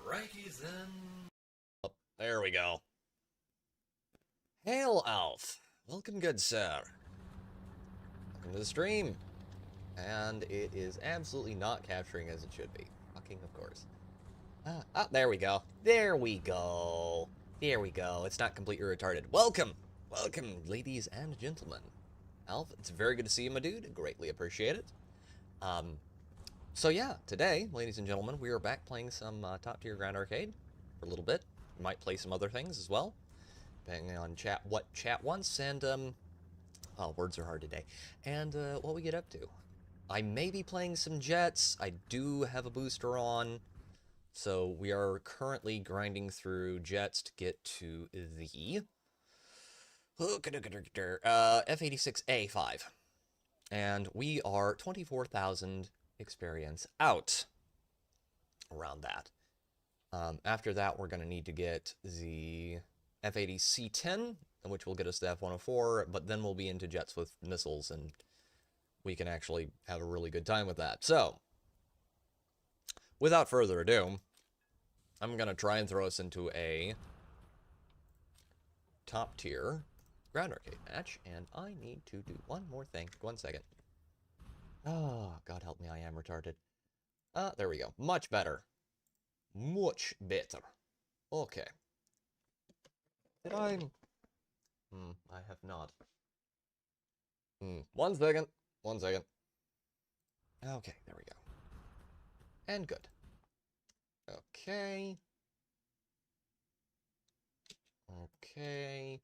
Righties then. Oh, there we go. Hail, Alf. Welcome, good sir. Welcome to the stream. And it is absolutely not capturing as it should be. Fucking of course. There we go. There we go. There we go. It's not completely retarded. Welcome. Welcome, ladies and gentlemen. Alf, it's very good to see you, my dude. Greatly appreciate it. So yeah, today, ladies and gentlemen, we are back playing some top-tier Grand Arcade for a little bit. We might play some other things as well, depending on what chat wants, and, oh, words are hard today, and, what we get up to. I may be playing some Jets. I do have a booster on, so we are currently grinding through Jets to get to the F86A5, and we are 24,000 experience out around that. After that, we're going to need to get the F80C10, which will get us to F104, but then we'll be into jets with missiles, and we can actually have a really good time with that. So, without further ado, I'm going to try and throw us into a top-tier Ground Arcade match, and I need to do one more thing. 1 second. Oh, God help me, I am retarded. There we go. Much better. Much better. Okay. Did I... I have not. 1 second. 1 second. Okay, there we go. And good. Okay. Okay.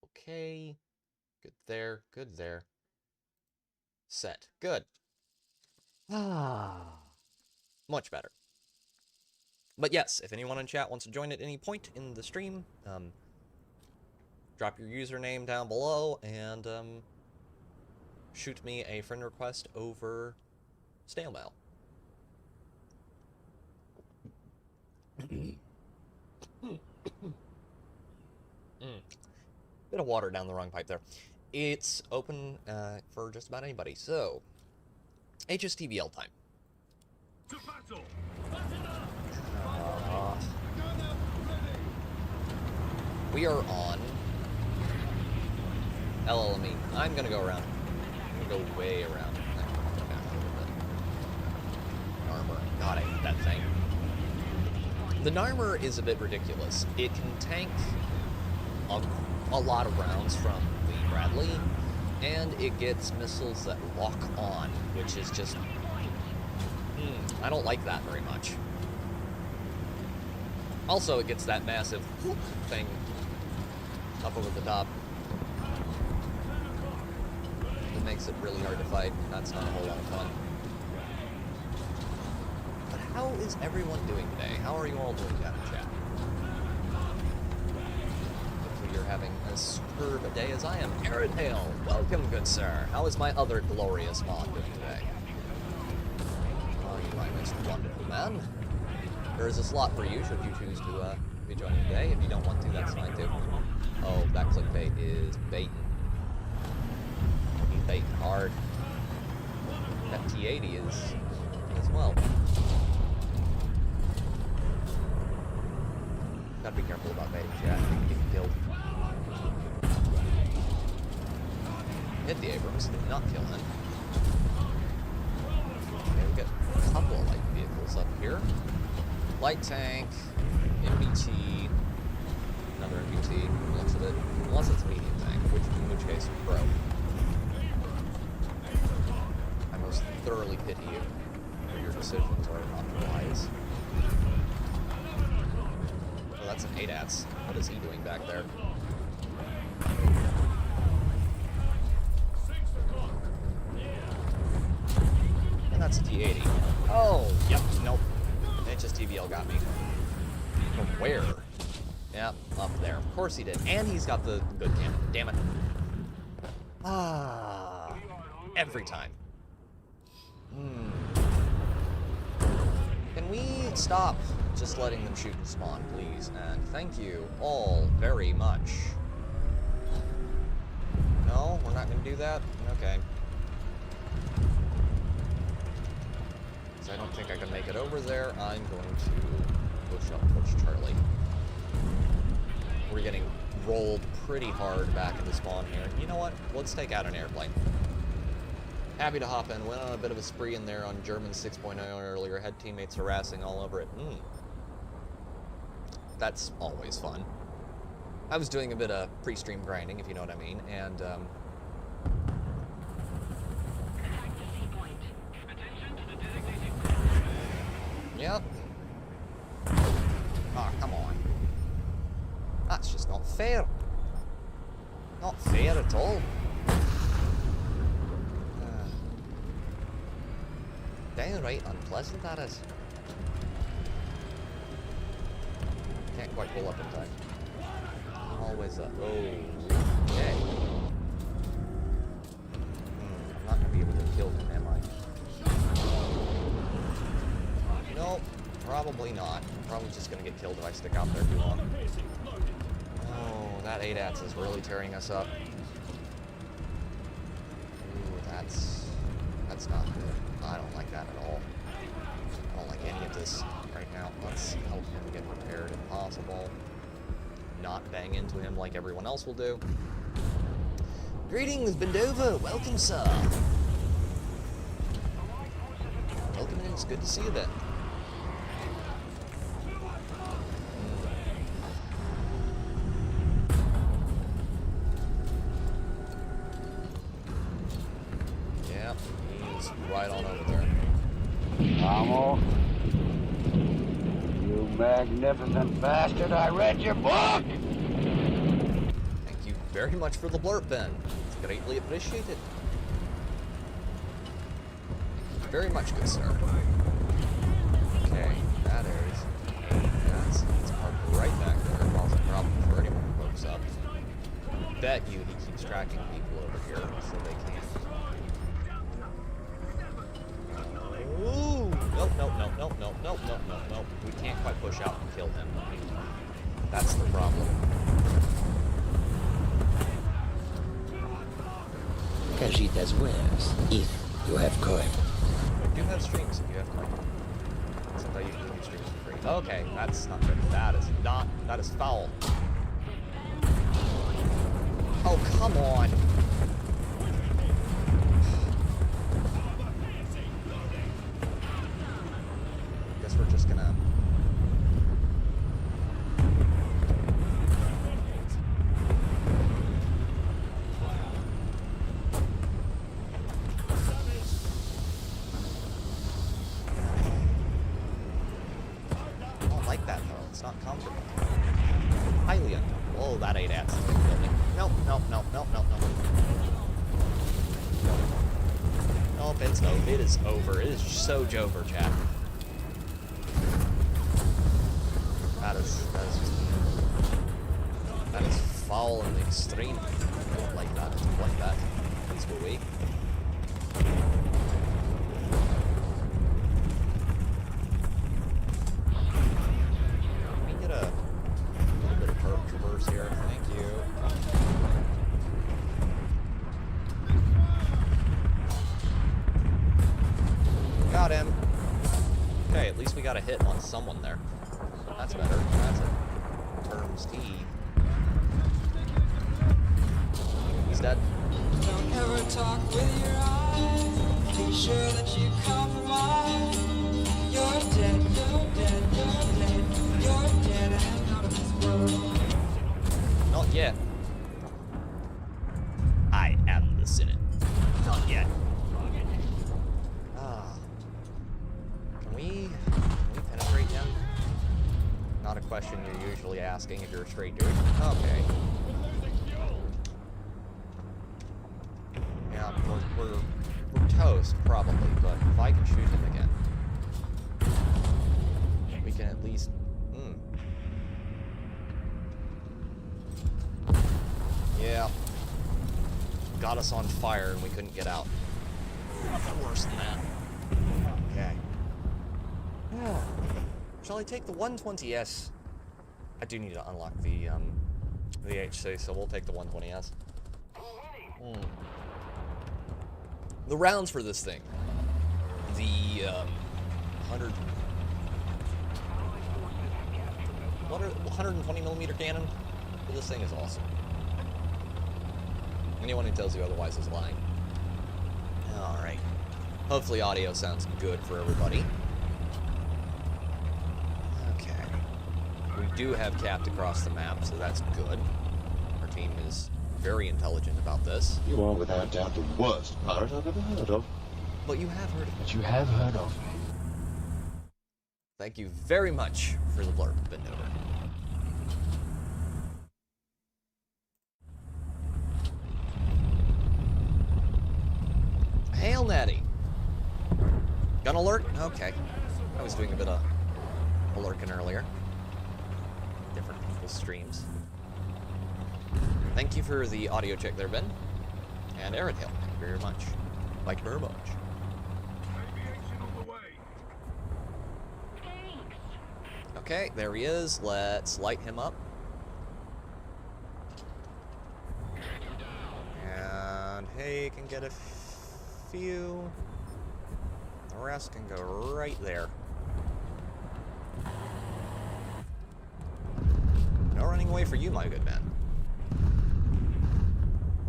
Okay. Good there. Good there. Set. Good. Much better. But yes, if anyone in chat wants to join at any point in the stream, drop your username down below and shoot me a friend request over snail mail. Bit of water down the wrong pipe there. It's open for just about anybody. So, HSTVL time. To battle. We are on LLME. I'm gonna go around. I'm gonna go way around. Armor. God, I hate that thing. The Narmer is a bit ridiculous. It can tank a lot of rounds from the Bradley, and it gets missiles that lock on, which is just... I don't like that very much. Also, it gets that massive thing up over the top. It makes it really hard to fight. That's not a whole lot of fun. But how is everyone doing today? How are you all doing down in chat? Hopefully you're having as superb a day as I am. Aaron Hale, welcome, good sir. How is my other glorious mod doing today? Oh, you are Mr. Wonderful Man. There is a slot for you should you choose to be joining today. If you don't want to, that's fine too. Oh, that clickbait is baiting. He's baiting hard. That T80 is as well. Gotta be careful about baiting chat. You can get killed. Hit the Abrams, did not kill him. Okay, we got a couple of light vehicles up here. Light tank, MBT, another MBT, looks of it. Unless it's a medium tank, in which case, bro. I most thoroughly pity you for your decisions are not wise. Oh, that's an ADATS. What is he doing back there? And that's a T80. Oh, yep, nope. HSTVL got me. From where? Yep, up there. Of course he did. And he's got the good cannon. Damn it. Every time. Can we stop just letting them shoot and spawn, please? And thank you all very much. No, we're not going to do that? Okay. I don't think I can make it over there. I'm going to push Charlie. We're getting rolled pretty hard back into spawn here. You know what? Let's take out an airplane. Happy to hop in. Went on a bit of a spree in there on German 6.0 earlier. Had teammates harassing all over it. That's always fun. I was doing a bit of pre-stream grinding, if you know what I mean, and yep. Oh, come on. That's just not fair. Not fair at all. Downright unpleasant, that is. Can't quite pull up in time. Always a... Oh, okay. I'm not going to be able to kill him, am I? Nope, probably not. I'm probably just going to get killed if I stick out there too long. Oh, that ADATS is really tearing us up. Ooh, that's not good. I don't like that at all. I don't like any of this right now. Let's help him get prepared if possible. Not bang into him like everyone else will do. Greetings, Bendova. Welcome, sir. Welcome in. It's good to see you then. Yeah, he's right on over there. Amo, you magnificent bastard, I read your book! Thank you very much for the blurb, Ben. It's greatly appreciated. Very much, good sir. Okay, that is... That's parked right back there, causing a problem for anyone who pokes up. Bet you he keeps tracking people over here, so they can't... Ooh! Nope. We can't quite push out and kill him. That's the problem. Кажи does if you have coin. I do have streams if you have coin. Except I usually do streams for free. Okay, that's not good. That is foul. Oh, come on! Guess we're just gonna... I don't like that though. It's not comfortable. Highly uncomfortable. Oh, that ain't ass. Nope. Nope, it's no. It is over. It is so Jover, chat. That is foul in the extreme. I don't like that. I don't like that. Please go away. Let me get a little bit of curve traverse here. Thank you. Got him. Okay, at least we got a hit on someone there. That's better. That's a Terms T. He's dead. Don't ever talk with your eyes. Be sure that you compromise. You're dead, you're dead, you're dead. You're dead and out of this world. Not yet. I am the Senate. Not yet. Can we penetrate him? Not a question you're usually asking if you're a straight dude. Okay. Yeah, we're toast, probably, but if I can shoot him again, we can at least... Yeah. Got us on fire and we couldn't get out. Nothing worse than that. Okay. Shall I take the 120S? I do need to unlock the HC, so we'll take the 120S. The rounds for this thing. The 100. What are 120 millimeter cannon? Well, this thing is awesome. Anyone who tells you otherwise is lying. Alright. Hopefully audio sounds good for everybody. Okay. We do have capped across the map, so that's good. Our team is very intelligent about this. You are without doubt the worst pirate I've ever heard of. But you have heard of it. But you have heard of me. Thank you very much for the blurb, Bend over. Hail, Natty. Gun alert? Okay. I was doing a bit of alerting earlier. Different people's streams. Thank you for the audio check there, Ben. And Aerodale, thank you very much. Thank you very much. Aviation on the way. Okay, there he is. Let's light him up. And hey, can get a few. The rest can go right there. No running away for you, my good man.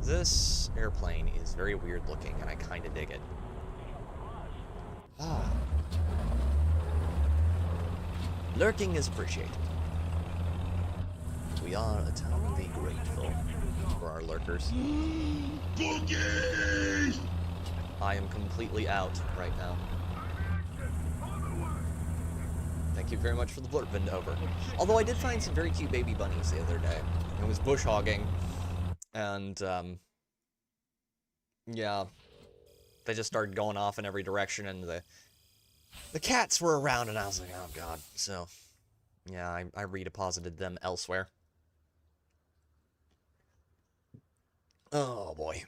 This airplane is very weird looking, and I kind of dig it. Ah. Lurking is appreciated. We are eternally grateful for our lurkers. Boogies! I am completely out right now. Thank you very much for the blurb, Bend over. Although I did find some very cute baby bunnies the other day. It was bush hogging, and yeah, they just started going off in every direction, and the cats were around, and I was like, oh god. So, yeah, I redeposited them elsewhere. Oh boy.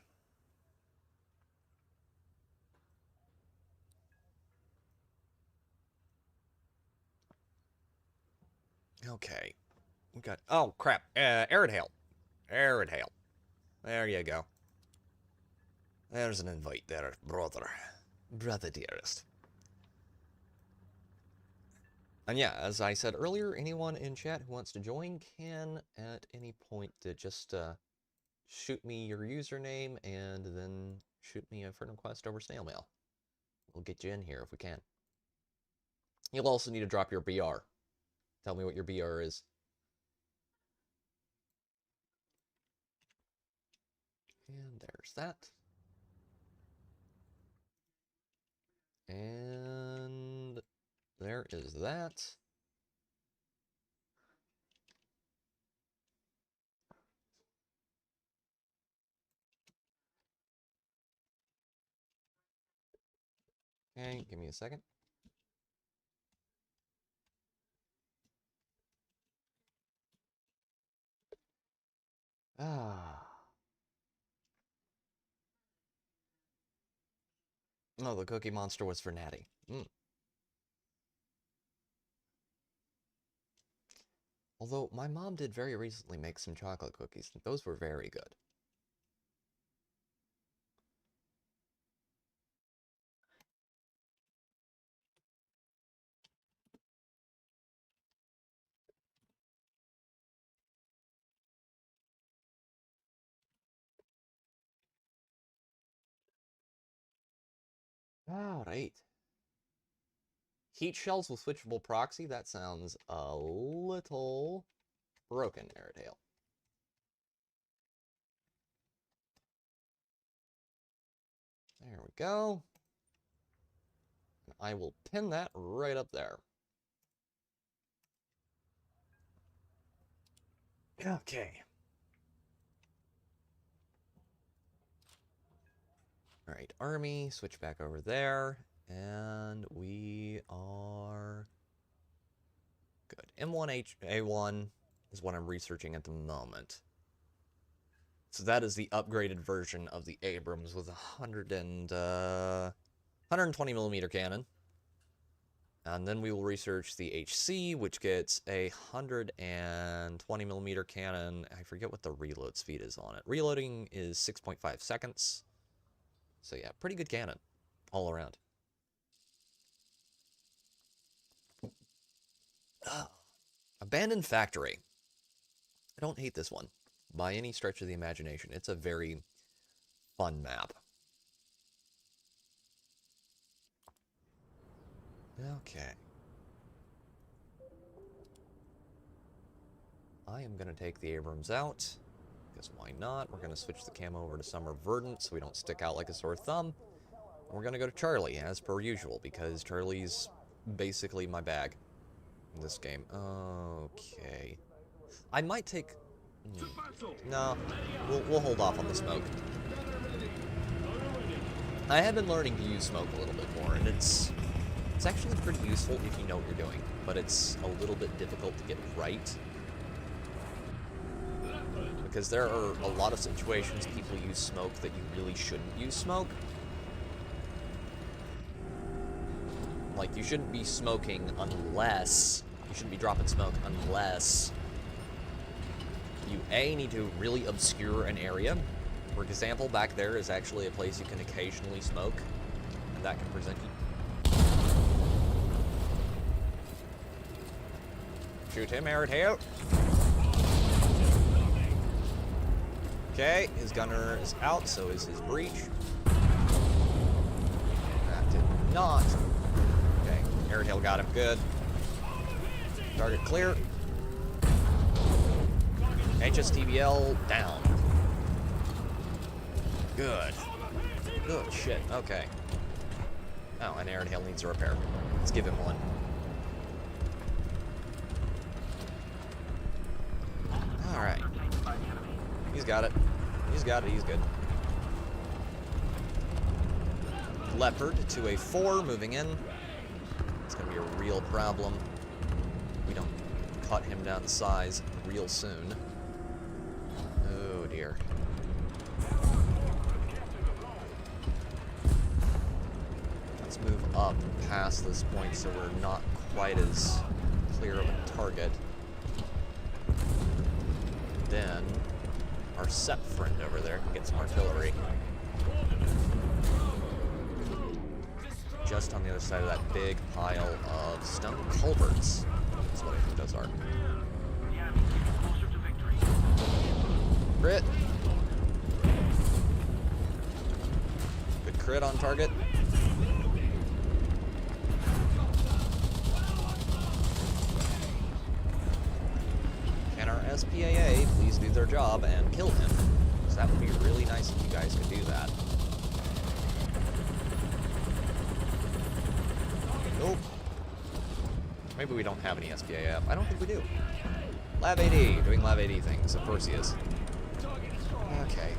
Okay. We got, oh crap, Aerodale. Aerodale. There you go. There's an invite there, brother. Brother dearest. And yeah, as I said earlier, anyone in chat who wants to join can, at any point, just shoot me your username and then shoot me a friend request over snail mail. We'll get you in here if we can. You'll also need to drop your BR. Tell me what your BR is. And there's that. And there is that. Okay, give me a second. Ah. Oh, the Cookie Monster was for Natty. Although, my mom did very recently make some chocolate cookies, and those were very good. Alright. Heat shells with switchable proxy? That sounds a little broken, Aerodale. There we go. I will pin that right up there. Okay. Alright, Army, switch back over there, and we are good. M1A1 is what I'm researching at the moment. So that is the upgraded version of the Abrams with 120 millimeter cannon. And then we will research the HC, which gets a 120 millimeter cannon. I forget what the reload speed is on it. Reloading is 6.5 seconds. So yeah, pretty good cannon all around. Abandoned Factory. I don't hate this one by any stretch of the imagination. It's a very fun map. Okay. I am going to take the Abrams out, because why not? We're going to switch the camo over to Summer Verdant so we don't stick out like a sore thumb. And we're going to go to Charlie, as per usual, because Charlie's basically my bag in this game. Okay. I might take... No, we'll hold off on the smoke. I have been learning to use smoke a little bit more, and it's actually pretty useful if you know what you're doing, but it's a little bit difficult to get right. Because there are a lot of situations people use smoke that you really shouldn't use smoke. Like, you shouldn't be smoking unless... You shouldn't be dropping smoke unless you, A, need to really obscure an area. For example, back there is actually a place you can occasionally smoke, and that can present you... Shoot him, Airtail. Okay, his gunner is out, so is his breach. That did not. Okay, Airtail got him. Good. Target clear. HSTBL down. Good. Good shit. Okay. Oh, and Airtail needs a repair. Let's give him one. Alright. He's got it. He's got it. He's good. Leopard to a 4, moving in. It's going to be a real problem. We don't cut him down to size real soon. Oh, dear. Let's move up past this point so we're not quite as clear of a target. Then our SEP friend over there can get some artillery. Just on the other side of that big pile of stone culverts. That's what I think those are. Crit. Good crit on target. Can our SPAA please do their job and kill him? Because that would be really nice if you guys could do that. Nope. Maybe we don't have any SPAF. I don't think we do. Lav AD, doing Lav AD things. Of course he is. Okay.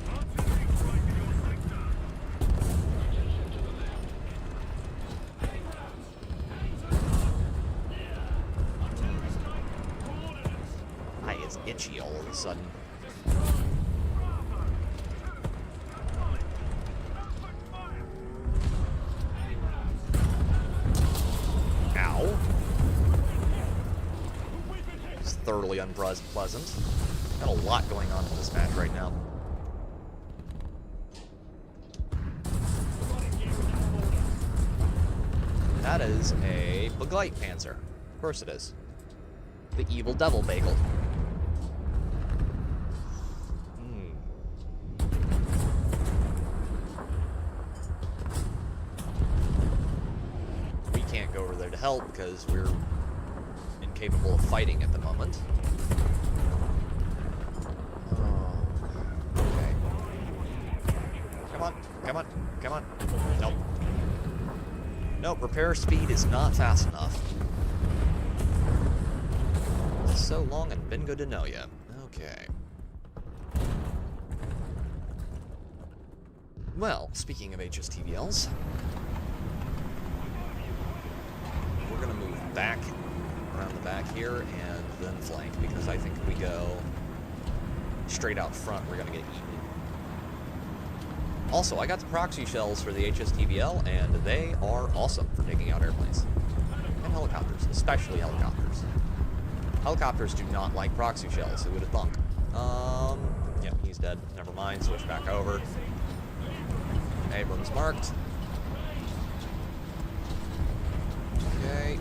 My is itchy all of a sudden. Ow. It's thoroughly unpleasant. Got a lot going on in this match right now. That is a Beglite Panzer. Of course it is. The evil devil bagel. We can't go over there to help because we're incapable of fighting at the moment. Oh, okay. Come on, come on, come on. Nope. Nope, repair speed is not fast enough. So long and been good to know ya. Okay. Well, speaking of HSTVLs, we're gonna move back around the back here and then flank because I think if we go straight out front, we're gonna get eaten. Also, I got the proxy shells for the HSTVL, and they are awesome for taking out airplanes. And helicopters, especially helicopters. Helicopters do not like proxy shells, who would have thunk? Yeah, he's dead. Never mind, switch back over. Abrams marked. Okay.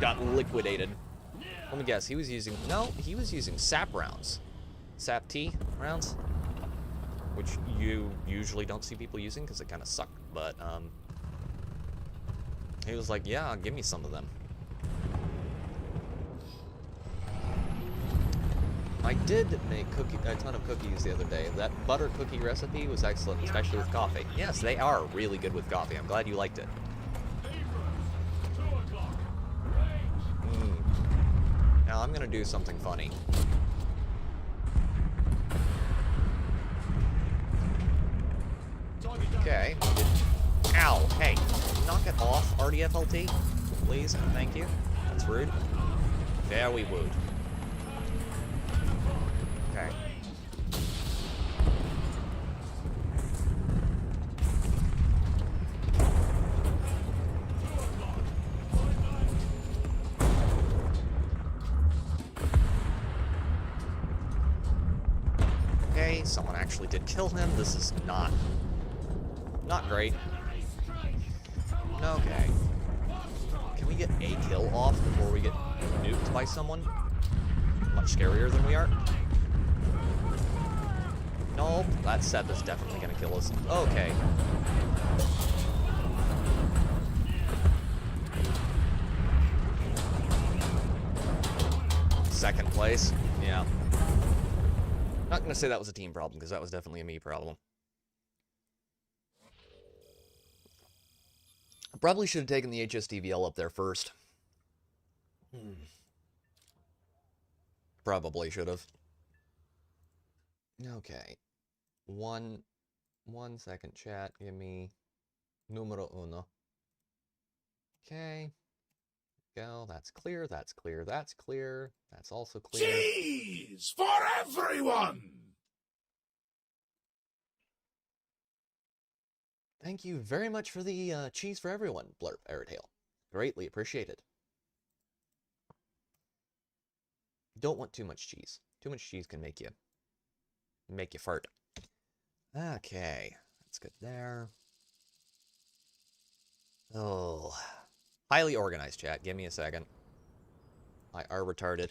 got liquidated. Let me guess, he was using... No, he was using sap rounds. Sap T rounds. Which you usually don't see people using because they kind of suck. But, he was like, yeah, give me some of them. I did make a ton of cookies the other day. That butter cookie recipe was excellent, especially with coffee. Yes, they are really good with coffee. I'm glad you liked it. Now I'm gonna do something funny. Okay. Ow, hey, knock it off, RDFLT. Please, thank you. That's rude. Very rude. Okay. Okay, someone actually did kill him. This is not great. Okay. Can we get a kill off before we get nuked by someone? Much scarier than we are. Nope, that Seth is definitely gonna kill us. Okay. Second place. Yeah. Not gonna say that was a team problem, because that was definitely a me problem. I probably should have taken the HSTVL up there first. Probably should have. Okay. One second, chat. Give me numero uno. Okay. Go. That's clear. That's clear. That's clear. That's also clear. Cheese for everyone! Thank you very much for the cheese for everyone, Blurp Airtail. Greatly appreciated. Don't want too much cheese. Too much cheese can make you fart. Okay, that's good there. Oh, highly organized chat. Give me a second. I are retarded.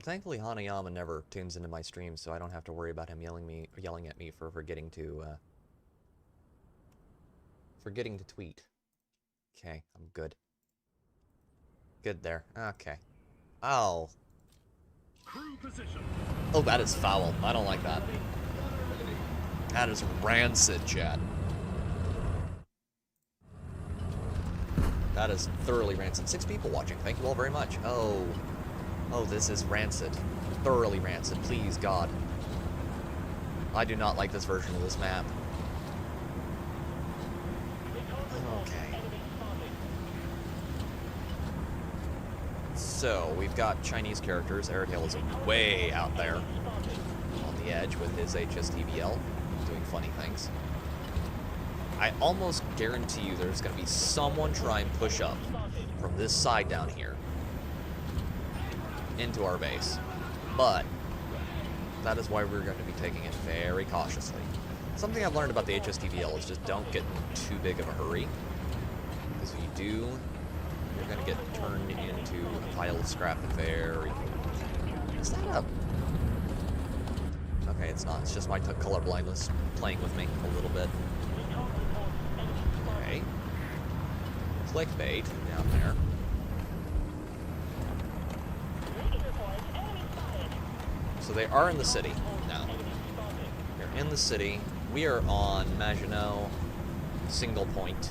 Thankfully, Hanayama never tunes into my streams, so I don't have to worry about him yelling at me for forgetting to tweet. Okay, I'm good. Good there. Okay. Oh. Crew position. Oh, that is foul. I don't like that. That is rancid, chat. That is thoroughly rancid. 6 people watching. Thank you all very much. Oh. Oh, this is rancid. Thoroughly rancid. Please, God. I do not like this version of this map. Okay. So, we've got Chinese characters. Airtail is way out there on the edge with his HSTVL, doing funny things. I almost guarantee you there's going to be someone try and push up from this side down here into our base. But that is why we're going to be taking it very cautiously. Something I've learned about the HSTVL is just don't get in too big of a hurry. Because if you do, you're going to get turned into a pile of scrap very... Is that up? Okay, it's not. It's just my color blindness playing with me a little bit. Okay. Clickbait down there. So they are in the city now. They're in the city. We are on Maginot single point.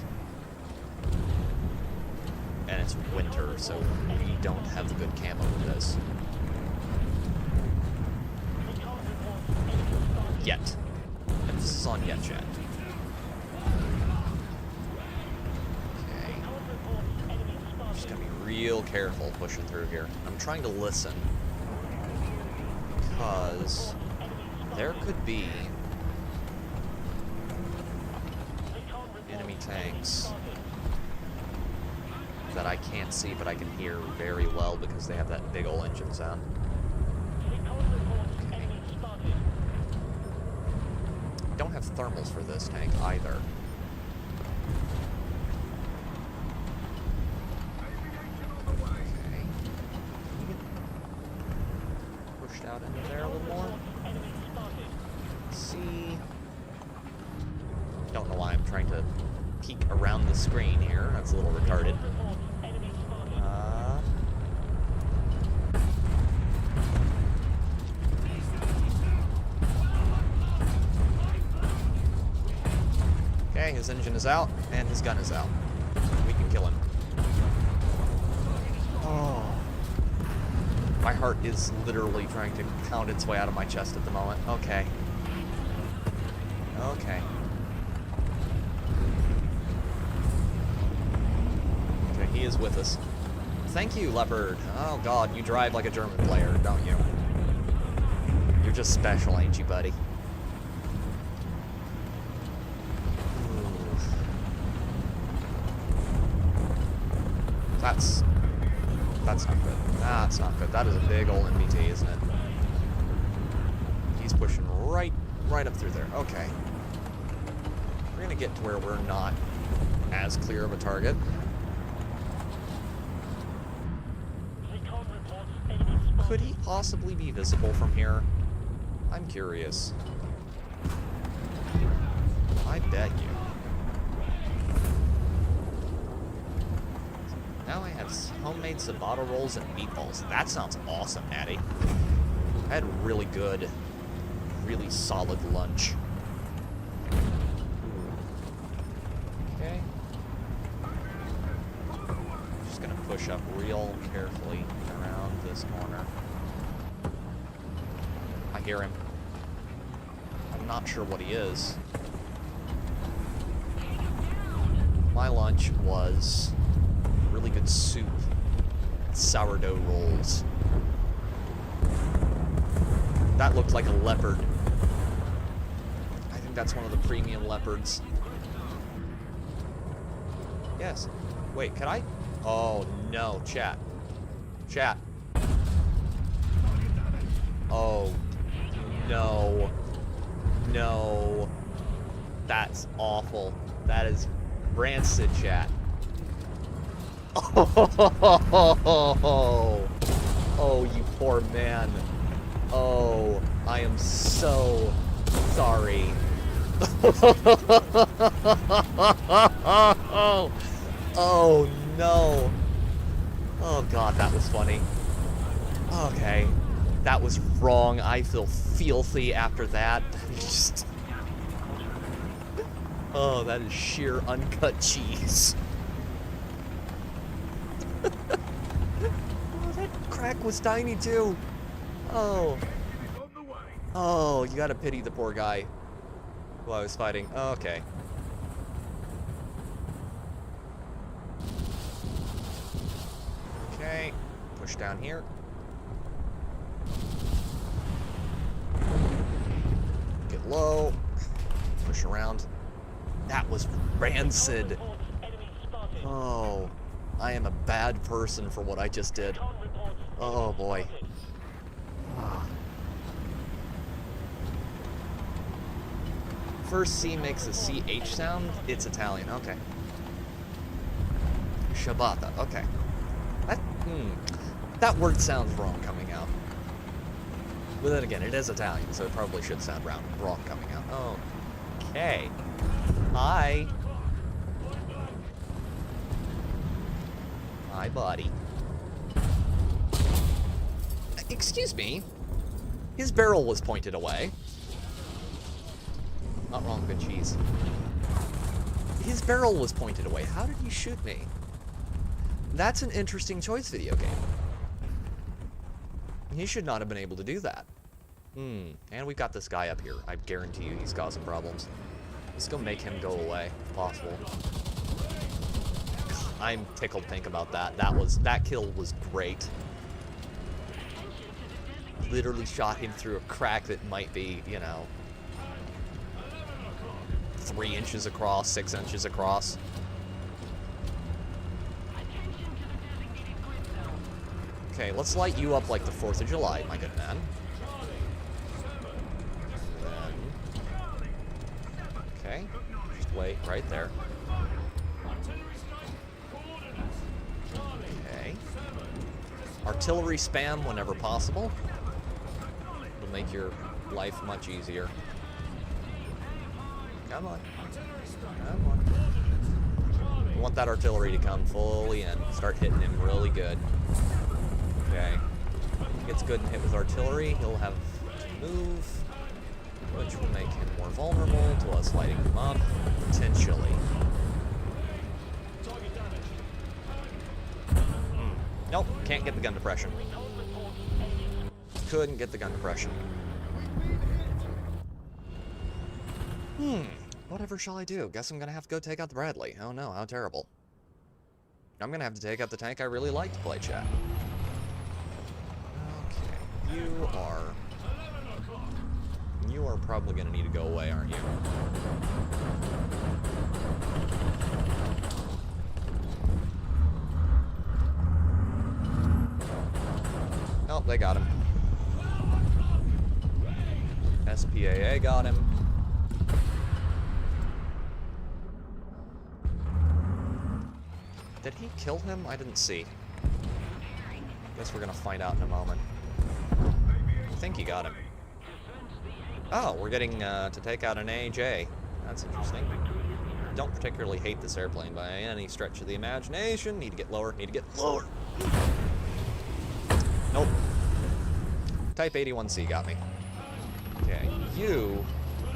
And it's winter, so we don't have the good camo with this. Yet. Emphasis on yet, chat. Okay. Just gotta be real careful pushing through here. I'm trying to listen. Because there could be enemy tanks that I can't see, but I can hear very well because they have that big ol' engine sound. Okay. Don't have thermals for this tank either. out into there a little more. Let's see. Don't know why I'm trying to peek around the screen here. That's a little retarded. Okay, his engine is out, and his gun is out. We can kill him. Oh. My heart is literally trying to pound its way out of my chest at the moment. Okay. Okay. Okay, he is with us. Thank you, Leopard. Oh god, you drive like a German player, don't you? You're just special, ain't you, buddy? That's not good. That's not good. That is a big old MBT, isn't it? He's pushing right up through there. Okay. We're gonna get to where we're not as clear of a target. Could he possibly be visible from here? I'm curious. I bet you. Now I have homemade ciabatta rolls and meatballs. That sounds awesome, Natty. I had a really good, really solid lunch. Okay. Just gonna push up real carefully around this corner. I hear him. I'm not sure what he is. My lunch was really good soup, sourdough rolls. That looked like a leopard. I think that's one of the premium leopards. Yes. Wait, can I? Oh, no. Chat. Chat. Oh, no. No. That's awful. That is rancid, chat. Oh, you poor man. Oh, I am so sorry. Oh, no. Oh, God, that was funny. Okay. That was wrong. I feel filthy after that. Just... Oh, that is sheer uncut cheese. Oh, that crack was tiny too. Oh. Oh, you gotta pity the poor guy who I was fighting. Oh, okay. Okay. Push down here. Get low. Push around. That was rancid. Oh. I am a bad person for what I just did. Oh boy. First C makes a CH sound. It's Italian. Okay. Ciabatta. Okay. That word sounds wrong coming out. But then again, it is Italian, so it probably should sound wrong coming out. Okay. Hi. Hi, buddy. Excuse me. His barrel was pointed away. Not wrong, good cheese. His barrel was pointed away. How did he shoot me? That's an interesting choice, video game. He should not have been able to do that. And we've got this guy up here. I guarantee you he's causing problems. Let's go make him go away, if possible. I'm tickled pink about that. That kill was great. Literally shot him through a crack that might be, you know, 3 inches across, 6 inches across. Okay, let's light you up like the 4th of July, my good man. Okay, just wait right there. Okay. Artillery spam whenever possible. make your life much easier. Come on. Come on. I want that artillery to come fully in. Start hitting him really good. Okay. Gets good and hit with artillery. He'll have to move, which will make him more vulnerable to us lighting him up, potentially. Nope, can't get the gun depression. Couldn't get the gun depression. Whatever shall I do? Guess I'm gonna have to go take out the Bradley. Oh no, how terrible. I'm gonna have to take out the tank I really like to play, chat. Okay, you are probably gonna need to go away, aren't you? Oh, they got him. SPAA got him. Did he kill him? I didn't see. Guess we're gonna find out in a moment. I think he got him. Oh, we're getting to take out an AJ. That's interesting. Don't particularly hate this airplane by any stretch of the imagination. Need to get lower, need to get lower. Nope. Type 81C got me. Okay, you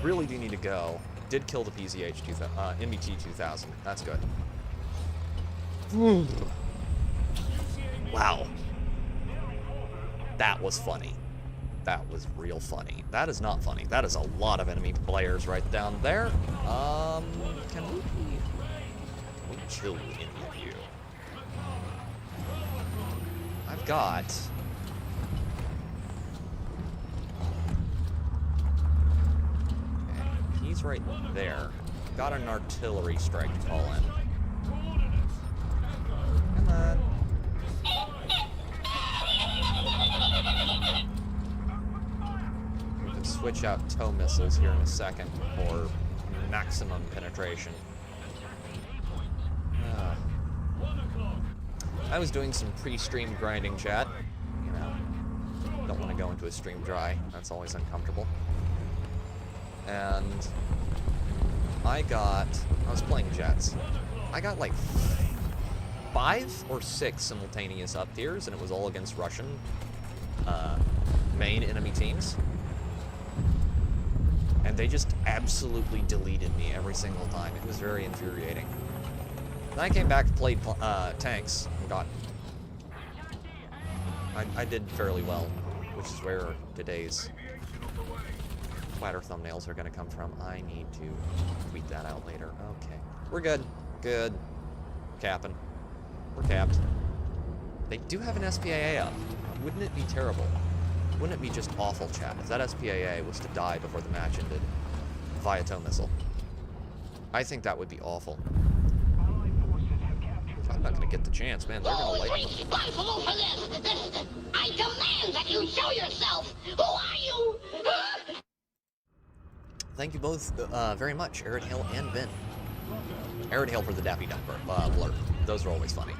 really do need to go. Did kill the PZH 2000, MBT 2000. That's good. Wow. That was funny. That was real funny. That is not funny. That is a lot of enemy players right down there. Can we kill any of you? I've got... Okay, he's right there. Got an artillery strike to call in. Come on. We can switch out tow missiles here in a second for maximum penetration. I was doing some pre-stream grinding, chat. You know, don't want to go into a stream dry. That's always uncomfortable. And I was playing jets. I got like 5 or 6 simultaneous up tiers, and it was all against Russian main enemy teams. And they just absolutely deleted me every single time. It was very infuriating. Then I came back and played tanks and got... I did fairly well, which is where today's flatter thumbnails are going to come from. I need to tweet that out later. Okay. We're good. Good. Capping. We're capped. They do have an SPAA up. Wouldn't it be terrible? Wouldn't it be just awful, chat, if that SPAA was to die before the match ended via tow missile? I think that would be awful. I'm not gonna get the chance, man. They're gonna light me. Responsible for this! I demand that you show yourself! Who are you? Thank you both very much, Arid Hill and Ben. Arid Hill for the Dappy Dump blurb. Those are always funny.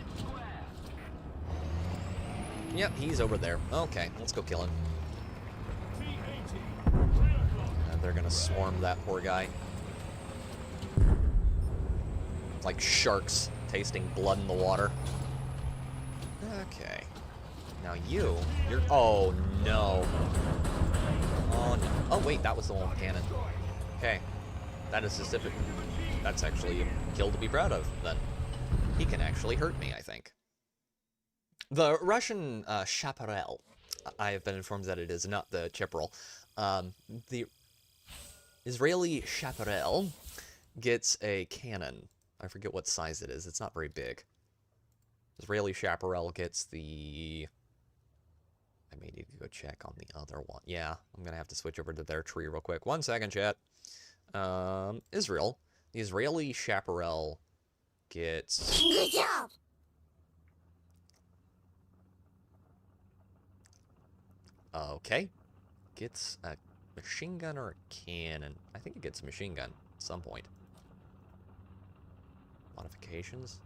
Yep, he's over there. Okay, let's go kill him. They're gonna swarm that poor guy. Like sharks tasting blood in the water. Okay. Now you're... Oh, no. Oh, no. Oh, wait, that was the one with the cannon. Okay. That is specific. That's actually a kill to be proud of, then. He can actually hurt me, I think. The Russian chaparral, I have been informed that it is not the chaparral. The Israeli chaparral gets a cannon. I forget what size it is. It's not very big. Israeli chaparral gets the... I may need to go check on the other one. Yeah, I'm going to have to switch over to their tree real quick. 1 second, chat. Israel. The Israeli chaparral gets... Good job! Okay. Gets a machine gun or a cannon. I think it gets a machine gun at some point. Modifications?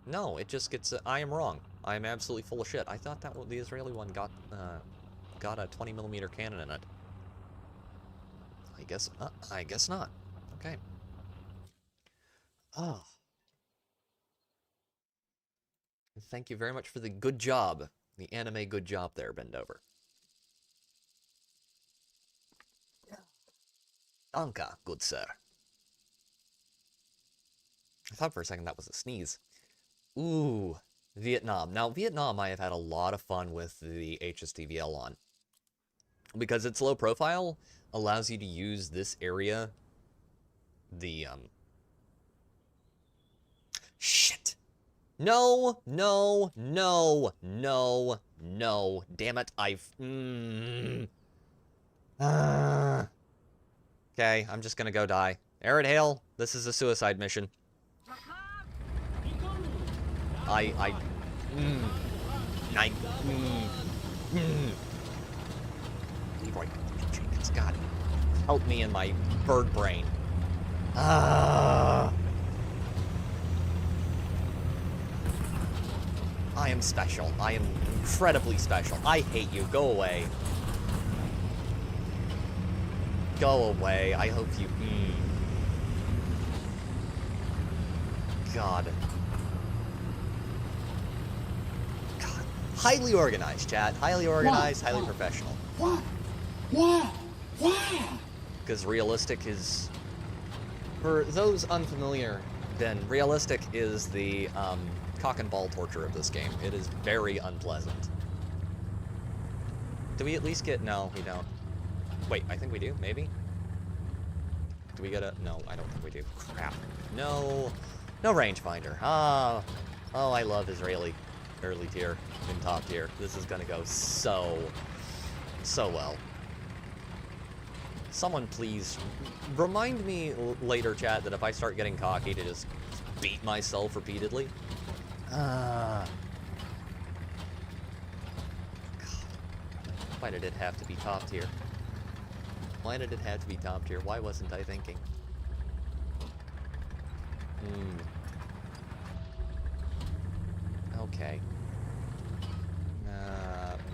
No, it just gets a... I am wrong. I am absolutely full of shit. I thought that the Israeli one got got a 20mm cannon in it. I guess not. Okay. Oh. Thank you very much for the good job. The anime good job there, Bendover. Danke, good sir. I thought for a second that was a sneeze. Ooh, Vietnam. Now, Vietnam I have had a lot of fun with the HSTVL on. Because it's low profile, allows you to use this area, Shit! No, no, no, no, no. Damn it, Okay, I'm just gonna go die. Arid Hail, this is a suicide mission. Leroy Jenkins, God, help me in my bird brain. I am special. I am incredibly special. I hate you. Go away. Go away. I hope you... God. God. Highly organized, chat. Highly organized, highly professional. Why? Because realistic is... For those unfamiliar, then realistic is the cock and ball torture of this game. It is very unpleasant. Do we at least get... No, we don't. Wait, I think we do, maybe? Do we get a... No, I don't think we do. Crap. No. No rangefinder. Oh, I love Israeli early tier and top tier. This is gonna go so well. Someone please remind me later, chat, that if I start getting cocky to just beat myself repeatedly. God. Why did it have to be top tier? Why did it have to be top tier? Why wasn't I thinking? Okay.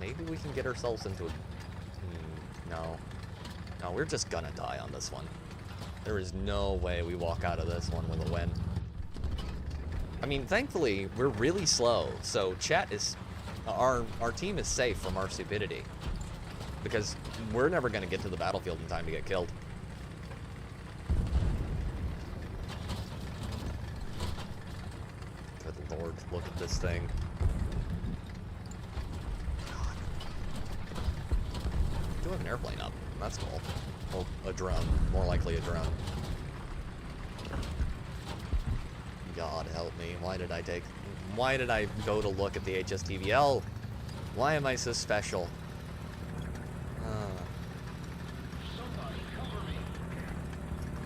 Maybe we can get ourselves into a... No. No, we're just gonna die on this one. There is no way we walk out of this one with a win. I mean, thankfully, we're really slow, so chat is... Our team is safe from our stupidity. Because we're never gonna get to the battlefield in time to get killed. Good lord, look at this thing. God. I do have an airplane up. That's cool. Well, a drone. More likely a drone. God help me. Why did I go to look at the HSTVL? Why am I so special?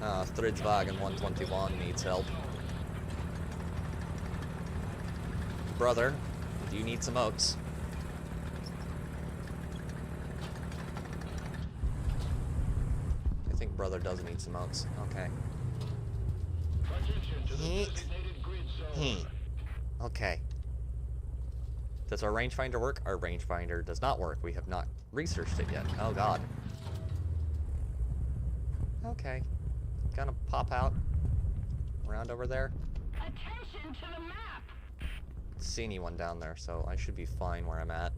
Stridswagen 121 needs help. Brother, do you need some oats? I think brother does need some oats. Okay. Okay. Does our rangefinder work? Our rangefinder does not work. We have not researched it yet. Oh god. Okay. Gonna pop out around over there. Attention to the map. See anyone down there, so I should be fine where I'm at.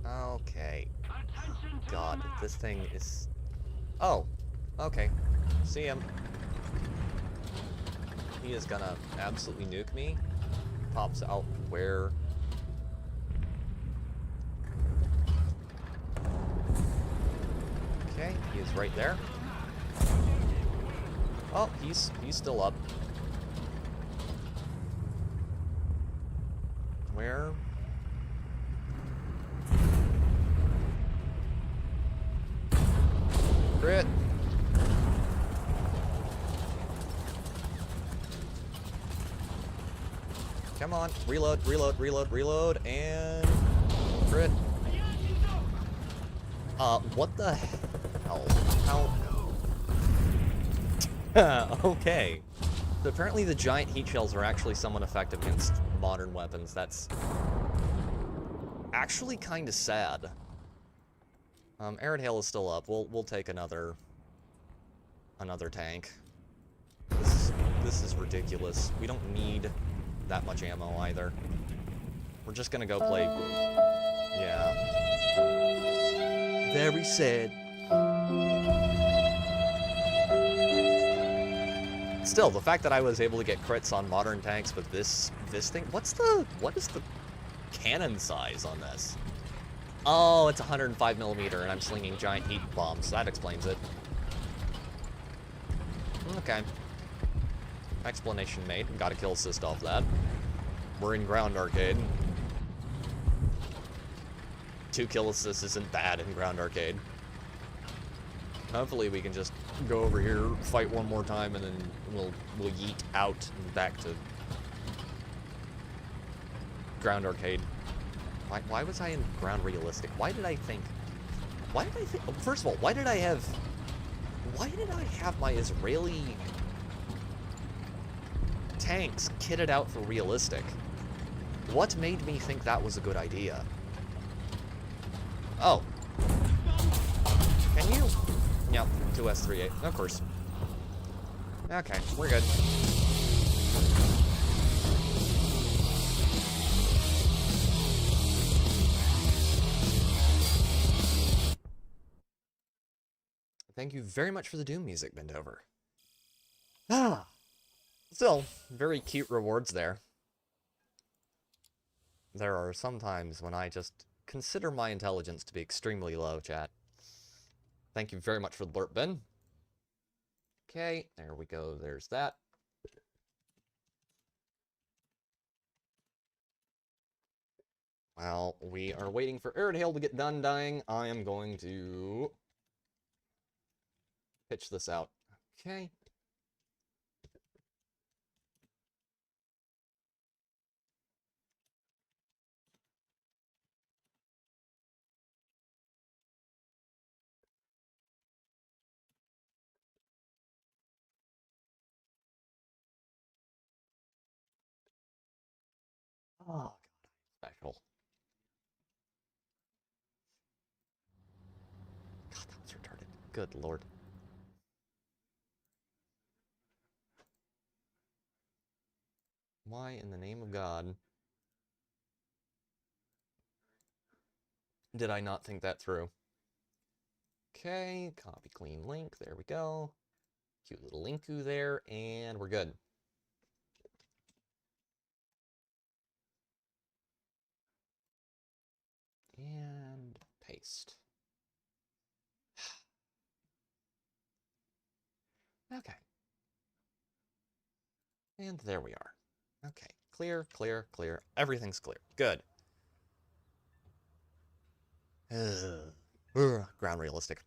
Okay. God, this thing is... Oh, okay. See him. He is gonna absolutely nuke me. Pops out where... Okay, he is right there. Oh, he's still up. Where? Crit. Come on, reload, reload, reload, reload, and crit. What the hell? How? Okay. So apparently the giant heat shells are actually somewhat effective against modern weapons. That's actually kind of sad. Arid Hail is still up. We'll take another tank. This is ridiculous. We don't need that much ammo either. We're just gonna go play. Yeah. Very sad. Still, the fact that I was able to get crits on modern tanks with this thing. What is the cannon size on this? Oh, it's 105mm, and I'm slinging giant heat bombs. So that explains it. Okay. Explanation made. Got a kill assist off that. We're in Ground Arcade. 2 kill assists isn't bad in Ground Arcade. Hopefully we can just go over here, fight one more time, and then we'll yeet out and back to Ground Arcade. Why was I in Ground Realistic? Why did I think... First of all, why did I have my Israeli tanks kitted out for Realistic? What made me think that was a good idea? Oh. Can you? Yep, 2S38, of course. Okay, we're good. Thank you very much for the Doom music, Bendover. Ah. Still, very cute rewards there. There are some times when I just consider my intelligence to be extremely low, chat. Thank you very much for the blurp, Ben. Okay, there we go. There's that. While we are waiting for Arid Hail to get done dying, I am going to pitch this out. Okay. Oh, God, special. God, that was retarded. Good Lord. Why in the name of God did I not think that through? Okay, copy clean link. There we go. Cute little linku there, and we're good. And paste. Okay. And there we are. Okay. Clear, clear, clear. Everything's clear. Good. Ground realistic.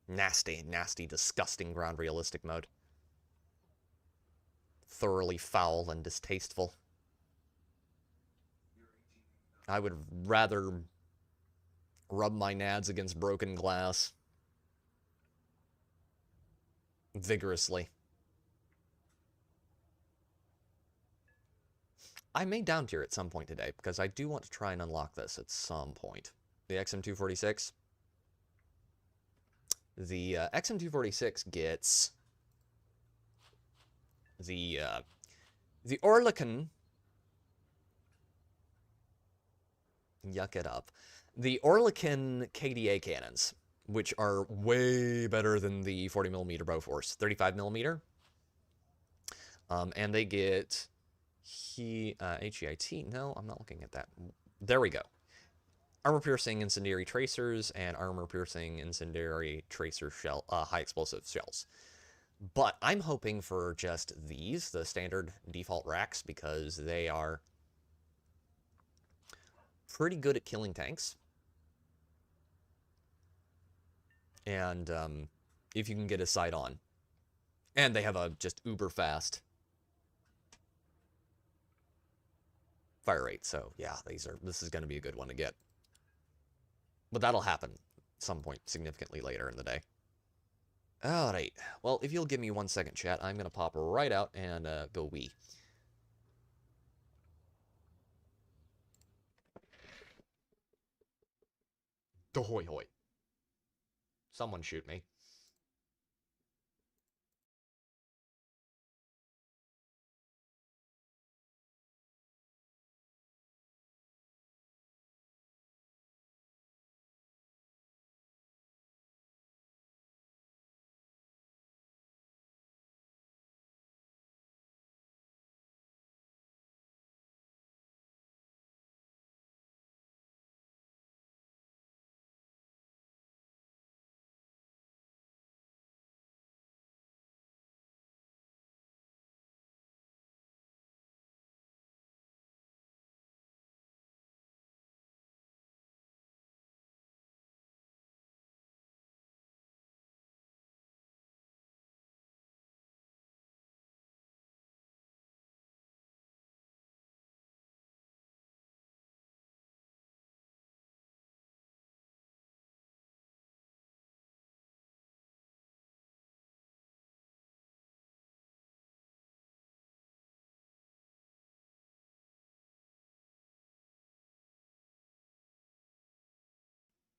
Nasty, nasty, disgusting ground realistic mode. Thoroughly foul and distasteful. I would rather rub my nads against broken glass vigorously. I may down tier at some point today, because I do want to try and unlock this at some point. The XM246. The XM246 gets the Orlican. Yuck it up. The Orlican KDA cannons, which are way better than the 40mm Bofors, 35mm. And they get HEIT. No, I'm not looking at that. There we go. Armor-piercing incendiary tracers and armor-piercing incendiary tracer shell, high-explosive shells. But I'm hoping for just these, the standard default racks, because they are pretty good at killing tanks. And if you can get a sight on. And they have a just uber-fast fire rate. So, yeah, this is going to be a good one to get. But that'll happen at some point significantly later in the day. Alright. Well, if you'll give me 1 second, chat, I'm going to pop right out and go wee. Ahoy hoy. Someone shoot me.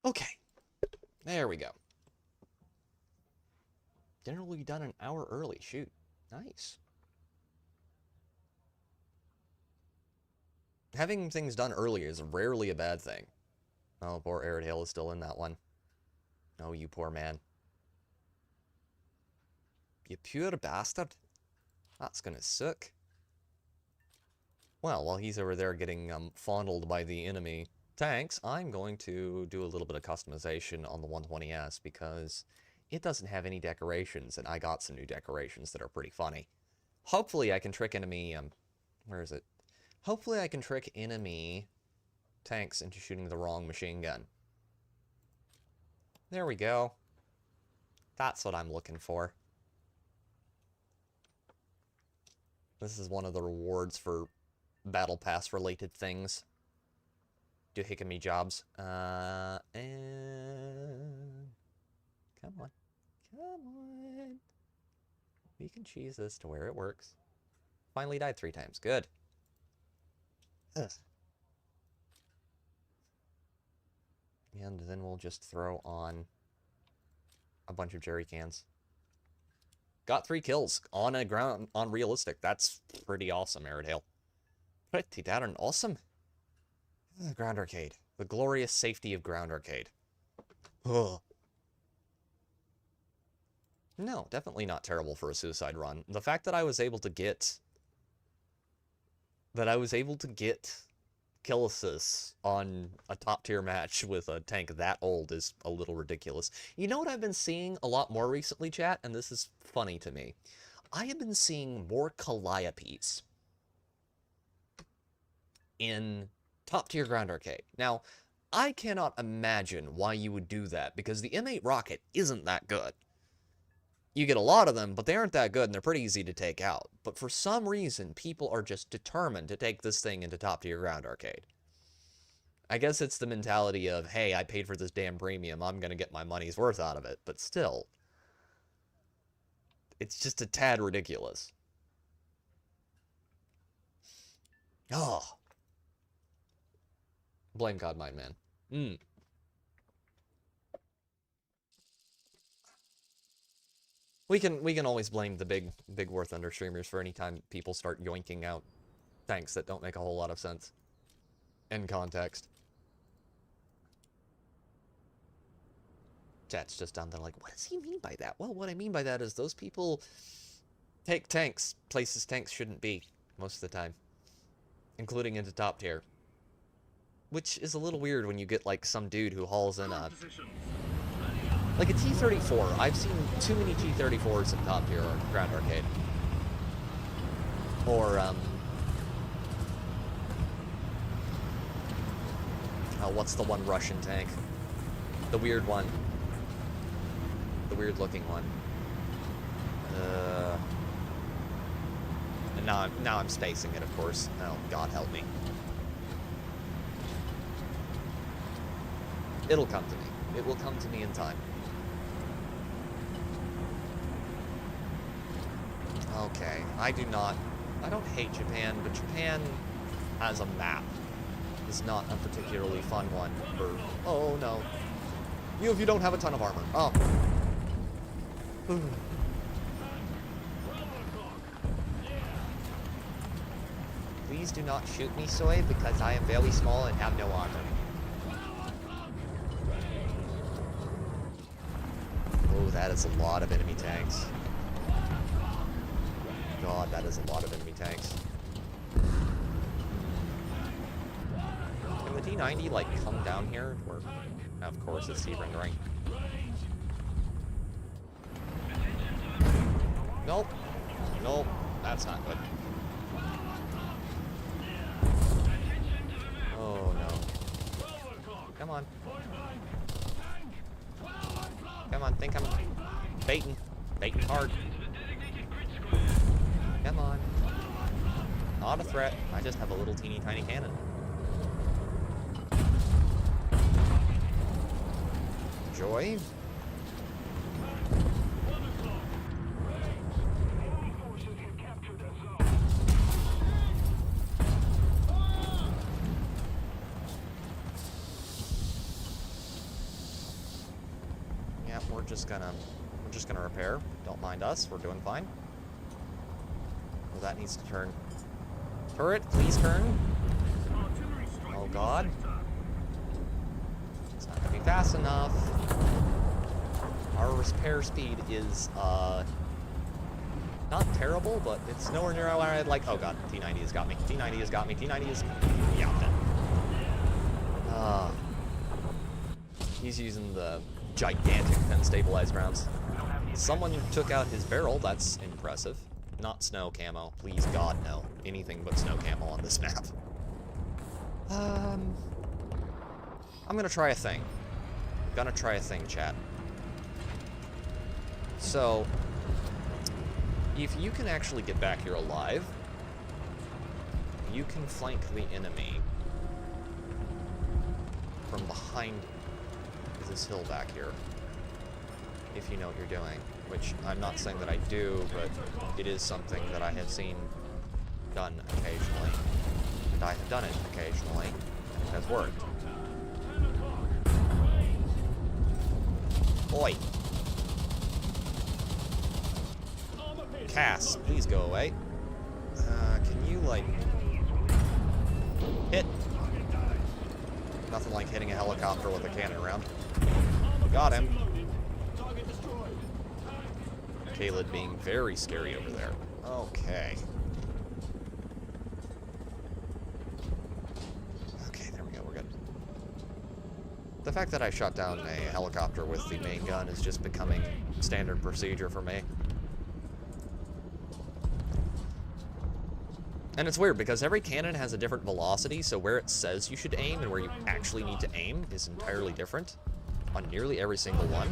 Okay. There we go. Dinner will be done an hour early. Shoot. Nice. Having things done early is rarely a bad thing. Oh, poor Airedale is still in that one. Oh, you poor man. You pure bastard. That's gonna suck. Well, while he's over there getting fondled by the enemy tanks, I'm going to do a little bit of customization on the 120S because it doesn't have any decorations, and I got some new decorations that are pretty funny. Hopefully I can trick enemy, where is it? Hopefully I can trick enemy tanks into shooting the wrong machine gun. There we go. That's what I'm looking for. This is one of the rewards for Battle Pass related things. Doohickey jobs. And come on. Come on. We can cheese this to where it works. Finally died 3 times. Good. Ugh. And then we'll just throw on a bunch of jerry cans. Got 3 kills on realistic. That's pretty awesome, Airedale. Pretty darn awesome. Ground arcade. The glorious safety of ground arcade. Ugh. No, definitely not terrible for a suicide run. The fact that I was able to get kill assist on a top tier match with a tank that old is a little ridiculous. You know what I've been seeing a lot more recently, chat? And this is funny to me. I have been seeing more Calliopes in top tier ground arcade. Now, I cannot imagine why you would do that because the M8 rocket isn't that good. You get a lot of them, but they aren't that good, and they're pretty easy to take out. But for some reason, people are just determined to take this thing into top-tier ground arcade. I guess it's the mentality of, hey, I paid for this damn premium, I'm gonna get my money's worth out of it. But still, it's just a tad ridiculous. Oh. Blame God, my man. We can always blame the big Warthunder streamers for any time people start yoinking out tanks that don't make a whole lot of sense in context. Chat's just down there like, what does he mean by that? Well, what I mean by that is those people take tanks places tanks shouldn't be most of the time, including into top tier. Which is a little weird when you get like some dude who hauls in a like a T-34. I've seen too many T-34s in top tier ground arcade. Or, oh, what's the one Russian tank? The weird one. The weird looking one. And now I'm spacing it, of course. Oh, God help me. It'll come to me. It will come to me in time. Okay, I don't hate Japan, but Japan as a map is not a particularly fun one for, oh no, You if you don't have a ton of armor. Oh. Please do not shoot me, Soy, because I am very small and have no armor. Oh, that is a lot of enemy tanks. God, that is a lot of enemy tanks. Can the D90, like, come down here? Or, of course, it's surrendering. Nope. Nope. That's not good. Oh, no. Come on. Come on, think I'm baiting. Baiting hard. Come on. Not a threat. I just have a little teeny tiny cannon. Joy? Yeah, we're just gonna repair. Don't mind us, we're doing fine. Well, that needs to turn. Turret, please turn. Oh god. It's not gonna be fast enough. Our repair speed is, not terrible, but it's nowhere near where I'd like. Oh god, T90 has got me. T90 has got me. T90 is... Yeah, I'm dead. He's using the gigantic pin-stabilized rounds. Someone took out his barrel. That's impressive. Not snow camo. Please, God, no. Anything but snow camo on this map. I'm gonna try a thing. Gonna try a thing, chat. So, if you can actually get back here alive, you can flank the enemy from behind this hill back here, if you know what you're doing, which I'm not saying that I do, but it is something that I have seen done occasionally, and I have done it occasionally, and it has worked. Oi! Cass, please go away. Can you, like, hit? Nothing like hitting a helicopter with a cannon round. Got him. Caleb being very scary over there. Okay. Okay, there we go, we're good. The fact that I shot down a helicopter with the main gun is just becoming standard procedure for me. And it's weird, because every cannon has a different velocity, so where it says you should aim and where you actually need to aim is entirely different on nearly every single one.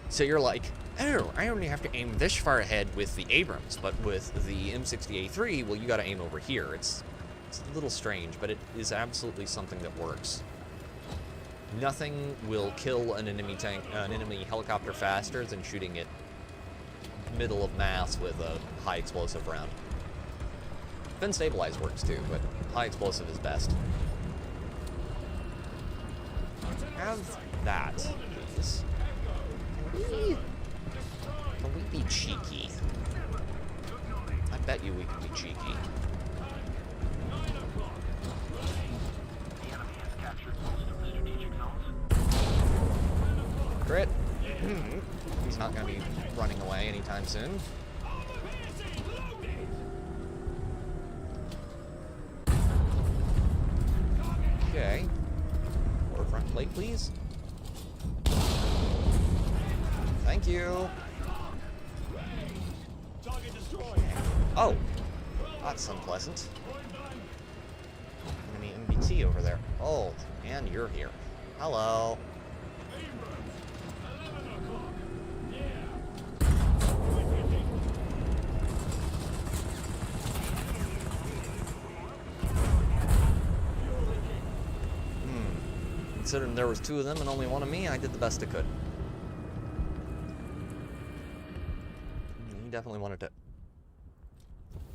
So you're like, oh, I only have to aim this far ahead with the Abrams, but with the M60A3, well, you gotta aim over here. It's a little strange, but it is absolutely something that works. Nothing will kill an enemy helicopter faster than shooting it middle of mass with a high explosive round. Fin stabilized works too, but high explosive is best. Have that, please. Can we be cheeky? I bet you we can be cheeky. Crit. He's not going to be running away anytime soon. Okay. Or front plate, please. Thank you. Oh, that's unpleasant. Enemy MBT over there. Oh, and you're here. Hello. Considering there was two of them and only one of me, I did the best I could. He definitely wanted to...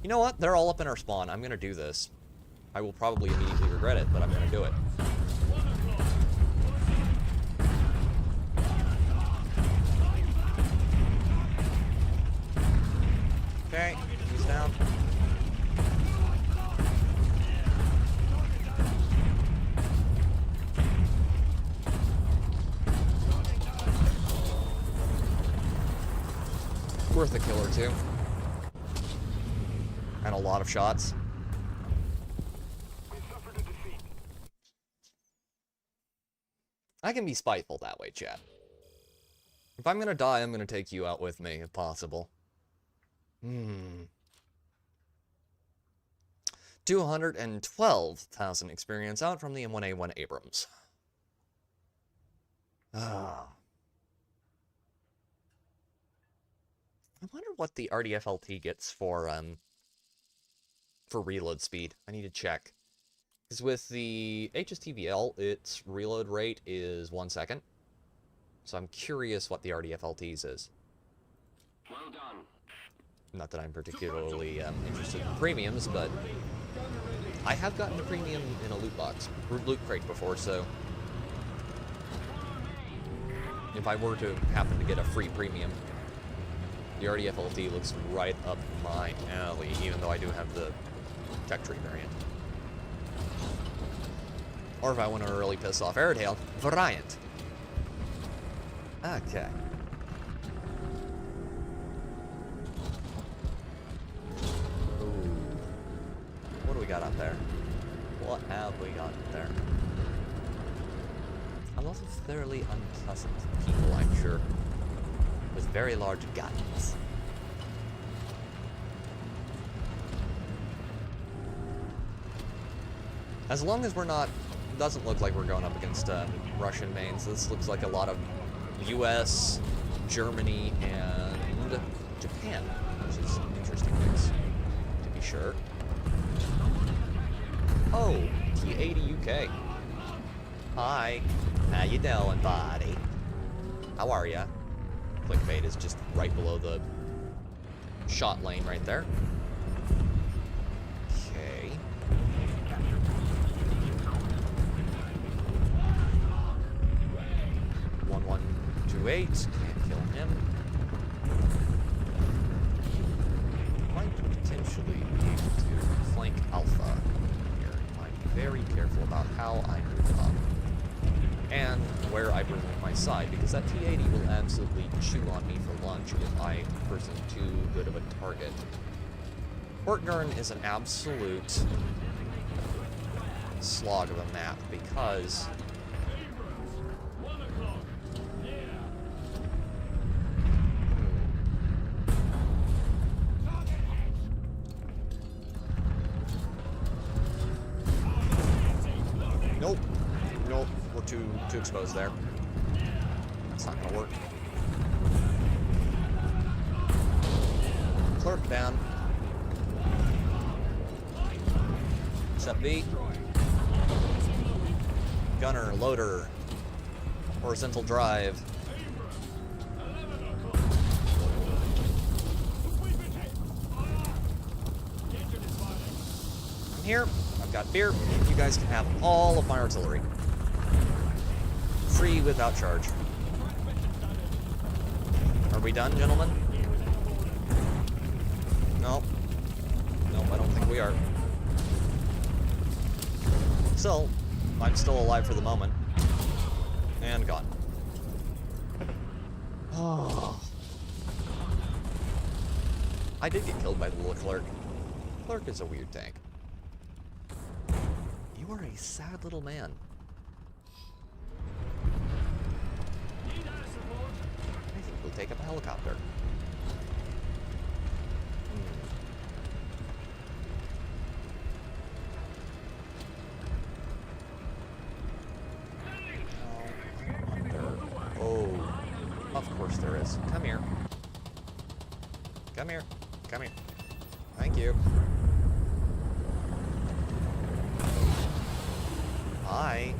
You know what? They're all up in our spawn. I'm gonna do this. I will probably immediately regret it, but I'm gonna do it. Worth a kill or two. And a lot of shots. I can be spiteful that way, chat. If I'm gonna die, I'm gonna take you out with me, if possible. 212,000 experience out from the M1A1 Abrams. Ah. I wonder what the RDFLT gets for reload speed. I need to check. Because with the HSTVL, its reload rate is 1 second. So I'm curious what the RDFLT's is. Well done. Not that I'm particularly interested in premiums, but I have gotten a premium in a loot crate before, so if I were to happen to get a free premium, the RDFLT looks right up my alley, even though I do have the tech tree variant. Or if I want to really piss off Airedale, variant. Okay. Ooh. What do we got up there? What have we got up there? A lot of thoroughly unpleasant people, I'm sure. With very large guns. As long as we're not... doesn't look like we're going up against Russian mains. This looks like a lot of US, Germany, and Japan, which is interesting news, to be sure. Oh, T80 UK. Hi, how you doing, buddy? How are ya? Clickbait is just right below the shot lane right there. Okay. 1128, can't kill him. Might potentially be able to flank Alpha here. I'm very careful about how I move up and where I bring up my side, because that T80 will absolutely chew on me for lunch if I person too good of a target. Warthunder is an absolute slog of a map because nope, we're too exposed there. That's not gonna work. Clerk down. Set B. Gunner, loader, horizontal drive. I'm here. I've got beer. You guys can have all of my artillery. Free without charge. Are we done, gentlemen? Nope. Nope, I don't think we are. So, I'm still alive for the moment. And gone. Oh. I did get killed by the little clerk. Clerk is a weird tank. You are a sad little man. I think we'll take up a helicopter. Of course there is. Come here. Come here. Come here. Thank you. Hi.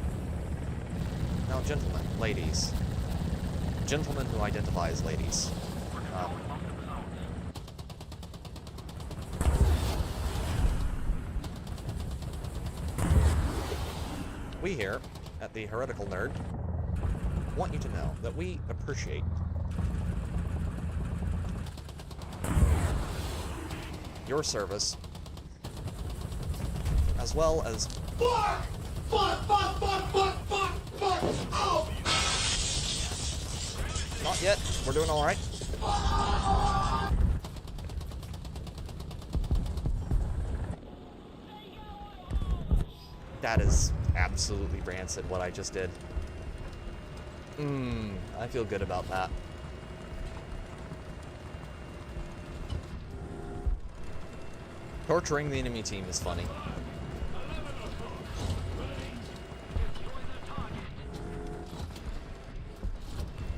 Now, gentlemen, ladies. Gentlemen who identify as ladies. We here, at the Heretical Nerd, want you to know that we appreciate your service, as well as not yet. We're doing all right. That is absolutely rancid, what I just did. I feel good about that. Torturing the enemy team is funny.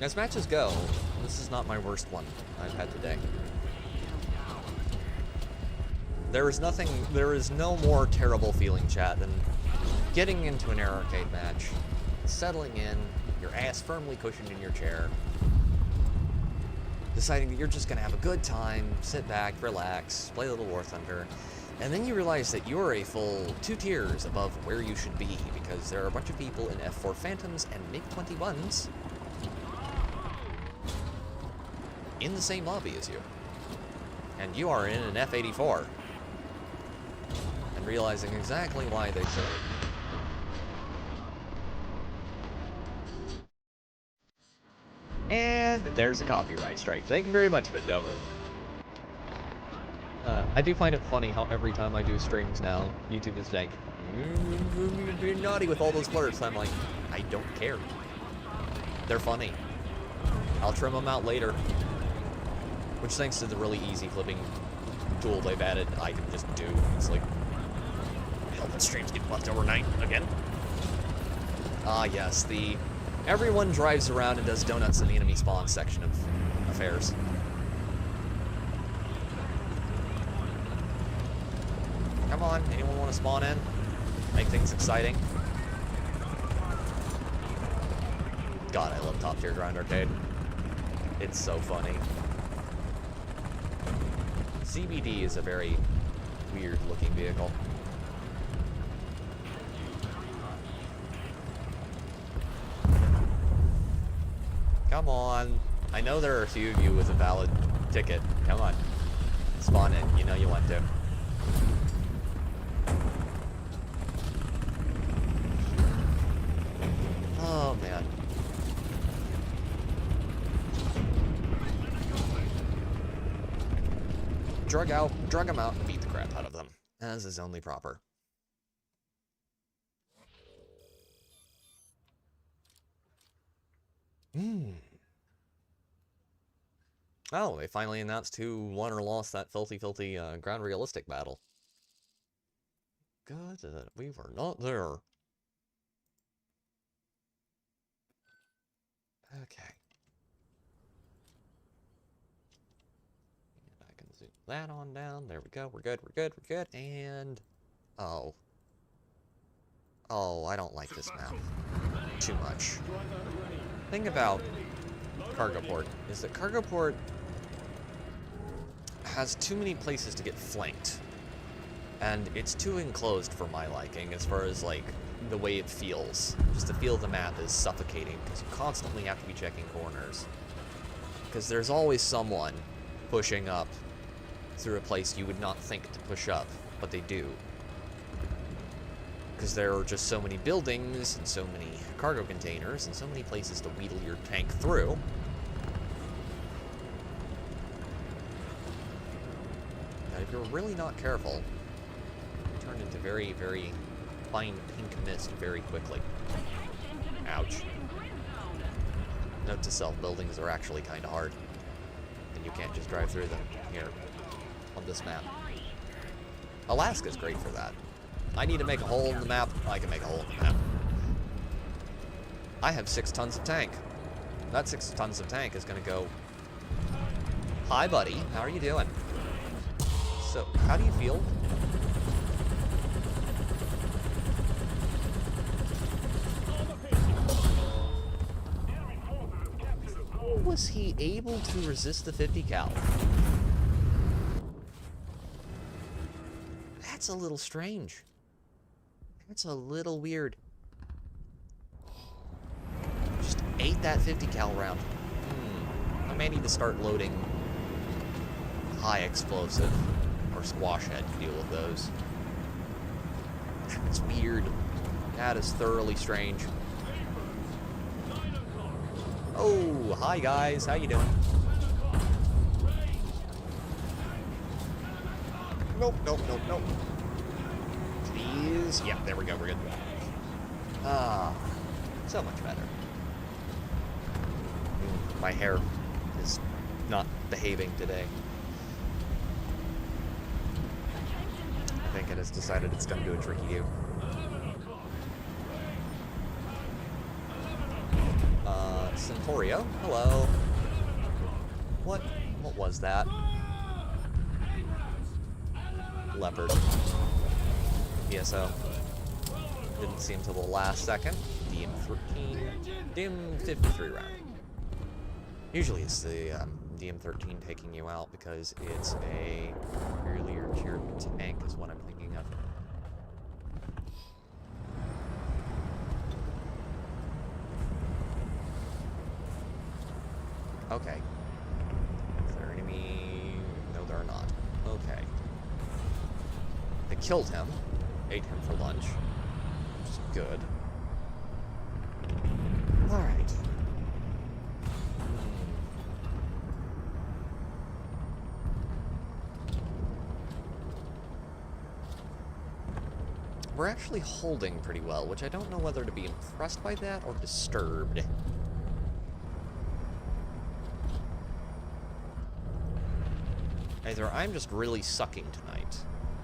As matches go, this is not my worst one I've had today. There is no more terrible feeling, chat, than getting into an air arcade match, settling in, your ass firmly cushioned in your chair, deciding that you're just gonna have a good time, sit back, relax, play a little Warthunder, and then you realize that you're a full 2 tiers above where you should be, because there are a bunch of people in F4 Phantoms and MiG-21s in the same lobby as you. And you are in an F-84. And realizing exactly why they should. And there's a copyright strike. Thank you very much, Vindover. I do find it funny how every time I do streams now, YouTube is like, you're being naughty with all those blurs. I'm like, I don't care. They're funny. I'll trim them out later. Which, thanks to the really easy clipping tool they've added, I can just do. It's like, hell, the streams get left overnight again. Ah, yes, the everyone drives around and does donuts in the enemy spawn section of affairs. Come on, anyone want to spawn in? Make things exciting. God, I love top tier grind arcade. It's so funny. CBD is a very weird looking vehicle. Come on. I know there are a few of you with a valid ticket. Come on. Spawn in. You know you want to. Oh, man. Drug them out and beat the crap out of them, as is only proper. Oh, they finally announced who won or lost that filthy ground realistic battle. Good that we were not there. Okay. And I can zoom that on down. There we go. We're good. We're good. We're good. And oh, I don't like this map too much. Thing about Cargo Port is that Cargo Port has too many places to get flanked, and it's too enclosed for my liking as far as like the way it feels. Just the feel of the map is suffocating because you constantly have to be checking corners, because there's always someone pushing up through a place you would not think to push up, but they do, because there are just so many buildings and so many cargo containers and so many places to wheedle your tank through. That if you're really not careful, you turn into very, very fine pink mist very quickly. Ouch. Note to self, buildings are actually kind of hard, and you can't just drive through them here on this map. Alaska's great for that. I need to make a hole in the map, I can make a hole in the map. I have 6 tons of tank. That 6 tons of tank is going to go... Hi, buddy. How are you doing? So, how do you feel? How was he able to resist the 50 cal? That's a little strange. That's a little weird. Just ate that 50 cal round. I may need to start loading high explosive or squash head to deal with those. That's weird. That is thoroughly strange. Oh, hi guys. How you doing? Nope, nope, nope, nope. is... Yeah, there we go, we're good. Ah, so much better. My hair is not behaving today. I think it has decided it's going to do a tricky do. Centaurio, hello. What was that? Leopard. ESO. Didn't see until the last second. DM-13. DM-53 round. Usually it's the DM-13 taking you out because it's a earlier tier tank is what I'm thinking of. Okay. Is there an enemy? No, there are not. Okay. They killed him. Ate him for lunch. Which is good. Alright. We're actually holding pretty well, which I don't know whether to be impressed by that or disturbed. Either I'm just really sucking tonight,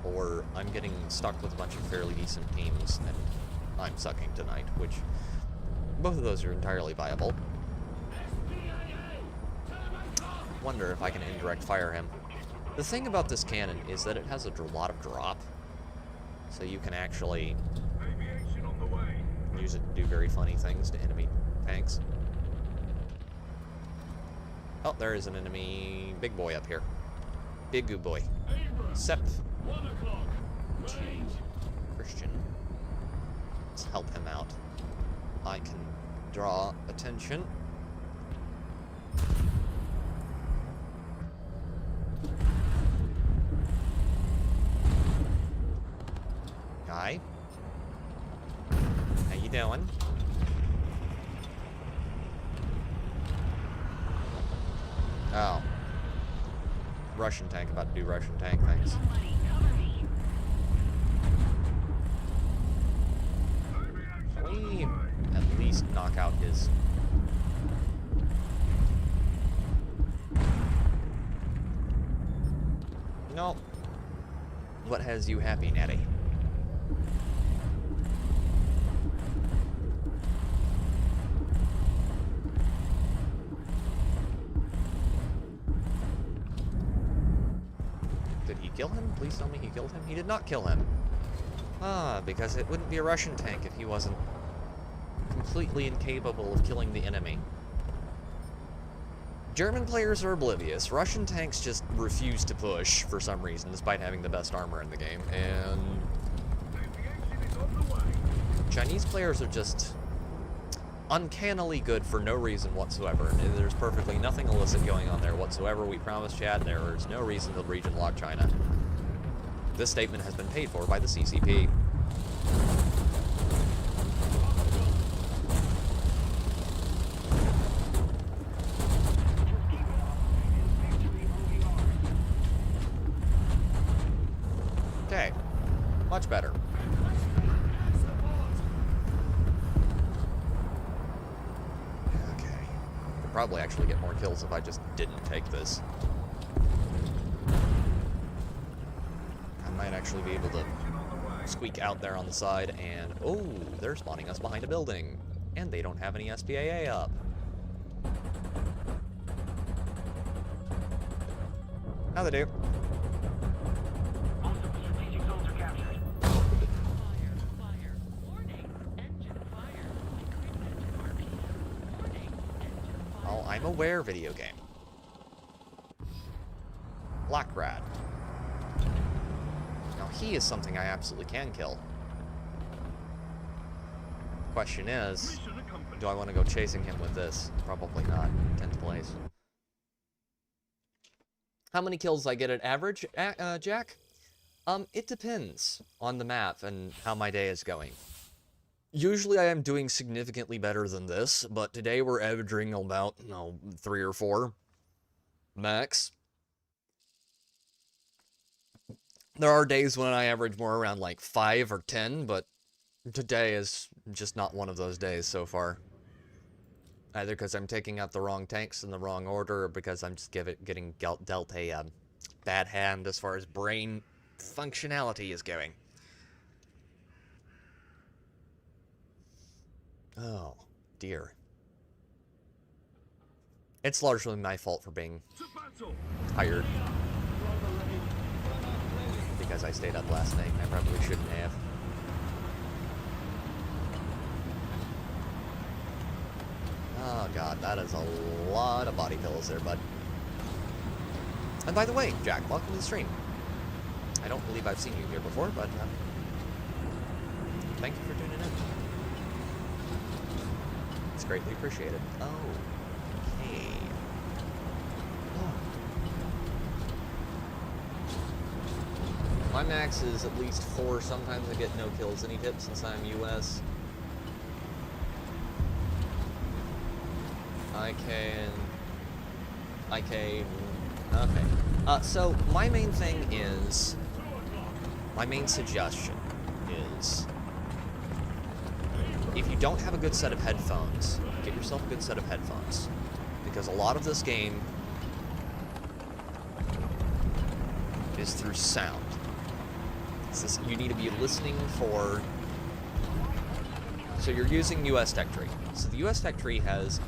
or I'm getting stuck with a bunch of fairly decent teams, and I'm sucking tonight, which both of those are entirely viable. Wonder if I can indirect fire him. The thing about this cannon is that it has a lot of drop, so you can actually use it to do very funny things to enemy tanks. Oh, there is an enemy big boy up here. Big good boy. Sep. Christian. Let's help him out. I can draw attention. Guy. How you doing? Oh. Russian tank about to do Russian tank things. Can we at least knock out his... No. What has you happy, Natty? Did he kill him? Please tell me he killed him. He did not kill him. Ah, because it wouldn't be a Russian tank if he wasn't completely incapable of killing the enemy. German players are oblivious. Russian tanks just refuse to push for some reason, despite having the best armor in the game. And Chinese players are just uncannily good for no reason whatsoever. And there's perfectly nothing illicit going on there whatsoever. We promise, Chad, there is no reason to region lock China. This statement has been paid for by the CCP. Okay, much better. Okay, could probably actually get more kills if I just didn't take this. Might actually be able to squeak out there on the side, and oh, they're spawning us behind a building, and they don't have any SPAA up. Now they do. Oh, I'm aware, video game. Blackrad. He is something I absolutely can kill. Question is, do I want to go chasing him with this? Probably not. 10th place. How many kills I get at average, Jack? It depends on the map and how my day is going. Usually I am doing significantly better than this, but today we're averaging about, 3 or 4 max. There are days when I average more around like 5 or 10, but today is just not one of those days so far. Either because I'm taking out the wrong tanks in the wrong order, or because I'm just getting dealt a bad hand as far as brain functionality is going. Oh, dear. It's largely my fault for being tired. Because I stayed up last night, I probably shouldn't have. Oh god, that is a lot of body pillows there, bud. And by the way, Jack, welcome to the stream. I don't believe I've seen you here before, but thank you for tuning in. It's greatly appreciated. Oh, okay. Oh. My max is at least 4. Sometimes I get no kills. Any tips since I'm US? Okay. So my main suggestion is, if you don't have a good set of headphones, get yourself a good set of headphones. Because a lot of this game is through sound. You need to be listening for... So you're using US Tech Tree. So the US Tech Tree has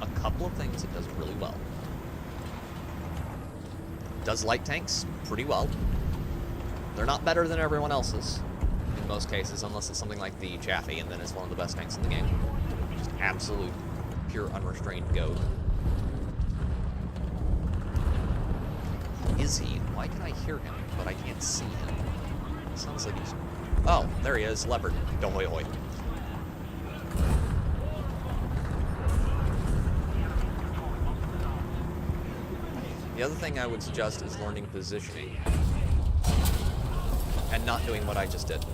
a couple of things it does really well. It does light tanks pretty well. They're not better than everyone else's in most cases, unless it's something like the Chaffee, and then it's one of the best tanks in the game. Just absolute, pure, unrestrained goat. Who is he? Why can I hear him, but I can't see him? It sounds like he's... Oh, there he is, Leopard. Dohoy hoy. The other thing I would suggest is learning positioning. And not doing what I just did.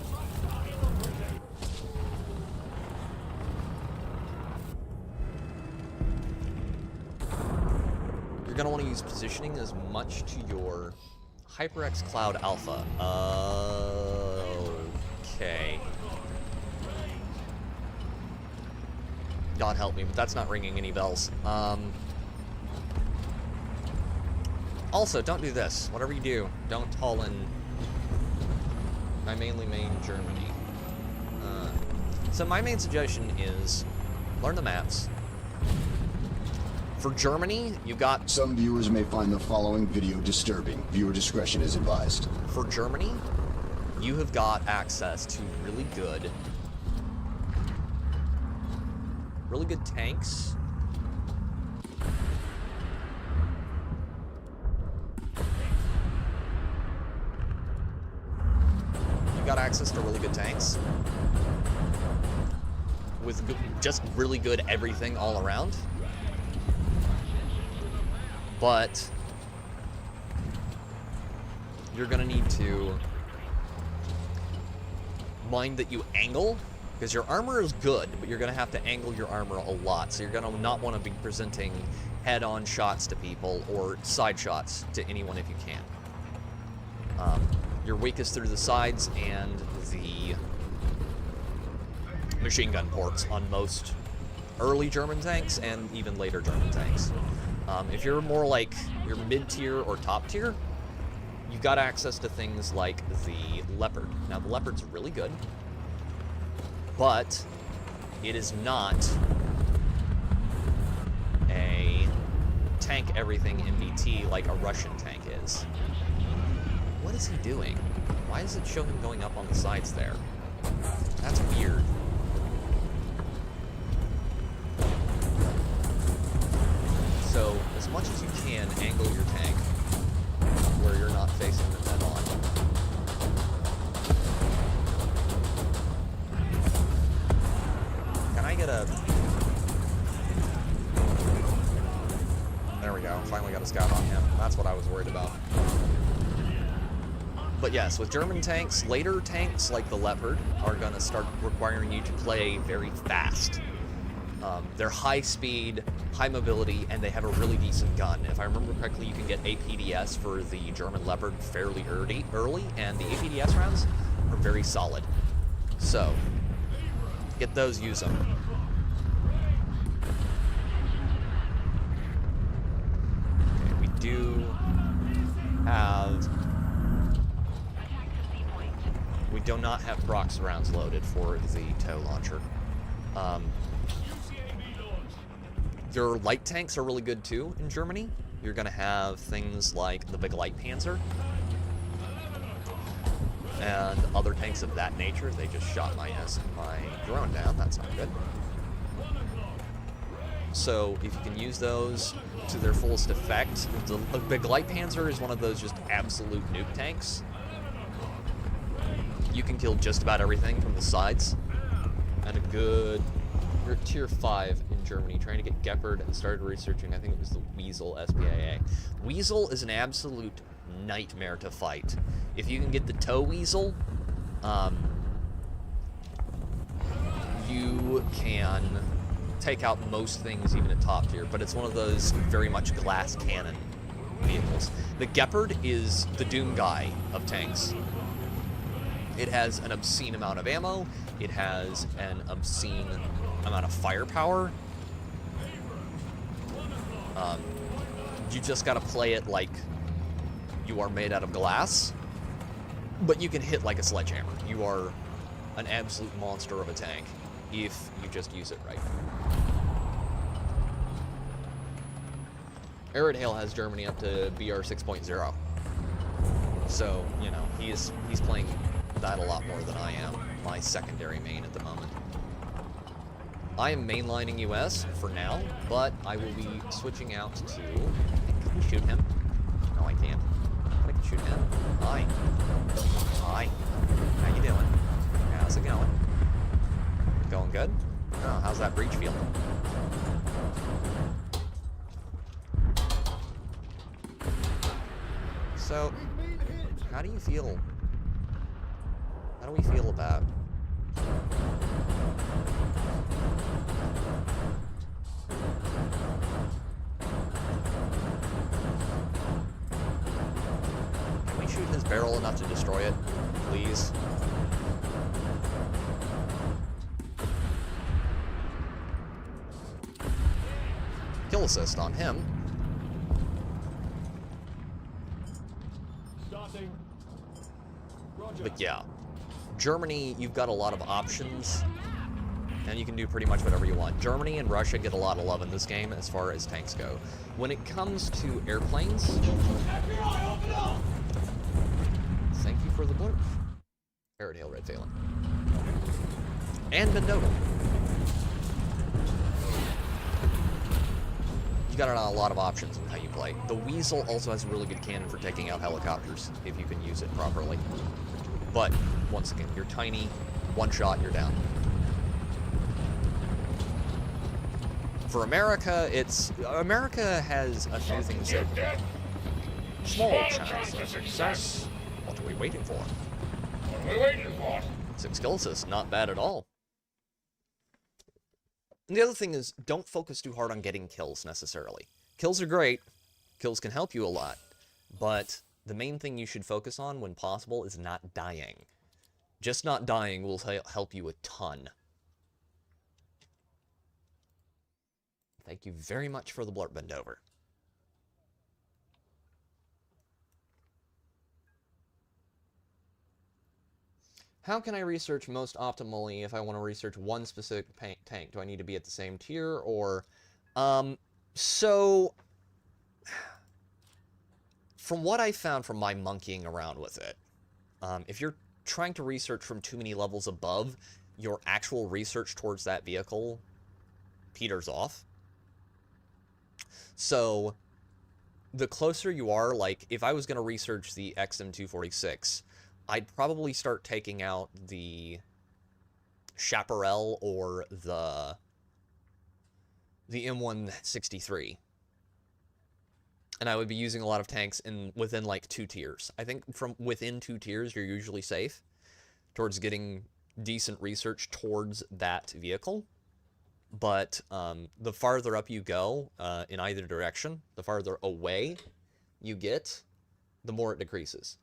You're going to want to use positioning as much to your HyperX Cloud Alpha. Okay. God help me, but that's not ringing any bells. Also, don't do this. Whatever you do, don't haul in... I mainly main Germany. So my main suggestion is learn the maps. For Germany, you got... Some viewers may find the following video disturbing. Viewer discretion is advised. For Germany, you have got access to really good tanks. Got access to really good tanks with just really good everything all around, but you're gonna need to mind that you angle, because your armor is good, but you're gonna have to angle your armor a lot, so you're gonna not want to be presenting head-on shots to people or side shots to anyone if you can. Your weakest through the sides and the machine gun ports on most early German tanks and even later German tanks. If you're more like your mid-tier or top-tier, you've got access to things like the Leopard. Now, the Leopard's really good, but it is not a tank everything MBT like a Russian tank is. What is he doing? Why does it show him going up on the sides there? That's weird. So, as much as you can, angle your tank where you're not facing them head on. Can I get a... There we go. Finally got a scout on him. That's what I was worried about. But yes, with German tanks, later tanks like the Leopard are going to start requiring you to play very fast. They're high speed, high mobility, and they have a really decent gun. If I remember correctly, you can get APDS for the German Leopard fairly early, and the APDS rounds are very solid. So, get those, use them. Okay, we do have... We do not have Brock's rounds loaded for the tow launcher. Your light tanks are really good too in Germany. You're going to have things like the big light Panzer and other tanks of that nature. They just shot my drone down. That's not good. So if you can use those to their fullest effect, the big light Panzer is one of those just absolute nuke tanks. You can kill just about everything from the sides. And a good... You're at tier 5 in Germany, trying to get Gepard, and started researching, I think it was the Weasel SPAA. Weasel is an absolute nightmare to fight. If you can get the tow Weasel, you can take out most things even at top tier, but it's one of those very much glass cannon vehicles. The Gepard is the Doom guy of tanks. It has an obscene amount of ammo, it has an obscene amount of firepower. You just gotta play it like you are made out of glass, but you can hit like a sledgehammer. You are an absolute monster of a tank if you just use it right. Aridhale has Germany up to BR 6.0. So, you know, he's playing that a lot more than I am. My secondary main at the moment. I am mainlining US for now, but I will be switching out to... Can we shoot him? No, I can't. I can shoot him. Hi. Hi. How you doing? How's it going? Going good? Oh, how's that breach feel? So, how do you feel? How do we feel about... Can we shoot his barrel enough to destroy it, please? Kill assist on him. But yeah, Germany, you've got a lot of options, and you can do pretty much whatever you want. Germany and Russia get a lot of love in this game as far as tanks go. When it comes to airplanes... Thank you for the blurb. Aridhale Red Phelan. And Mendota. You got a lot of options in how you play. The Weasel also has a really good cannon for taking out helicopters, if you can use it properly. But, once again, you're tiny, one shot, you're down. For America, America has a few things that... Small chance of success. What are we waiting for? What are we waiting for? 6 kill assists, not bad at all. And the other thing is, don't focus too hard on getting kills, necessarily. Kills are great. Kills can help you a lot. But the main thing you should focus on, when possible, is not dying. Just not dying will help you a ton. Thank you very much for the blurb, Bendover. How can I research most optimally if I want to research one specific tank? Do I need to be at the same tier, or... So... From what I found from my monkeying around with it, if you're trying to research from too many levels above, your actual research towards that vehicle peters off. So, the closer you are, like, if I was going to research the XM246, I'd probably start taking out the Chaparral or the M163. And I would be using a lot of tanks within like 2 tiers. I think from within 2 tiers, you're usually safe towards getting decent research towards that vehicle. but the farther up you go in either direction, the farther away you get, the more it decreases.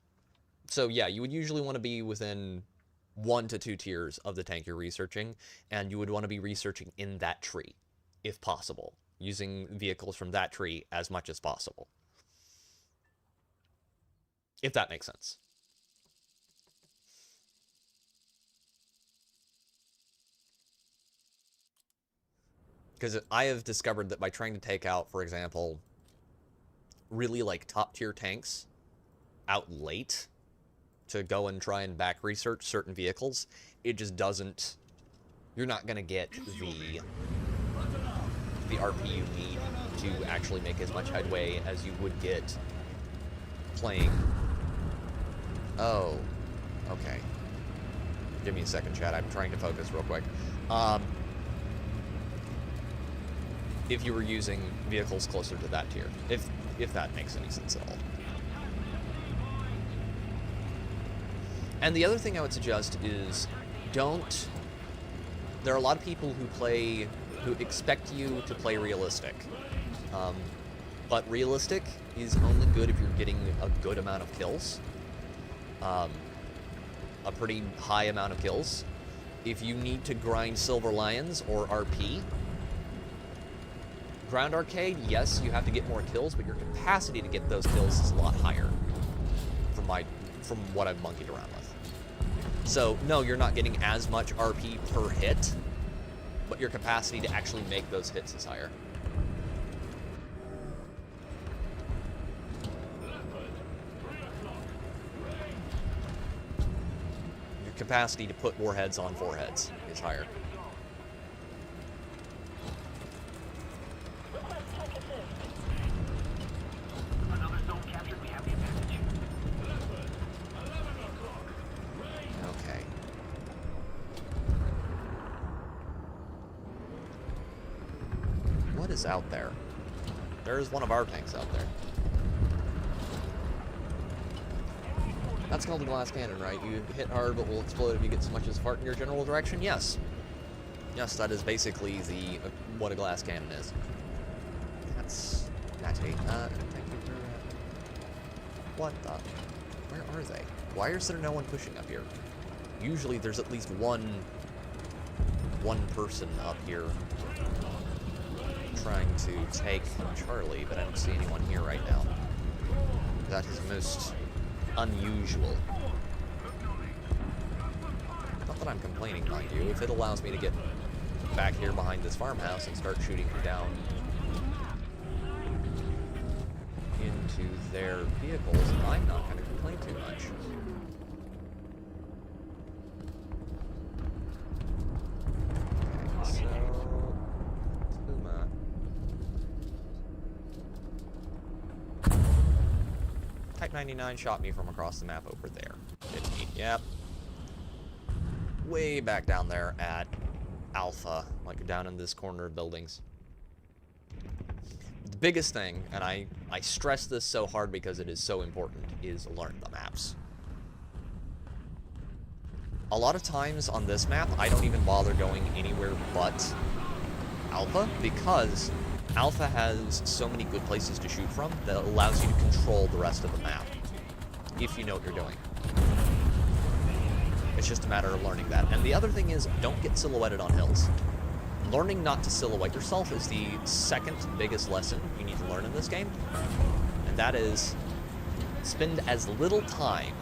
So yeah, you would usually want to be within 1 to 2 tiers of the tank you're researching, and you would want to be researching in that tree, if possible, using vehicles from that tree as much as possible. If that makes sense. Because I have discovered that by trying to take out, for example, really like top tier tanks out late to go and try and back research certain vehicles, it just doesn't, you're not going to get the RP you need to actually make as much headway as you would get playing. Oh, okay. Give me a second, chat. I'm trying to focus real quick. If you were using vehicles closer to that tier, if that makes any sense at all. And the other thing I would suggest is don't... There are a lot of people who expect you to play realistic. But realistic is only good if you're getting a good amount of kills. A pretty high amount of kills. If you need to grind Silver Lions or RP, Ground Arcade, yes, you have to get more kills, but your capacity to get those kills is a lot higher from what I've monkeyed around with. So, no, you're not getting as much RP per hit, but your capacity to actually make those hits is higher. Your capacity to put warheads on foreheads is higher. Out there. There's one of our tanks out there. That's called a glass cannon, right? You hit hard but will explode if you get so much as fart in your general direction? Yes. Yes, that is basically what a glass cannon is. That's natty. Thank you for... What the... Where are they? Why is there no one pushing up here? Usually there's at least one person up here trying to take Charlie, but I don't see anyone here right now. That is most unusual. Not that I'm complaining, mind you. If it allows me to get back here behind this farmhouse and start shooting down into their vehicles, I'm not going to complain too much. Type 99 shot me from across the map over there. Didn't he? Yep. Way back down there at Alpha, like down in this corner of buildings. The biggest thing, and I stress this so hard because it is so important, is learn the maps. A lot of times on this map, I don't even bother going anywhere but Alpha, because Alpha has so many good places to shoot from that allows you to control the rest of the map, if you know what you're doing. It's just a matter of learning that. And the other thing is, don't get silhouetted on hills. Learning not to silhouette yourself is the second biggest lesson you need to learn in this game. And that is, spend as little time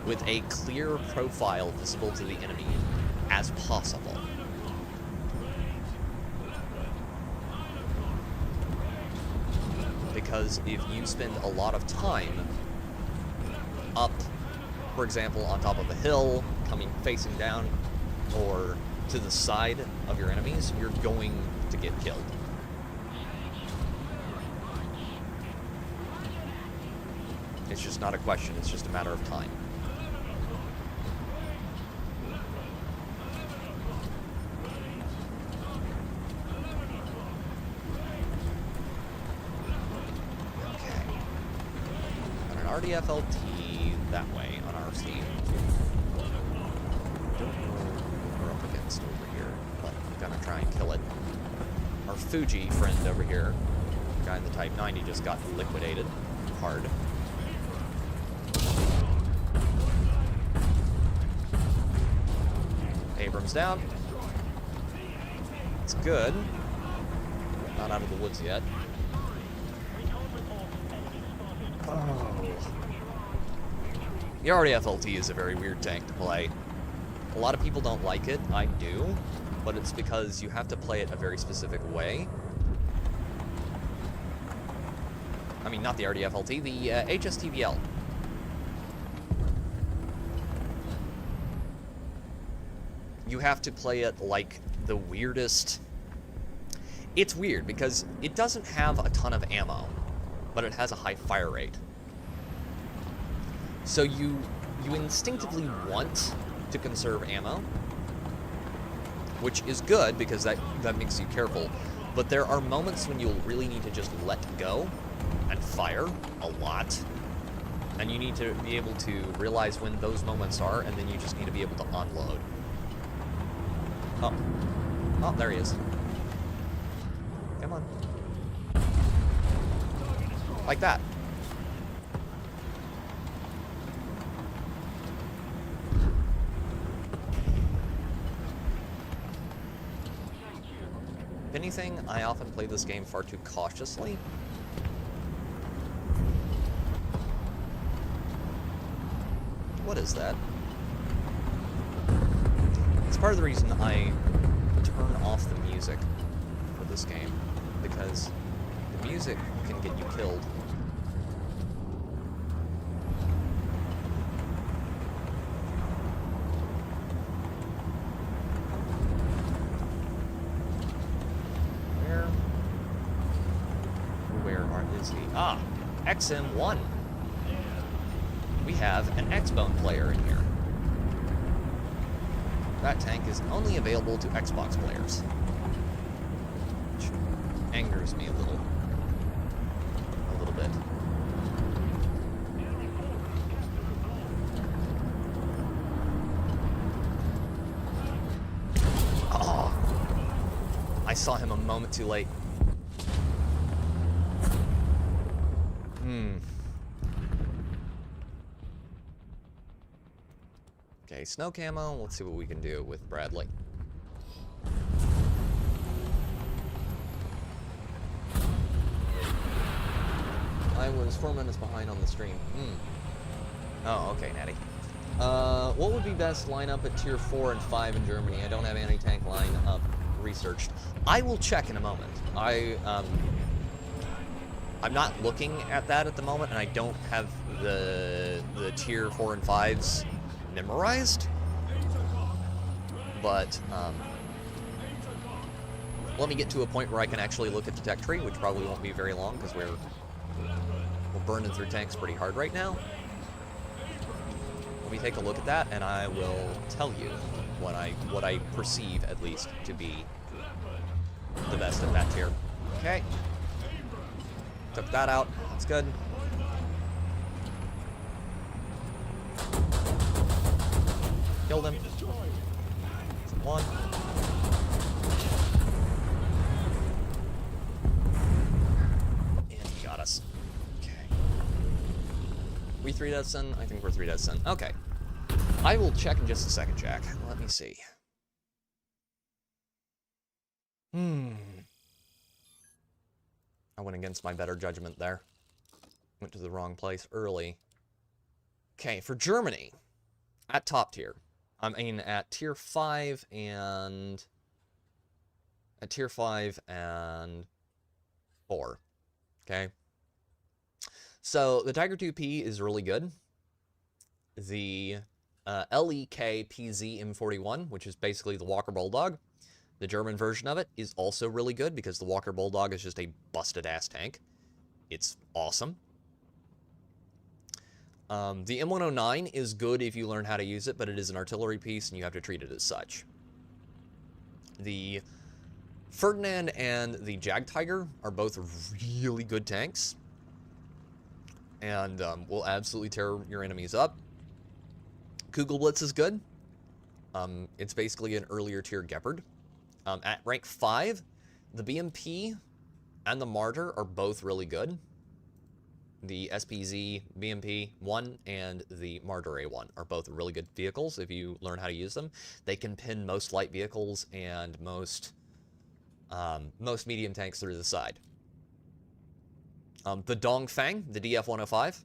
with a clear profile visible to the enemy as possible. Because if you spend a lot of time up, for example, on top of a hill, facing down, or to the side of your enemies, you're going to get killed. It's just not a question, it's just a matter of time. RDFLT that way on our Steam. Don't know what we're up against over here, but I'm gonna try and kill it. our Fuji friend over here, guy in the Type 90, just got liquidated hard. Abrams down. It's good. Not out of the woods yet. Oh. The RDFLT is a very weird tank to play. A lot of people don't like it. I do. But it's because you have to play it a very specific way. I mean, not the RDFLT, the HSTVL. You have to play it like the weirdest... It's weird because it doesn't have a ton of ammo, but it has a high fire rate. So you instinctively want to conserve ammo, which is good because that makes you careful. But there are moments when you'll really need to just let go and fire a lot. And you need to be able to realize when those moments are, and then you just need to be able to unload. Oh. Oh, there he is. Come on. Like that. If anything, I often play this game far too cautiously. What is that? It's part of the reason I turn off the music for this game, because the music can get you killed. Where is he? Ah, XM1. We have an X-Bone player in here. That tank is only available to Xbox players, which angers me a little bit. Oh, I saw him a moment too late. Okay, snow camo. Let's see what we can do with Bradley. I was 4 minutes behind on the stream. Oh, okay, Natty. What would be best lineup at tier 4 and 5 in Germany? I don't have anti-tank lineup researched. I will check in a moment. I'm not looking at that at the moment, and I don't have the tier 4 and 5s memorized. But let me get to a point where I can actually look at the tech tree, which probably won't be very long because we're burning through tanks pretty hard right now. Let me take a look at that, and I will tell you what I perceive, at least, to be the best at that tier. Okay. Took that out. That's good. Killed him. One. And he got us. Okay. We 3 deaths in? I think we're 3 deaths in. Okay. I will check in just a second, Jack. Let me see. I went against my better judgment there. Went to the wrong place early. Okay, for Germany, at top tier. I mean, at tier 5 and... At tier 5 and 4. Okay? So, the Tiger 2P is really good. The LEK PZ M41, which is basically the Walker Bulldog, the German version of it, is also really good because the Walker Bulldog is just a busted-ass tank. It's awesome. The M109 is good if you learn how to use it, but it is an artillery piece and you have to treat it as such. The Ferdinand and the Jag Tiger are both really good tanks and will absolutely tear your enemies up. Kugelblitz is good. It's basically an earlier tier Gepard. At rank 5, The BMP and the Martyr are both really good. The SPZ BMP 1 and the Martyr A1 are both really good vehicles if you learn how to use them. They can pin most light vehicles and most medium tanks through the side. The Dongfang, the DF-105,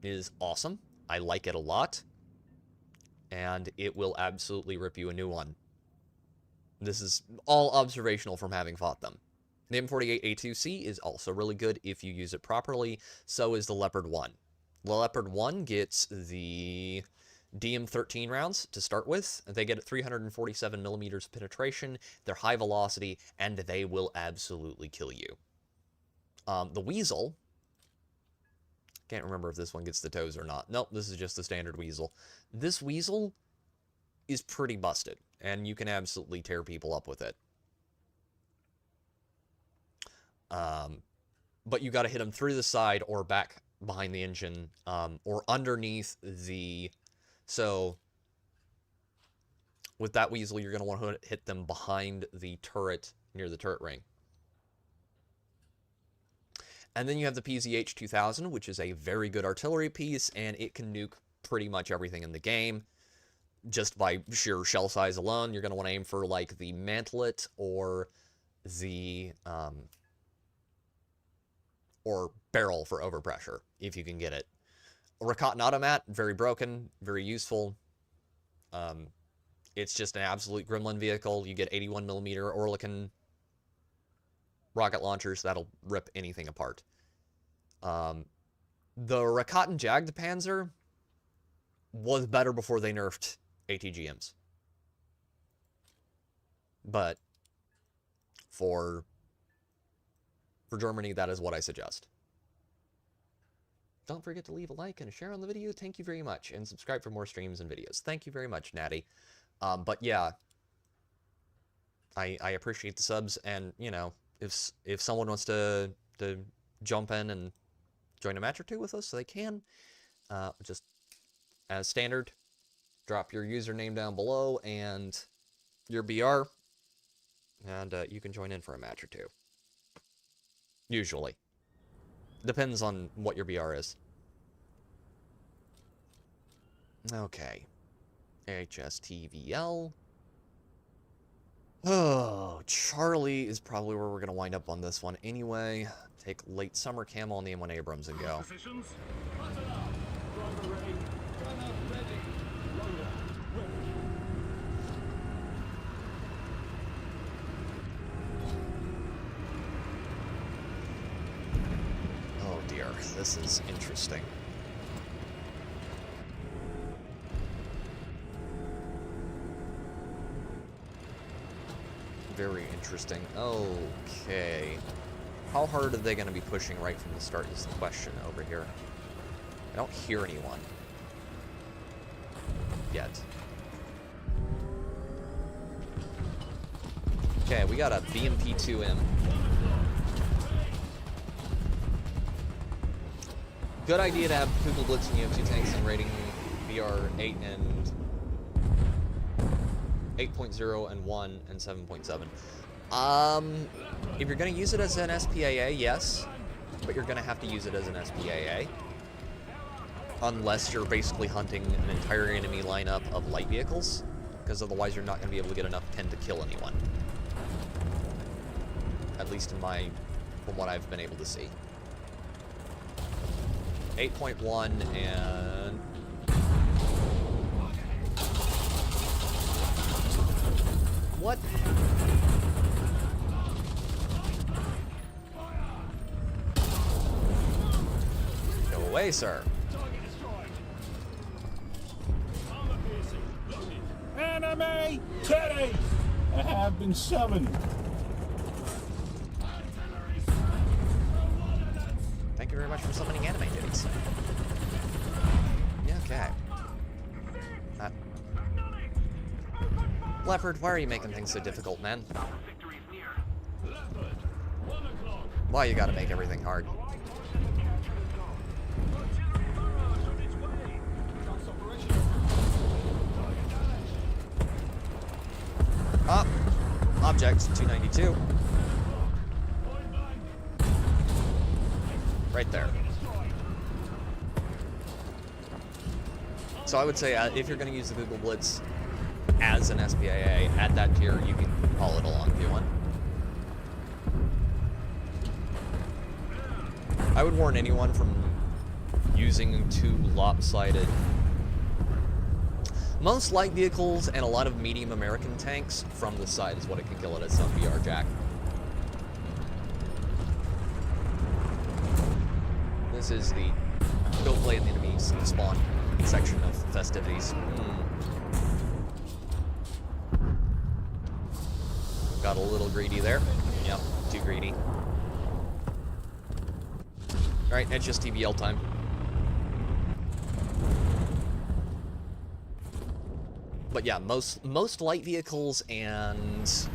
is awesome. I like it a lot. And it will absolutely rip you a new one. This is all observational from having fought them. The M48A2C is also really good if you use it properly. So is the Leopard 1. The Leopard 1 gets the DM13 rounds to start with. They get 347 millimeters penetration. They're high velocity, and they will absolutely kill you. The Weasel, can't remember if this one gets the toes or not. Nope, this is just the standard Weasel. This Weasel is pretty busted, and you can absolutely tear people up with it. But you got to hit them through the side or back behind the engine, or underneath the... So, with that Weasel, you're going to want to hit them behind the turret, near the turret ring. And then you have the PZH-2000, which is a very good artillery piece, and it can nuke pretty much everything in the game. Just by sheer shell size alone, you're going to want to aim for, like, the mantlet or the... or barrel for overpressure, if you can get it. Rakatan Automat, very broken, very useful. It's just an absolute gremlin vehicle. You get 81mm Oerlikon rocket launchers. That'll rip anything apart. The Rakatan Jagdpanzer was better before they nerfed ATGMs. But for Germany, that is what I suggest. Don't forget to leave a like and a share on the video. Thank you very much. And subscribe for more streams and videos. Thank you very much, Natty. But yeah, I appreciate the subs. And, you know, if someone wants to jump in and join a match or two with us, so they can, just as standard, drop your username down below and your BR, and you can join in for a match or two. Usually. Depends on what your BR is. Okay. HSTVL. Oh, Charlie is probably where we're going to wind up on this one anyway. Take late summer camo on the M1 Abrams and go. Oh dear, this is interesting. Very interesting. Okay. How hard are they going to be pushing right from the start is the question over here. I don't hear anyone. Yet. Okay, we got a BMP-2M. Good idea to have Kugel Blitz and UM2 tanks in rating BR 8 and 8.0 and 1 and 7.7. If you're going to use it as an SPAA, yes, but you're going to have to use it as an SPAA. Unless you're basically hunting an entire enemy lineup of light vehicles, because otherwise you're not going to be able to get enough pen to kill anyone. At least from what I've been able to see. 8.1 and... What? Go away, sir. Enemy Teddy! I have been summoned. Thank you very much for summoning anime titties. Yeah, okay. Leopard, why are you making things so difficult, man? Why you gotta make everything hard? Object 292. Right there. So I would say if you're going to use the Google Blitz as an SPAA at that tier, you can call it along if you want. I would warn anyone from using too lopsided. Most light vehicles and a lot of medium American tanks from the side is what it can kill it as some VR jack. This is the go play in the enemies spawn section of festivities. Got a little greedy there. Yep, too greedy. Alright, it's just TBL time. But yeah, most light vehicles and...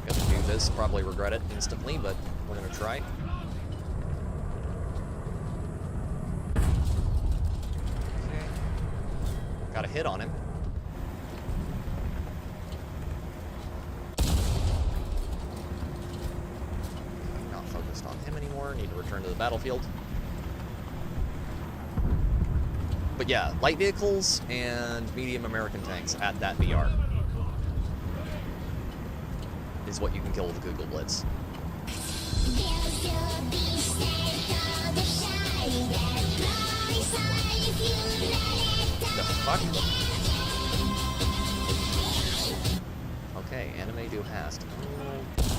Gonna do this, probably regret it instantly, but we're gonna try. Okay. Got a hit on him. Not focused on him anymore, need to return to the battlefield. But yeah, light vehicles and medium American tanks at that VR is what you can kill with the Google Blitz. The fuck? Okay, anime do hast.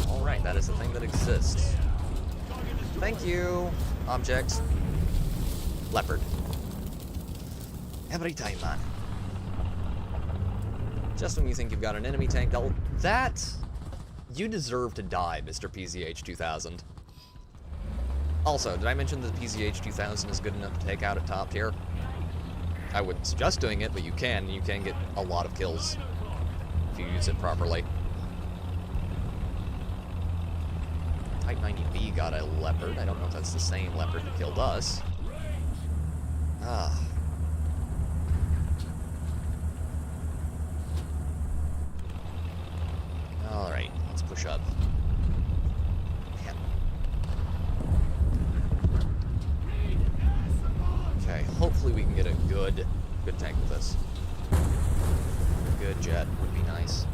Oh, alright, that is a thing that exists. Thank you, object. Leopard. Every time, man. Just when you think you've got an enemy tank double, that... You deserve to die, Mr. PZH 2000. Also, did I mention that the PZH 2000 is good enough to take out at top tier? I wouldn't suggest doing it, but you can, and you can get a lot of kills if you use it properly. Type 90B got a Leopard. I don't know if that's the same Leopard that killed us. Ah. Alright, let's push up. Man. Okay, hopefully we can get a good tank with this. A good jet would be nice.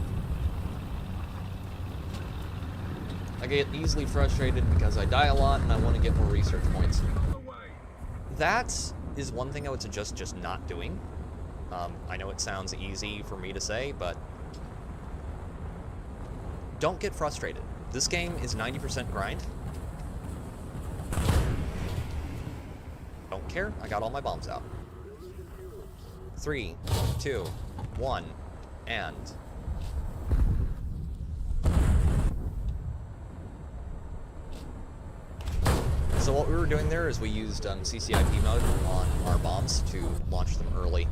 I get easily frustrated because I die a lot and I want to get more research points. That is one thing I would suggest just not doing. I know it sounds easy for me to say, but don't get frustrated. This game is 90% grind. Don't care. I got all my bombs out. 3, 2, 1, and... So what we were doing there is we used CCIP mode on our bombs to launch them early,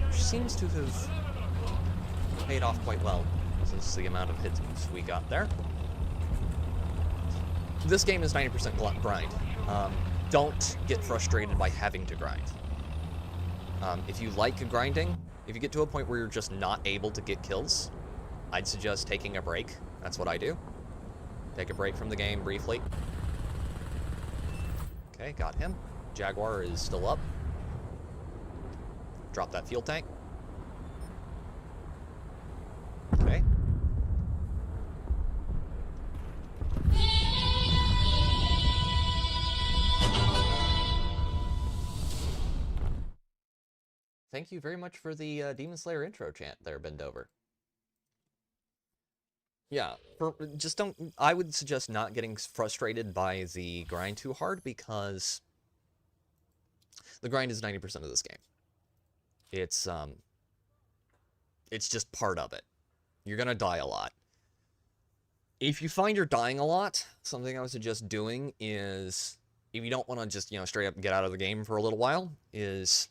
which seems to have paid off quite well. This is the amount of hits we got there. This game is 90% grind. Don't get frustrated by having to grind. If you like grinding, if you get to a point where you're just not able to get kills, I'd suggest taking a break. That's what I do. Take a break from the game briefly. Okay, got him. Jaguar is still up. Drop that fuel tank. Okay. Thank you very much for the Demon Slayer intro chant there, Bendover. Yeah, just don't... I would suggest not getting frustrated by the grind too hard, because the grind is 90% of this game. It's just part of it. You're gonna die a lot. If you find you're dying a lot, something I would suggest doing is, if you don't want to just, straight up get out of the game for a little while, is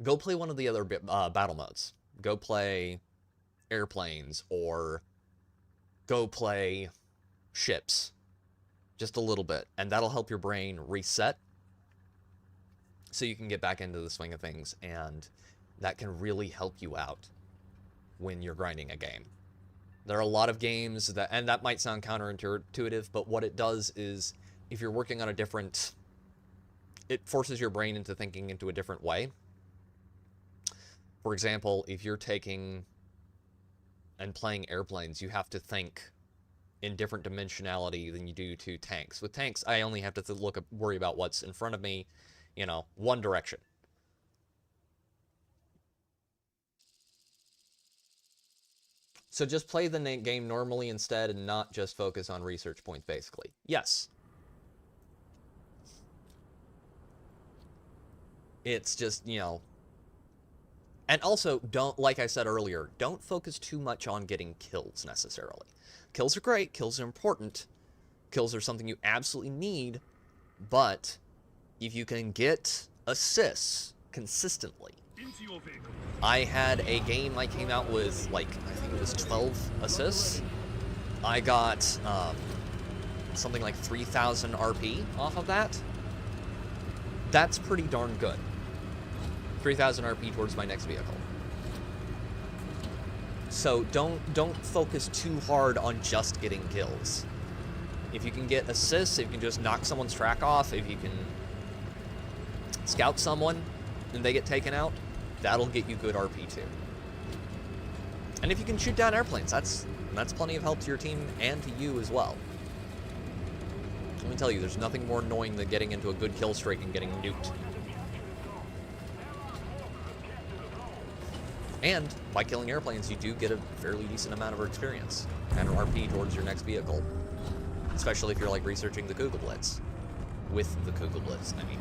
go play one of the other battle modes. Go play airplanes, or go play ships just a little bit, and that'll help your brain reset so you can get back into the swing of things, and that can really help you out when you're grinding a game. There are a lot of games that, and that might sound counterintuitive, but what it does is, if you're working on a different, it forces your brain into thinking into a different way. For example, if you're taking and playing airplanes, you have to think in different dimensionality than you do to tanks. With tanks, I only have to worry about what's in front of me, you know, one direction. So just play the game normally instead and not just focus on research points, basically. Yes. It's just, you know... And also, don't, like I said earlier, don't focus too much on getting kills, necessarily. Kills are great, kills are important, kills are something you absolutely need, but if you can get assists consistently... I had a game I came out with, like, I think it was 12 assists. I got something like 3,000 RP off of that. That's pretty darn good. 3,000 RP towards my next vehicle. So don't focus too hard on just getting kills. If you can get assists, if you can just knock someone's track off, if you can scout someone and they get taken out, that'll get you good RP too. And if you can shoot down airplanes, that's plenty of help to your team and to you as well. Let me tell you, there's nothing more annoying than getting into a good kill streak and getting nuked. And by killing airplanes, you do get a fairly decent amount of experience and RP towards your next vehicle. Especially if you're like researching the Kugelblitz. With the Kugelblitz, I mean.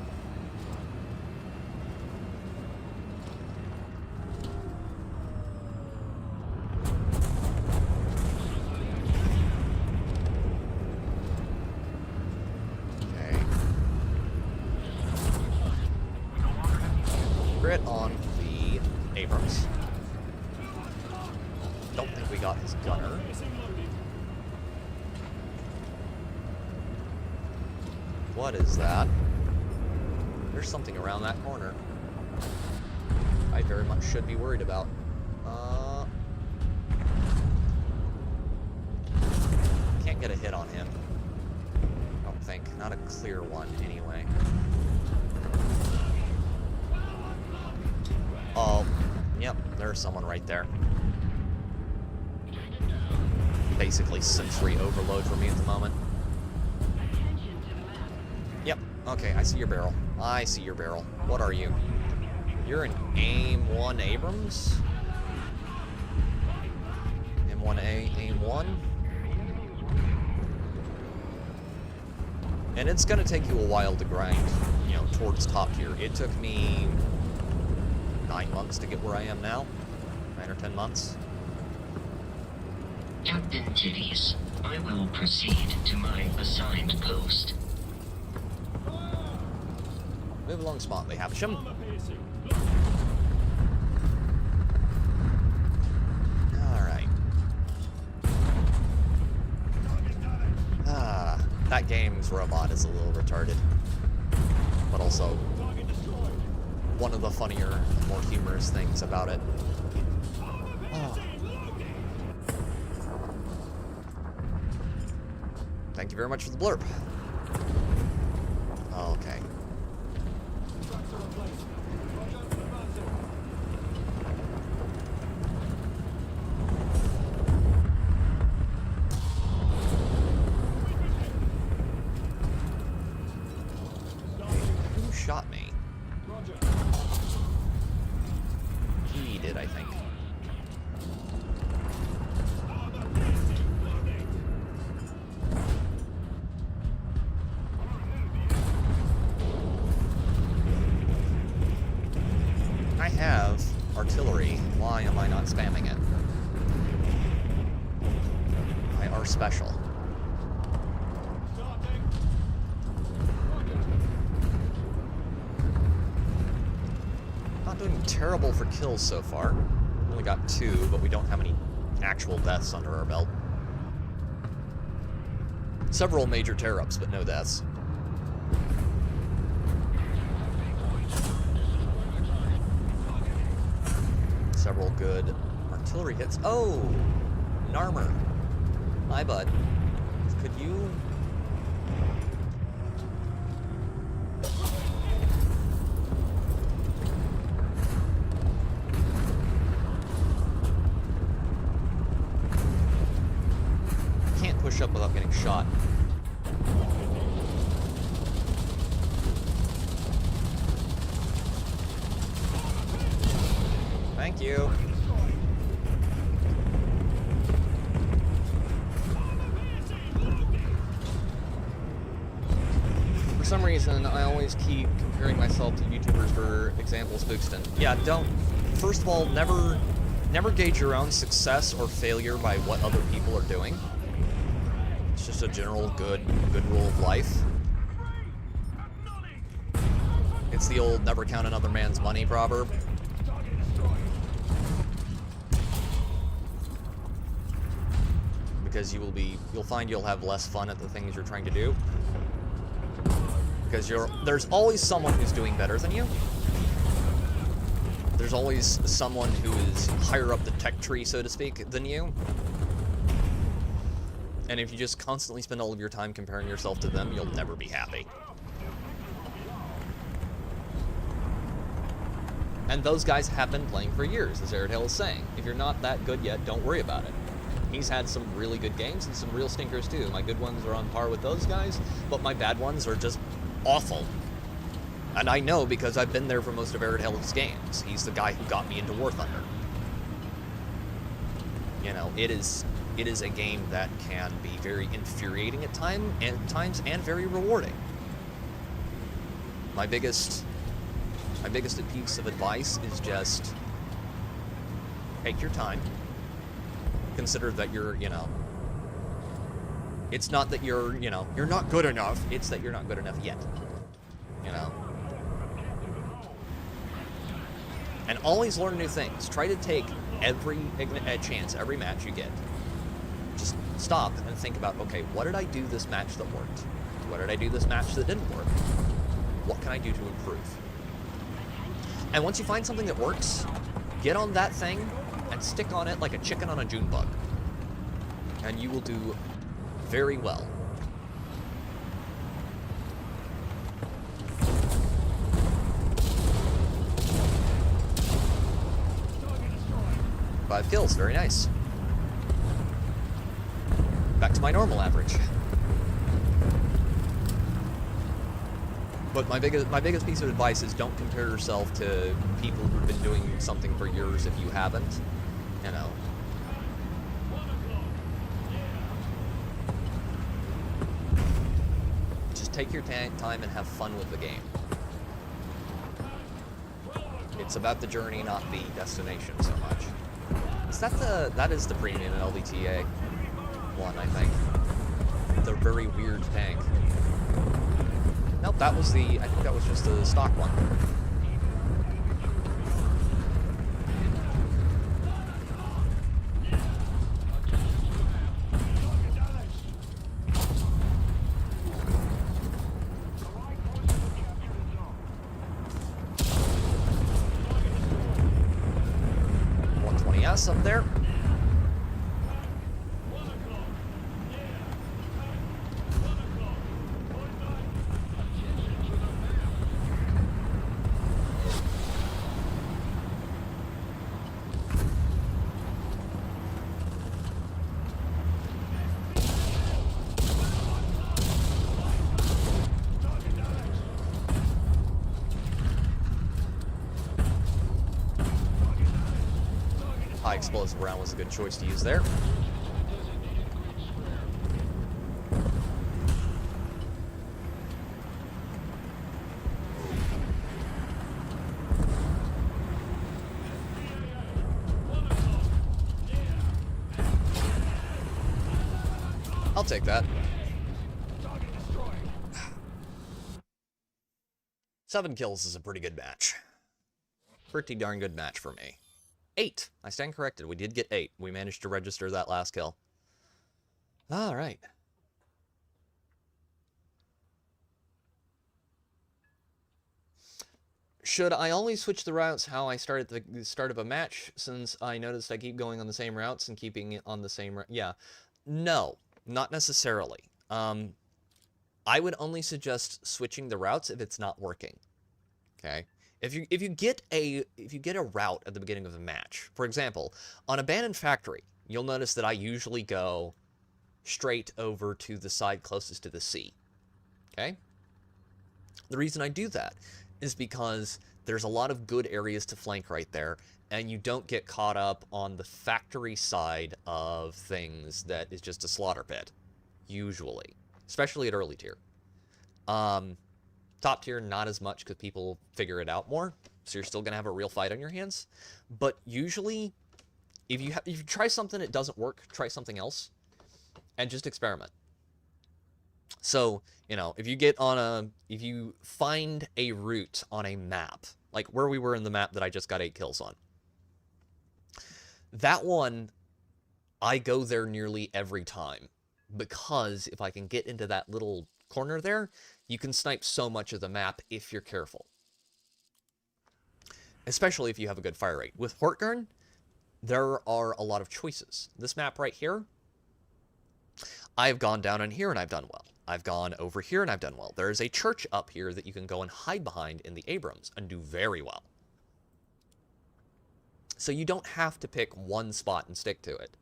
Crit on the Abrams. Don't think we got his gunner. What is that? There's something around that corner I very much should be worried about. Can't get a hit on him. I don't think. Not a clear one, anyway. Oh, yep, there's someone right there. Basically sensory overload for me at the moment. Yep, okay, I see your barrel. I see your barrel. What are you? You're an AIM-1 Abrams? M1A, AIM-1? And it's gonna take you a while to grind, you know, towards top tier. It took me 9 months to get where I am now. 9 or 10 months. Captain Titties, I will proceed to my assigned post. Move along, smartly, Havisham. Alright. That game's robot is a little retarded. But also one of the funnier, more humorous things about it. Oh. Thank you very much for the blurb. Okay. Who shot me? He did, I think. I have artillery. Why am I not spamming it? I are special. Not doing terrible for kills so far. Only got 2, but we don't have any actual deaths under our belt. Several major tear-ups, but no deaths. Several good artillery hits. Oh! Narmer. Hi, bud. Could you... Can't push up without getting shot. Thank you. For some reason, I always keep comparing myself to YouTubers, for example, Spookston. Yeah, don't. First of all, never gauge your own success or failure by what other people are doing. It's just a general good rule of life. It's the old never count another man's money proverb. Because you'll find you'll have less fun at the things you're trying to do. Because there's always someone who's doing better than you. There's always someone who is higher up the tech tree, so to speak, than you. And if you just constantly spend all of your time comparing yourself to them, you'll never be happy. And those guys have been playing for years, as Airtail is saying. If you're not that good yet, don't worry about it. He's had some really good games and some real stinkers too. My good ones are on par with those guys, but my bad ones are just awful. And I know because I've been there for most of Airtail's games. He's the guy who got me into Warthunder. You know, it is a game that can be very infuriating at times and very rewarding. My biggest piece of advice is just take your time. Consider that you're, it's not that you're not good enough, it's that you're not good enough yet. And always learn new things. Try to take every chance, every match you get. Just stop and think about, okay, what did I do this match that worked? What did I do this match that didn't work? What can I do to improve? And once you find something that works, get on that thing and stick on it like a chicken on a June bug. And you will do very well. Five kills, very nice. Back to my normal average. But my biggest piece of advice is don't compare yourself to people who've been doing something for years if you haven't. Just take your time and have fun with the game. It's about the journey, not the destination so much. That is the premium LVTA one, I think. The very weird tank. Nope, I think that was just the stock one. Up there. High explosive round was a good choice to use there. I'll take that. 7 kills is a pretty good match. Pretty darn good match for me. 8. I stand corrected. We did get 8. We managed to register that last kill. All right. Should I only switch the routes how I start at the start of a match, since I noticed I keep going on the same routes and keeping it on the same... Yeah. No, not necessarily. I would only suggest switching the routes if it's not working. Okay? If you get a route at the beginning of a match, for example, on Abandoned Factory, you'll notice that I usually go straight over to the side closest to the sea. Okay? The reason I do that is because there's a lot of good areas to flank right there, and you don't get caught up on the factory side of things that is just a slaughter pit, usually, especially at early tier. Top tier, not as much, because people figure it out more, so you're still going to have a real fight on your hands. But usually, if you try something, it doesn't work, try something else, and just experiment. So, you know, if you find a route on a map, like where we were in the map that I just got 8 kills on, that one, I go there nearly every time, because if I can get into that little corner there, you can snipe so much of the map if you're careful. Especially if you have a good fire rate. With Warthunder, there are a lot of choices. This map right here, I've gone down in here and I've done well. I've gone over here and I've done well. There is a church up here that you can go and hide behind in the Abrams and do very well. So you don't have to pick one spot and stick to it.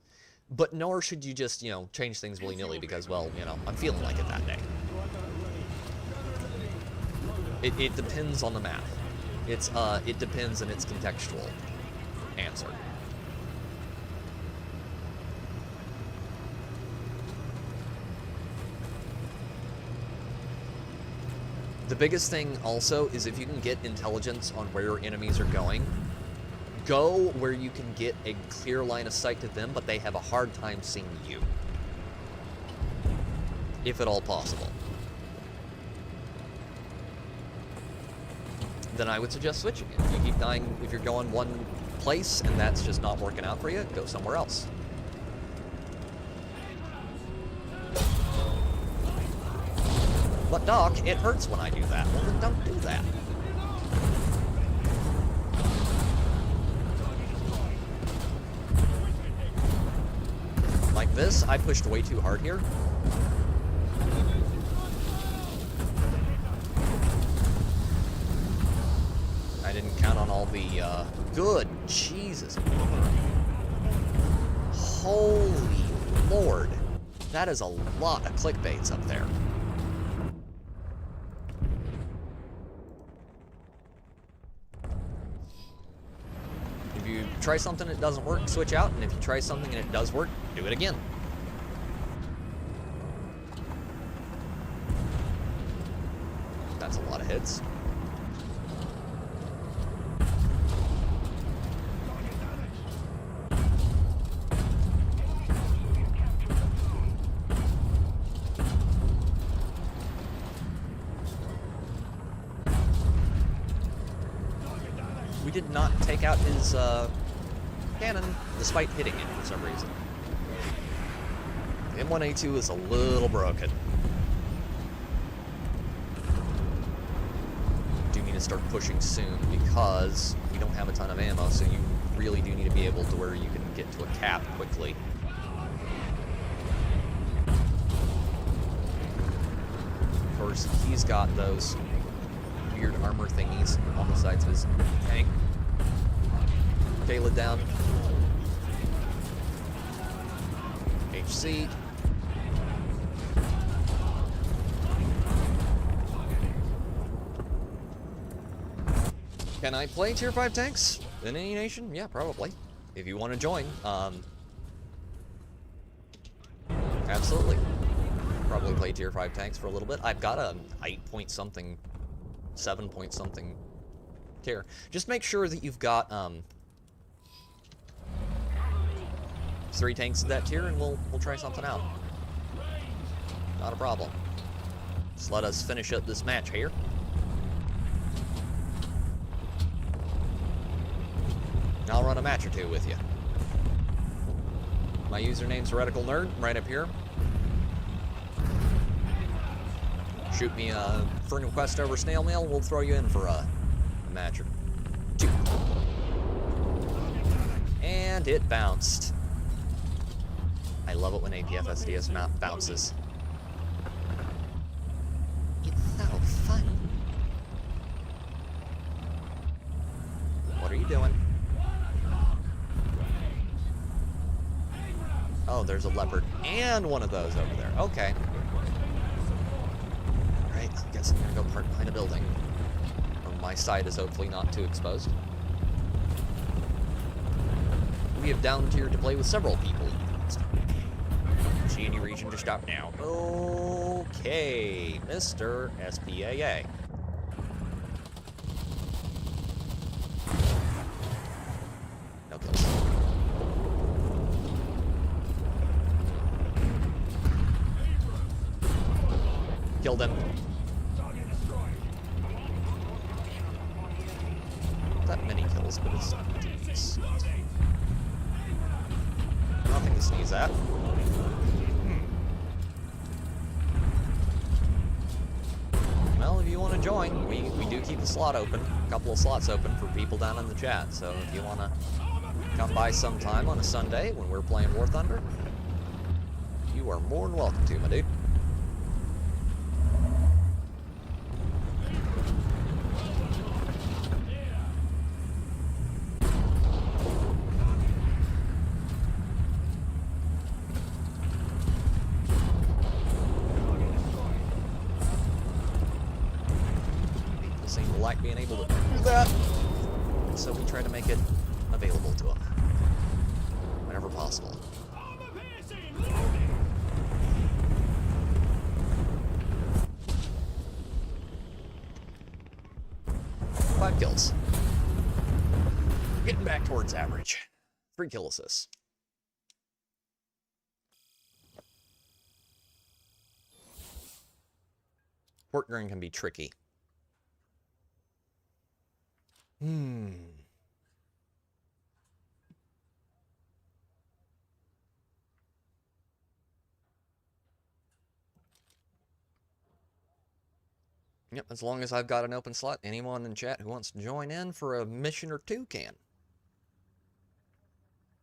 But nor should you just, you know, change things willy-nilly because, well, you know, I'm feeling like it that day. It depends on the map. It depends, and it's contextual answer. The biggest thing also is if you can get intelligence on where your enemies are going, go where you can get a clear line of sight to them, but they have a hard time seeing you. If at all possible. Then I would suggest switching it. If you keep dying, if you're going one place and that's just not working out for you, go somewhere else. But Doc, it hurts when I do that. Well, then don't do that. Like this, I pushed way too hard here. I didn't count on all the, good Jesus. Holy Lord. That is a lot of clickbaits up there. If you try something that doesn't work, switch out, and if you try something and it does work, do it again. That's a lot of hits. We did not take out his cannon despite hitting it for some reason. The M1A2 is a little broken. Do need to start pushing soon because we don't have a ton of ammo, so you really do need to be able to where you can get to a cap quickly. Of course, he's got those weird armor thingies on the sides of his tank. Kayla down. HC. Can I play tier 5 tanks in any nation? Yeah, probably. If you want to join. Absolutely. Probably play tier 5 tanks for a little bit. I've got a 8-point-something, 7-point-something tier. Just make sure that you've got 3 tanks in that tier, and we'll try something out. Not a problem. Just let us finish up this match here. I'll run a match or two with you. My username's Heretical Nerd, right up here. Shoot me a friend request over snail mail, we'll throw you in for a match or two. And it bounced. I love it when APF SDS map bounces. It's so fun. What are you doing? Oh, there's a leopard and one of those over there. Okay. Alright, I guess I'm gonna go park behind a building. My side is hopefully not too exposed. We have down tier to play with several people. See any reason to stop now? Okay, Mr. SPAA. No kills. Killed him. That many kills, but it's decent. Nothing to sneeze at. Well, if you want to join, we do keep a slot open, a couple of slots open for people down in the chat. So if you want to come by sometime on a Sunday when we're playing Warthunder, you are more than welcome to, my dude. Like being able to do that, so we try to make it available to them whenever possible. 5 kills. Getting back towards average. 3 kill assists. Port green can be tricky. Yep, as long as I've got an open slot, anyone in chat who wants to join in for a mission or two can.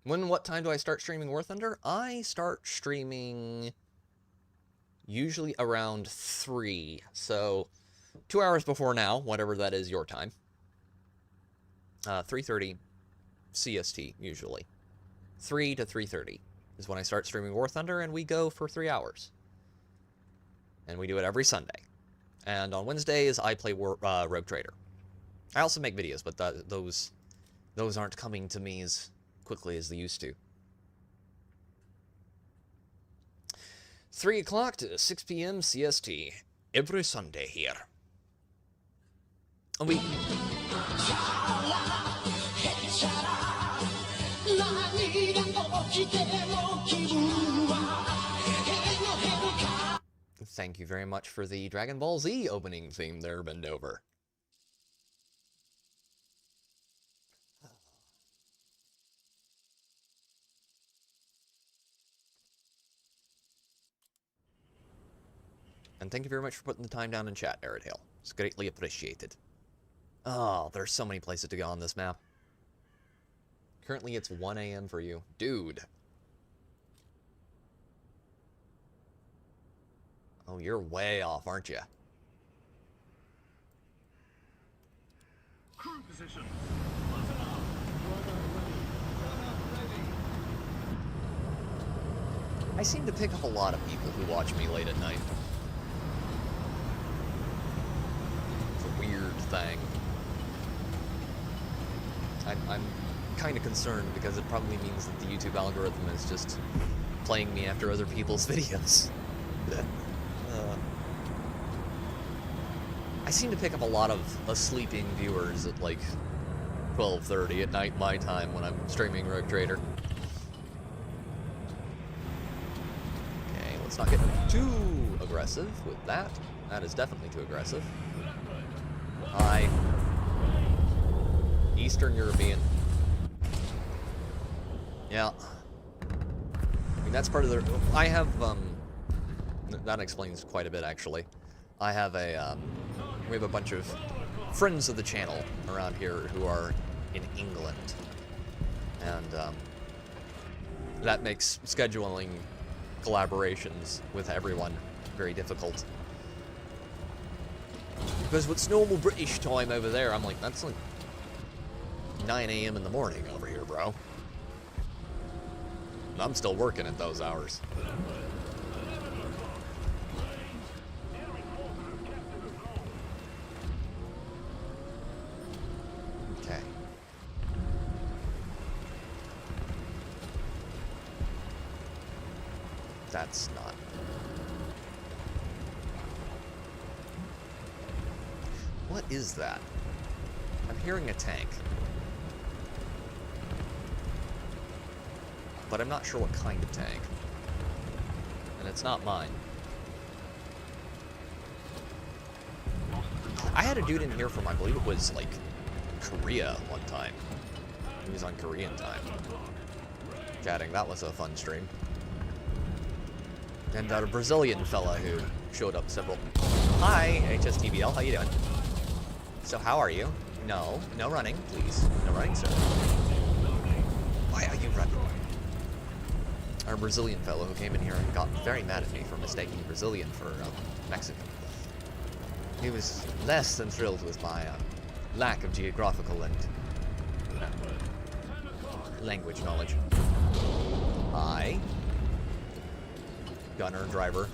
What time do I start streaming Warthunder? I start streaming usually around 3, so 2 hours before now, whatever that is your time. 3:30 CST, usually. 3 to 3:30 is when I start streaming Warthunder, and we go for 3 hours. And we do it every Sunday. And on Wednesdays, I play Rogue Trader. I also make videos, but those aren't coming to me as quickly as they used to. 3 o'clock to 6 p.m. CST, every Sunday here. And we... Thank you very much for the Dragon Ball Z opening theme there, Bendover. And thank you very much for putting the time down in chat, Arid Hill. It's greatly appreciated. Oh, there's so many places to go on this map. Currently, it's 1 a.m. for you. Dude. Oh, you're way off, aren't you? Crew position. I seem to pick up a lot of people who watch me late at night. It's a weird thing. I'm kind of concerned because it probably means that the YouTube algorithm is just playing me after other people's videos. I seem to pick up a lot of sleeping viewers at like 12:30 at night my time when I'm streaming Rogue Trader. Okay, let's not get too aggressive with that. That is definitely too aggressive. Hi. Eastern European. Yeah. I mean, that's part of the... I have, that explains quite a bit, actually. I have a, we have a bunch of friends of the channel around here who are in England. And that makes scheduling collaborations with everyone very difficult. Because what's normal British time over there, I'm like, that's like 9 a.m. in the morning over here, bro. And I'm still working at those hours. Okay. That's not... What is that? I'm hearing a tank. But I'm not sure what kind of tank. And it's not mine. I had a dude in here from, I believe it was, like, Korea one time. He was on Korean time. Chatting, that was a fun stream. And a Brazilian fella who showed up several... Hi, HSTBL, how you doing? So how are you? No running, please. No running, sir. Why are you running? Our Brazilian fellow who came in here and got very mad at me for mistaking Brazilian for Mexican. He was less than thrilled with my lack of geographical and language knowledge. Hi. Gunner, driver.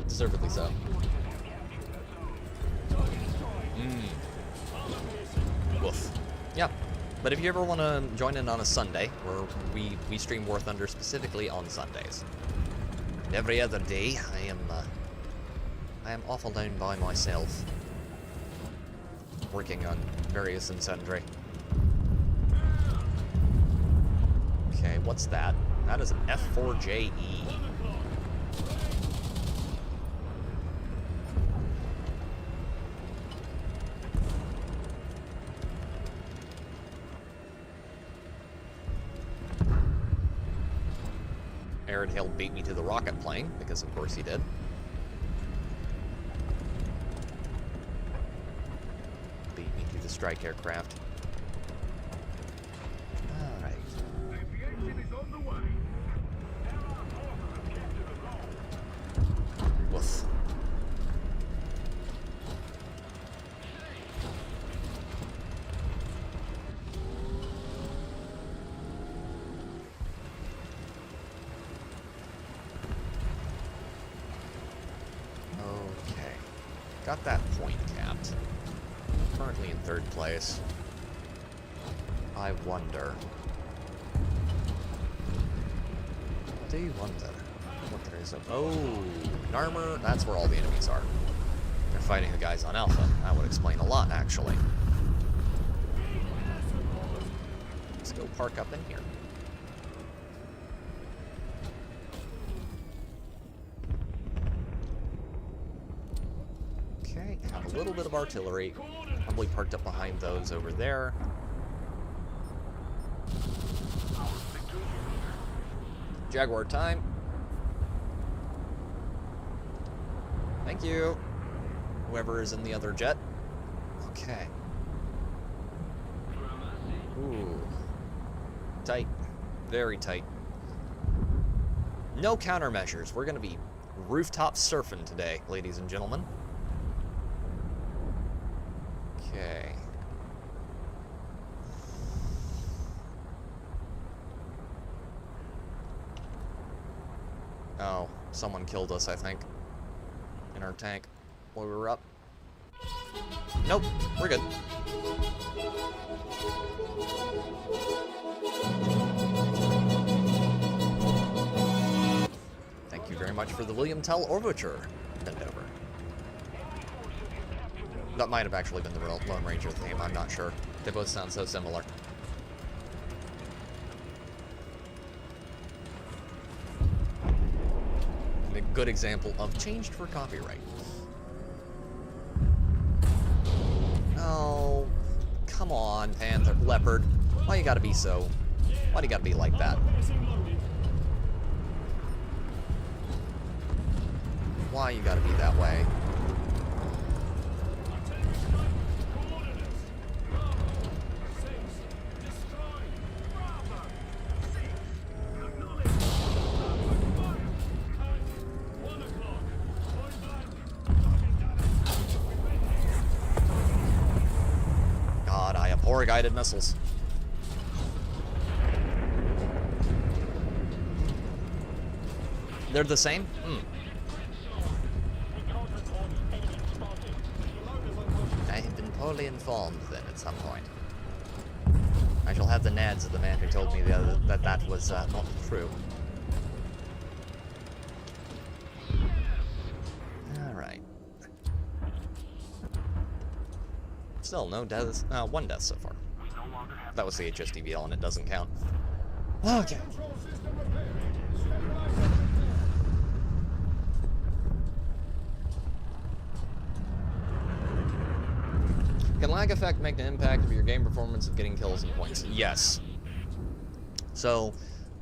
Deservedly so. Woof. Yeah. But if you ever want to join in on a Sunday, where we stream Warthunder specifically on Sundays. And every other day, I am awful down by myself, working on various and sundry. Okay, what's that? That is an F4JE. Aaron Hill beat me to the rocket plane, because of course he did. Beat me to the strike aircraft. Alright. Woof. Got that point capped. Currently in 3rd place. I wonder. Do you wonder what there is? Oh, Narmer. That's where all the enemies are. They're fighting the guys on Alpha. That would explain a lot, actually. Let's go park up in here. Okay, have a little bit of artillery. Probably parked up behind those over there. Jaguar time. Thank you. Whoever is in the other jet. Okay. Ooh. Tight. Very tight. No countermeasures. We're gonna be rooftop surfing today, ladies and gentlemen. Okay. Oh, someone killed us, I think. In our tank while we were up. Nope, we're good. Thank you very much for the William Tell Overture. Bend over. That might have actually been the real Lone Ranger theme, I'm not sure. They both sound so similar. A good example of changed for copyright. Oh, come on, Panther, Leopard. Why you gotta be so... Why do you gotta be like that? Why you gotta be that way? Or guided missiles. They're the same? I have been poorly informed then at some point. I shall have the nads of the man who told me that was not true. Alright. Still, no deaths. One death so far. That was the HSDVL and it doesn't count. Okay. Can lag effect make an impact of your game performance of getting kills and points? Yes. So,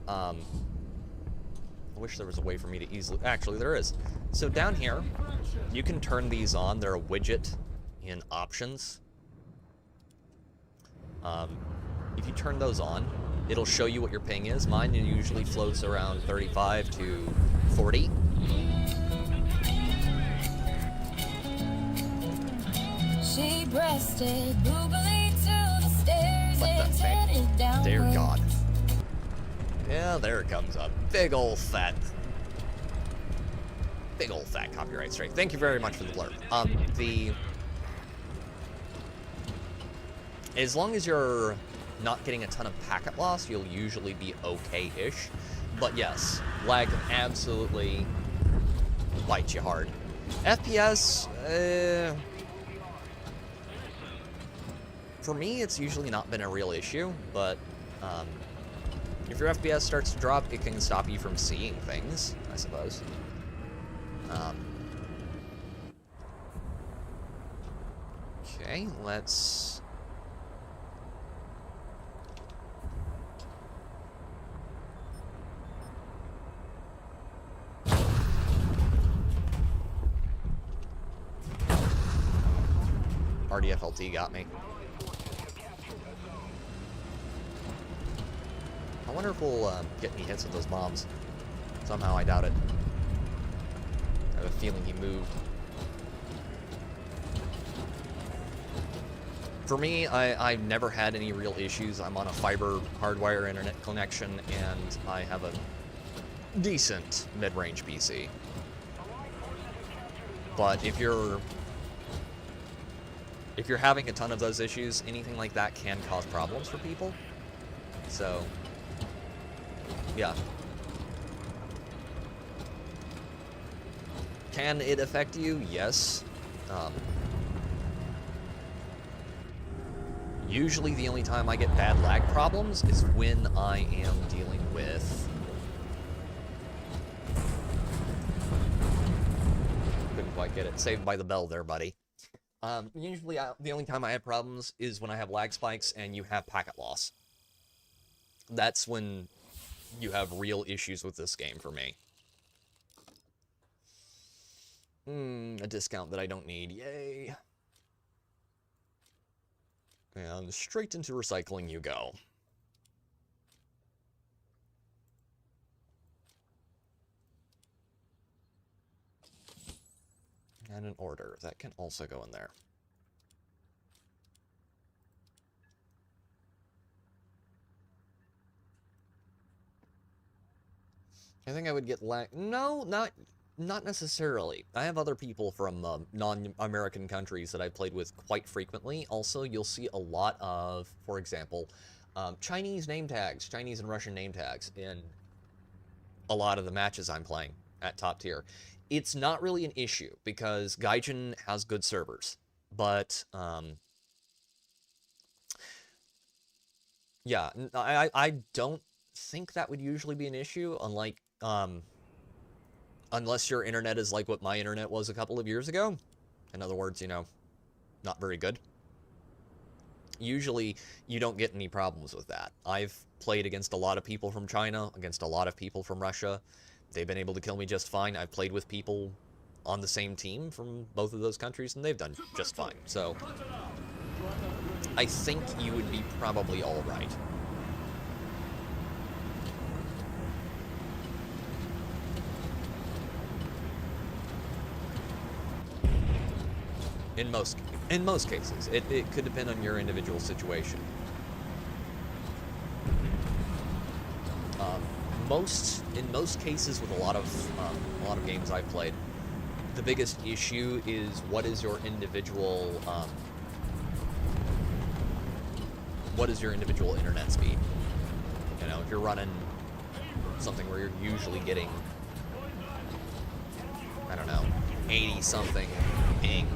I wish there was a way for me to easily... Actually, there is. So down here, you can turn these on. They're a widget in options. If you turn those on, it'll show you what your ping is. Mine usually floats around 35 to 40. She breasted boogly to the stairs and headed down. Dear God. Yeah, there it comes up. Big old fat copyright strike. Thank you very much for the blurb. As long as you're not getting a ton of packet loss, you'll usually be okay-ish. But yes, lag can absolutely bite you hard. FPS, for me, it's usually not been a real issue, but if your FPS starts to drop, it can stop you from seeing things, I suppose. Okay, let's... RDFLT got me. I wonder if we'll get any hits with those bombs. Somehow, I doubt it. I have a feeling he moved. For me, I've never had any real issues. I'm on a fiber hardwire internet connection, and I have a decent mid-range PC. But if you're having a ton of those issues, anything like that can cause problems for people. So, yeah. Can it affect you? Yes. Usually the only time I get bad lag problems is when I am dealing with... Couldn't quite get it. Saved by the bell there, buddy. Usually the only time I have problems is when I have lag spikes and you have packet loss. That's when you have real issues with this game for me. A discount that I don't need. Yay. And straight into recycling you go. And an order. That can also go in there. I think I would get No, not necessarily. I have other people from non-American countries that I've played with quite frequently. Also, you'll see a lot of, for example, Chinese name tags, Chinese and Russian name tags in a lot of the matches I'm playing at top tier. It's not really an issue because Gaijin has good servers, but yeah, I don't think that would usually be an issue, unlike unless your internet is like what my internet was a couple of years ago. In other words, you know, not very good. Usually, you don't get any problems with that. I've played against a lot of people from China, against a lot of people from Russia. They've been able to kill me just fine. I've played with people on the same team from both of those countries, and they've done just fine. So, I think you would be probably all right. In most cases. It could depend on your individual situation. In most cases with a lot of games I've played, the biggest issue is what is your individual internet speed. You know, if you're running something where you're usually getting, I don't know, 80 something ping,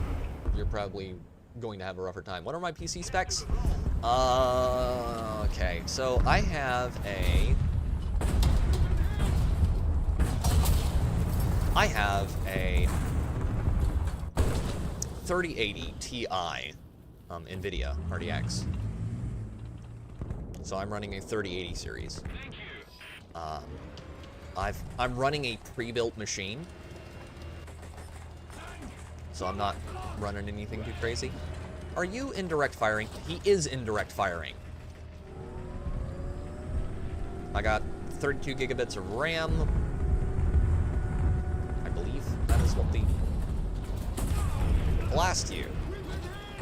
you're probably going to have a rougher time. What are my PC specs? Okay, so I have a 3080 Ti NVIDIA RTX. So I'm running a 3080 series. I'm running a pre-built machine, so I'm not running anything too crazy. Are you indirect firing? He is indirect firing. I got 32 gigabits of RAM. I believe that is what the blast you.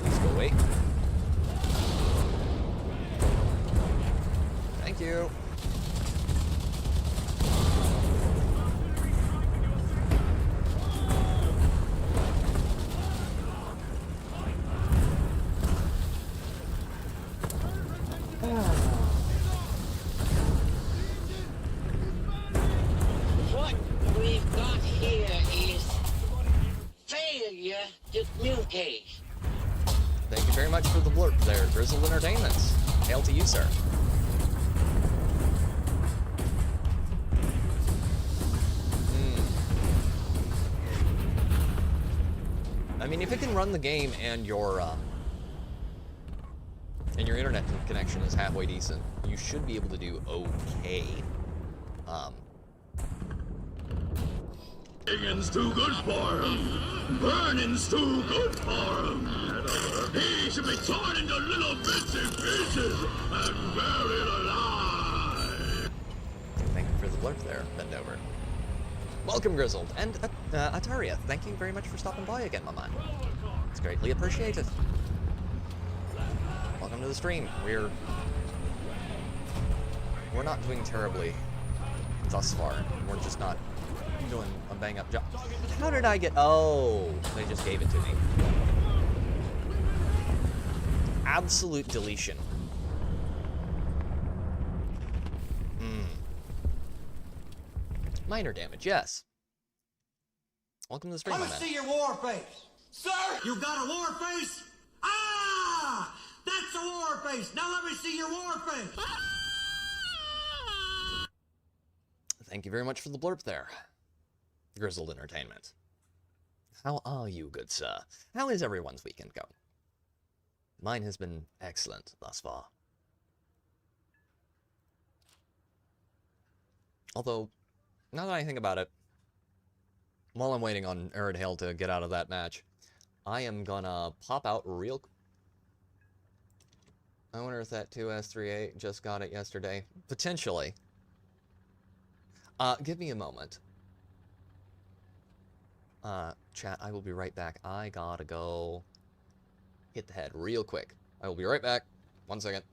Let's go away. Thank you. What we've got here is failure to communicate. Thank you very much for the blurb there, Grizzled Entertainments. Hail to you, sir. I mean, if it can run the game and your internet connection is halfway decent, you should be able to do okay. Burning's too good for him. Burning's too good for him. He should be torn into little bits and pieces and buried alive. Thank you for the blurb there, bend over. Welcome, Grizzled, and Ataria, thank you very much for stopping by again, my man. It's greatly appreciated. Welcome to the stream. We're not doing terribly thus far. We're just not doing a bang-up job. How did I get... Oh, they just gave it to me. Absolute deletion. Minor damage, yes. Welcome to the stream, my man. see your war face. Sir! You got a war face? Ah! That's a war face. Now let me see your war face. Thank you very much for the blurb there, Grizzled Entertainment. How are you, good sir? How is everyone's weekend going? Mine has been excellent thus far. Although, now that I think about it, while I'm waiting on Arid Hail to get out of that match, I am gonna pop out real... I wonder if that 2S38 just got it yesterday. Potentially. Give me a moment. Chat, I will be right back. I gotta go hit the head real quick. I will be right back. 1 second.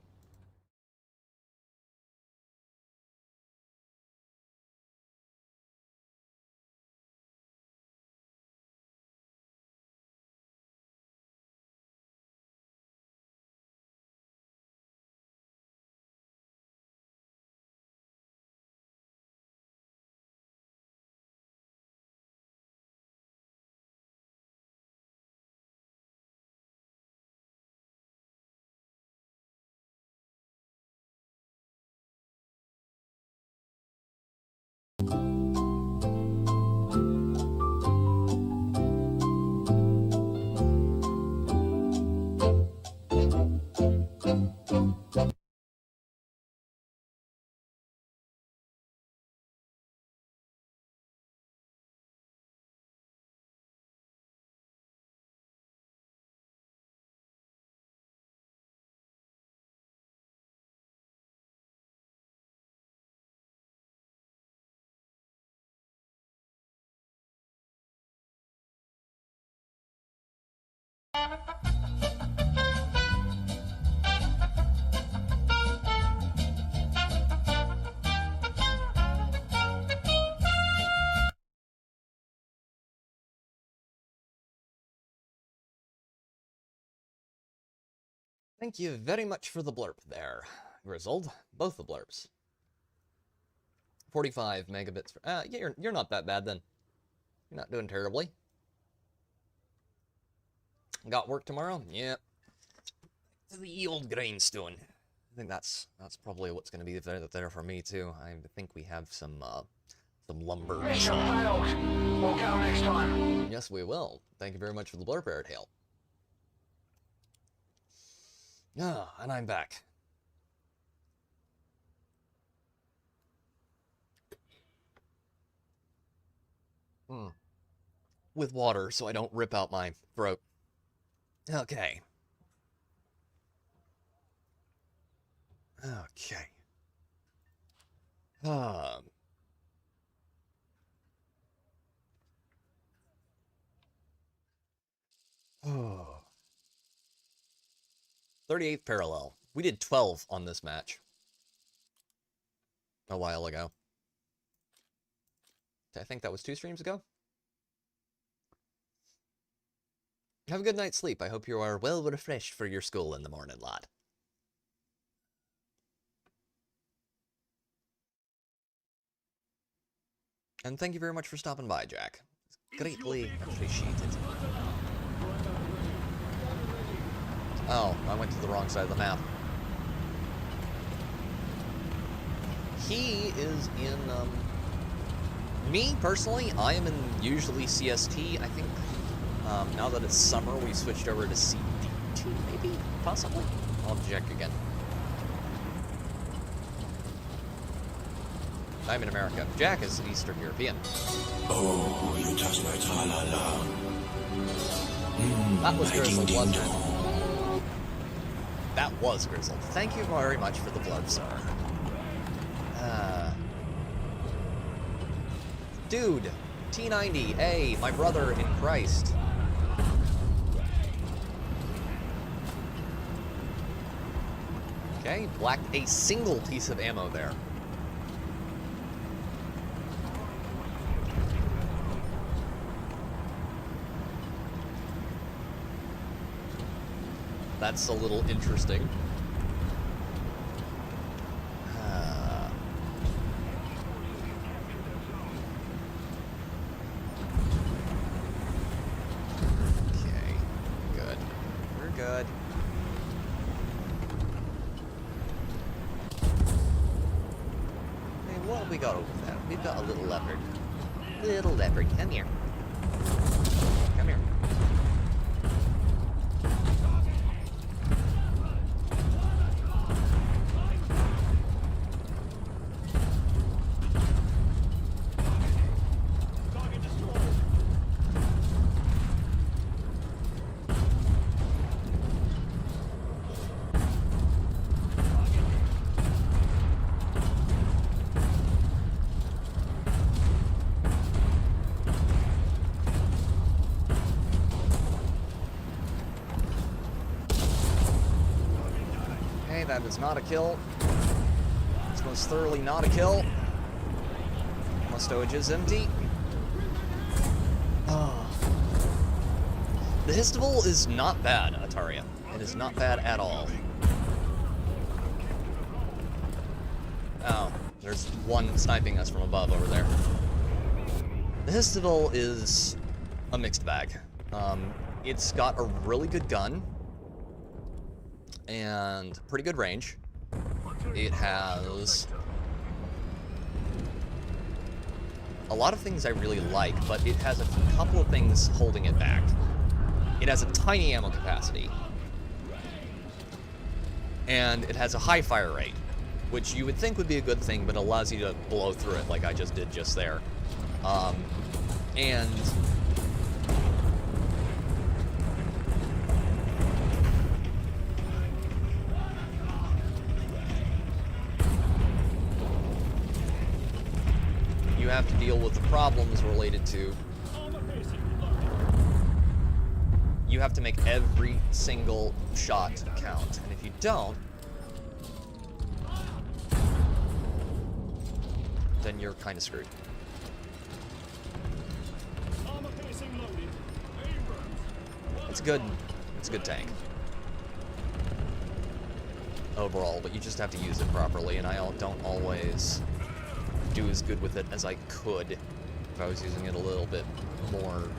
Thank you very much for the blurb there, Grizzled. Both the blurbs. 45 megabits. Yeah, you're not that bad then. You're not doing terribly. Got work tomorrow? Yep. To the old grindstone. I think that's probably what's going to be there for me too. I think we have some lumber. Mission failed. We'll go next time. Yes, we will. Thank you very much for the blurb, Airtail. Ah, and I'm back. With water, so I don't rip out my throat. Okay. Okay. Oh. 38th parallel. We did 12 on this match a while ago. I think that was 2 streams ago. Have a good night's sleep. I hope you are well refreshed for your school in the morning, lad. And thank you very much for stopping by, Jack. It's greatly appreciated. Oh, I went to the wrong side of the map. He is in, me, personally, I am in usually CST. I think, now that it's summer, we switched over to CD2, maybe? Possibly? I'll check again. I'm in America. Jack is Eastern European. Oh, you touch my tra-la-la. That was Grizzled, wasn't it? That was Grizzled. Thank you very much for the blood, sir. Dude, T90, hey, my brother in Christ. Okay, blacked a single piece of ammo there. That's a little interesting. Okay, good. We're good. Hey, what have we got over there? We've got a little leopard. Little leopard, come here. Come here. That is not a kill. It's most thoroughly not a kill. My stowage is empty. Oh. The Histival is not bad, Ataria. It is not bad at all. Oh, there's one sniping us from above over there. The Histival is a mixed bag. It's got a really good gun and pretty good range. It has a lot of things I really like, but it has a couple of things holding it back. It has a tiny ammo capacity, and it has a high fire rate, which you would think would be a good thing, but allows you to blow through it like I just did just there. And you have to deal with the problems related to you have to make every single shot count. And if you don't, then you're kind of screwed. It's good. It's a good tank overall, but you just have to use it properly, and I don't always do as good with it as I could if I was using it a little bit more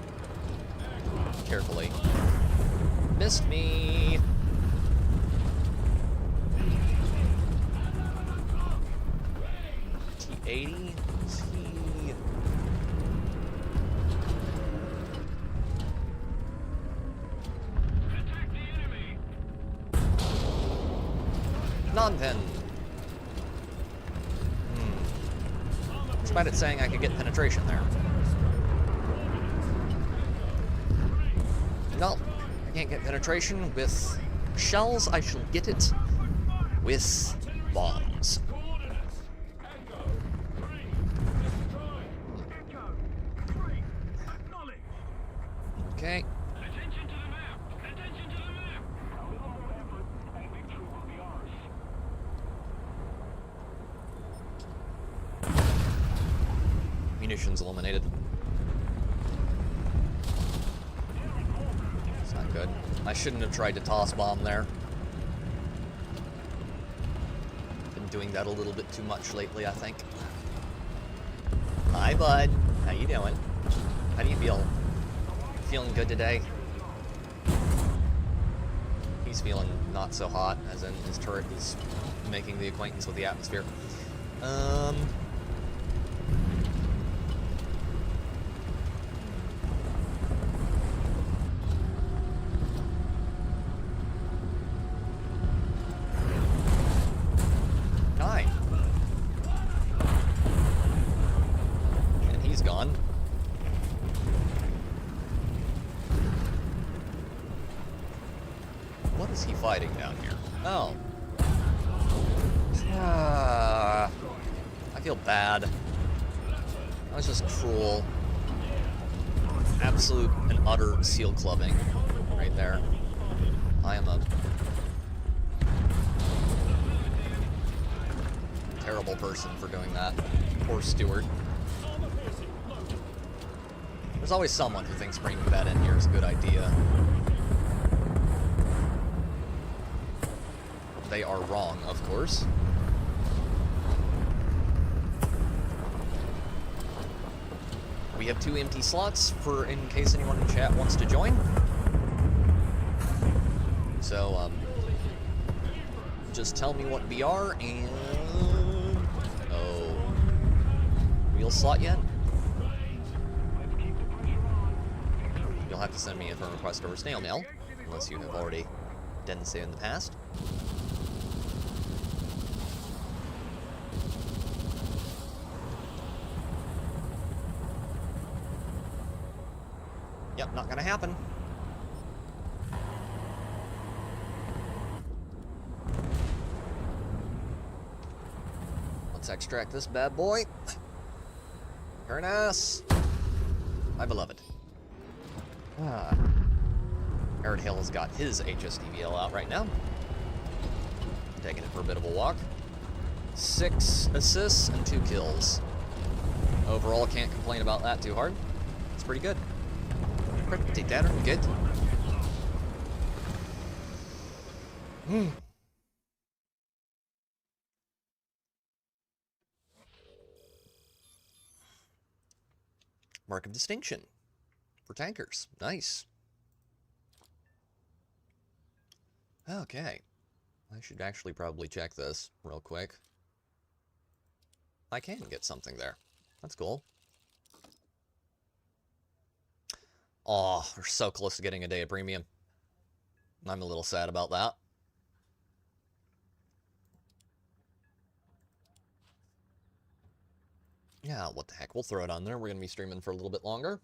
carefully. Missed me! T80? Non-pen. Despite it saying I could get penetration there. No, I can't get penetration with shells. I shall get it with bombs. Okay. Munitions eliminated. It's not good. I shouldn't have tried to toss bomb there. Been doing that a little bit too much lately, I think. Hi, bud. How you doing? How do you feel? Feeling good today? He's feeling not so hot, as in his turret is making the acquaintance with the atmosphere. Fighting down here. Oh. I feel bad. That was just cruel. Absolute and utter seal clubbing right there. I am a terrible person for doing that. Poor Stewart. There's always someone who thinks bringing that in here is a good idea. They are wrong, of course. We have 2 empty slots for in case anyone in chat wants to join. So, just tell me what BR and... Oh. Wheel slot yet? You'll have to send me a friend request over snail mail, unless you have already done so in the past. Yep, not gonna happen. Let's extract this bad boy. Furnace! My beloved. Aaron Hill has got his HSDVL out right now. Taking it for a bit of a walk. 6 assists and 2 kills. Overall, can't complain about that too hard. It's pretty good. Pretty damn good. Mark of distinction for tankers. Nice. Okay. I should actually probably check this real quick. I can get something there. That's cool. Oh, we're so close to getting a day of premium. I'm a little sad about that. Yeah, what the heck. We'll throw it on there. We're going to be streaming for a little bit longer.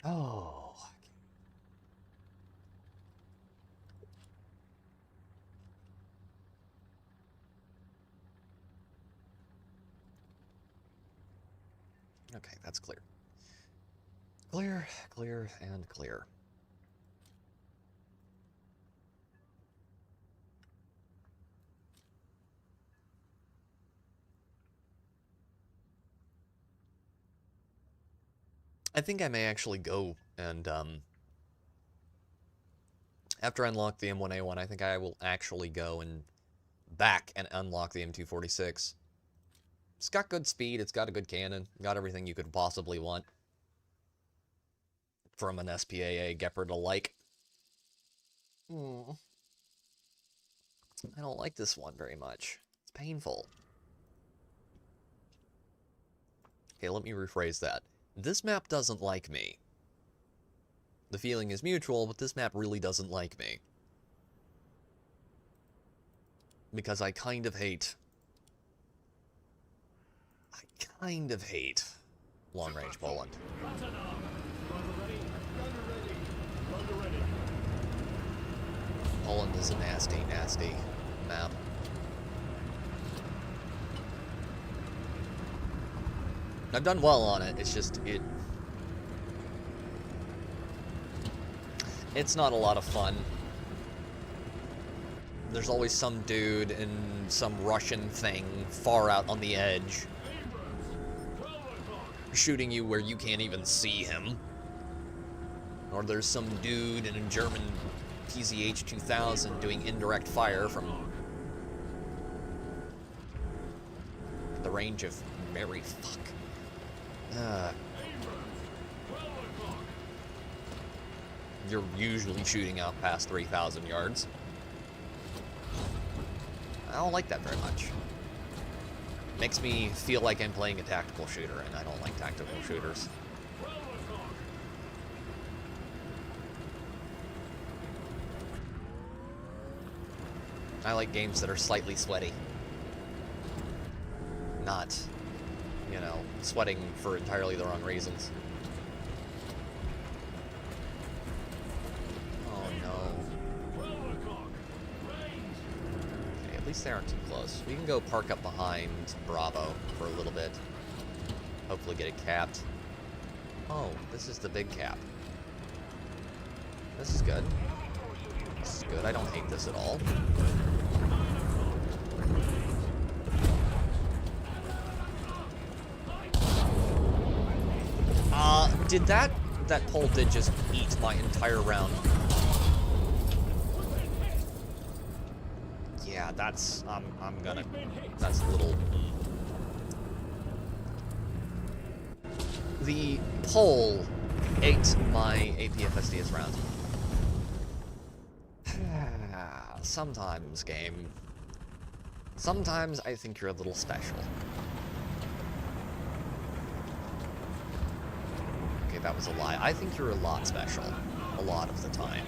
Oh. Okay, that's clear. Clear, clear, and clear. I think I may actually go and, after I unlock the M1A1, I think I will actually go and back and unlock the M246. It's got good speed, it's got a good cannon, got everything you could possibly want from an SPAA Gepard alike. I don't like this one very much. It's painful. Okay, let me rephrase that. This map doesn't like me. The feeling is mutual, but this map really doesn't like me. Because I kind of hate long-range Poland. Poland is a nasty, nasty map. I've done well on it, it's just, it's not a lot of fun. There's always some dude in some Russian thing far out on the edge shooting you where you can't even see him. Or there's some dude in a German PZH 2000 doing indirect fire from the range of Mary fuck. You're usually shooting out past 3,000 yards. I don't like that very much. Makes me feel like I'm playing a tactical shooter, and I don't like tactical shooters. I like games that are slightly sweaty. Not, you know, sweating for entirely the wrong reasons. Oh no. Okay, at least they aren't too close. We can go park up behind Bravo for a little bit. Hopefully get it capped. Oh, this is the big cap. This is good. This is good. I don't hate this at all. Did that pole did just eat my entire round? Yeah, that's, that's a little... The pole ate my APFSDS round. Sometimes, game. Sometimes I think you're a little special. Okay, that was a lie. I think you're a lot special. A lot of the time.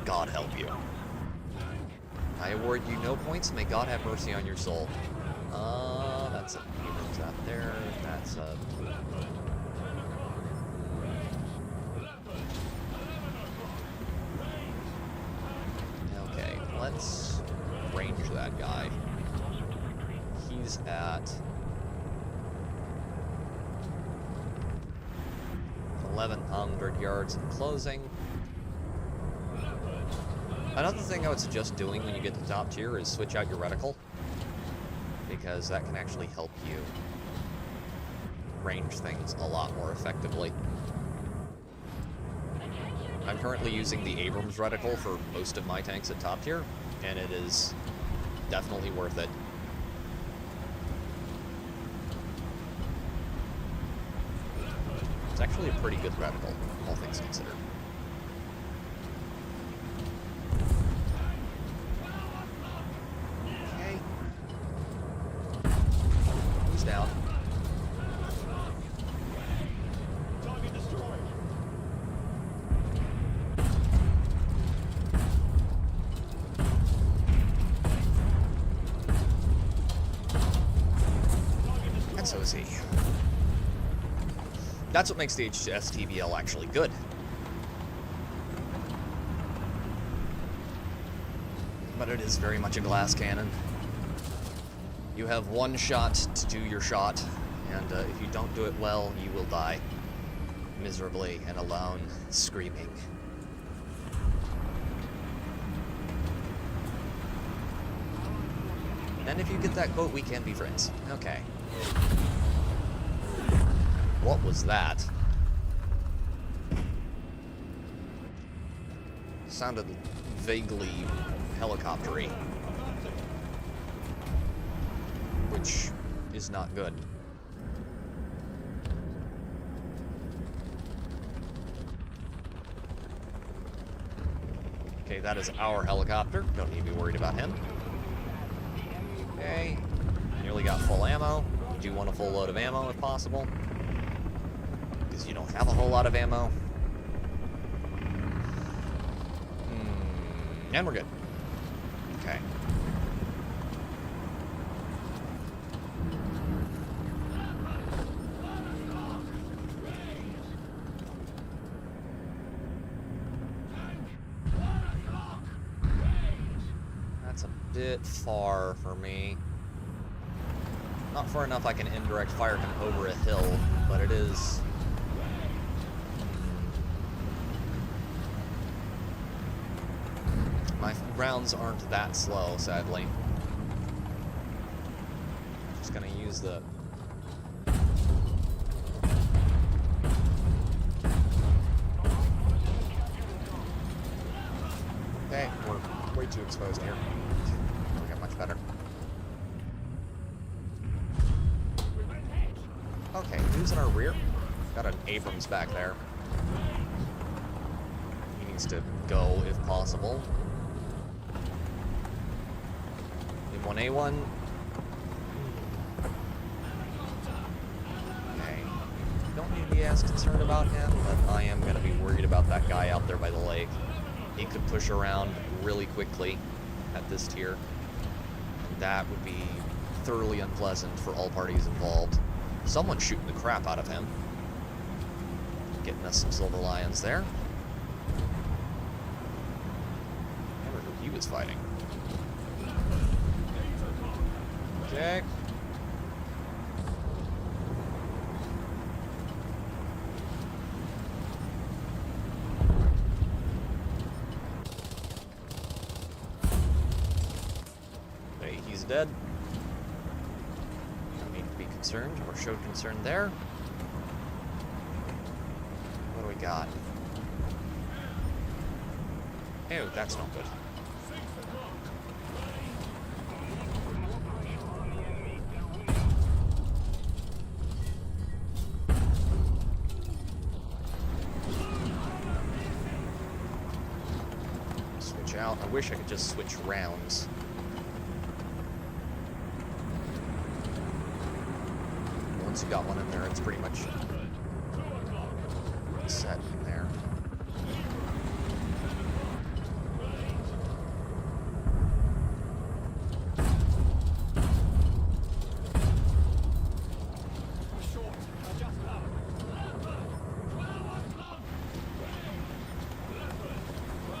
God help you. I award you no points. May God have mercy on your soul. That's a Abrams out there. That's a... Okay, let's range that guy. He's at 1,100 yards in closing. Another thing I would suggest doing when you get to top tier is switch out your reticle, because that can actually help you range things a lot more effectively. I'm currently using the Abrams reticle for most of my tanks at top tier, and it is definitely worth it. It's actually a pretty good reticle, all things considered. Okay. He's down. And so is he. That's what makes the HSTBL actually good. But it is very much a glass cannon. You have one shot to do your shot, and if you don't do it well, you will die. miserably and alone, screaming. And if you get that quote, we can be friends. Okay. What was that? Sounded vaguely helicopter-y. Which is not good. Okay, that is our helicopter. Don't need to be worried about him. Okay, nearly got full ammo. Do want a full load of ammo if possible. Because you don't have a whole lot of ammo. And we're good. Okay. That's a bit far for me. Not far enough I can indirect fire him over a hill, but it is... My rounds aren't that slow, sadly. Just gonna use the... Okay, we're way too exposed here. We got much better. Okay, who's in our rear? Got an Abrams back there. He needs to go if possible. 1A1. Okay. Don't need to be as concerned about him, but I am going to be worried about that guy out there by the lake. He could push around really quickly at this tier. And that would be thoroughly unpleasant for all parties involved. Someone's shooting the crap out of him. Getting us some silver lions there. Never who he was fighting. Okay. Okay, he's dead. No need to be concerned or show concern there. What do we got? Ew, that's not good. Out. I wish I could just switch rounds. Once you got one in there, it's pretty much set in there.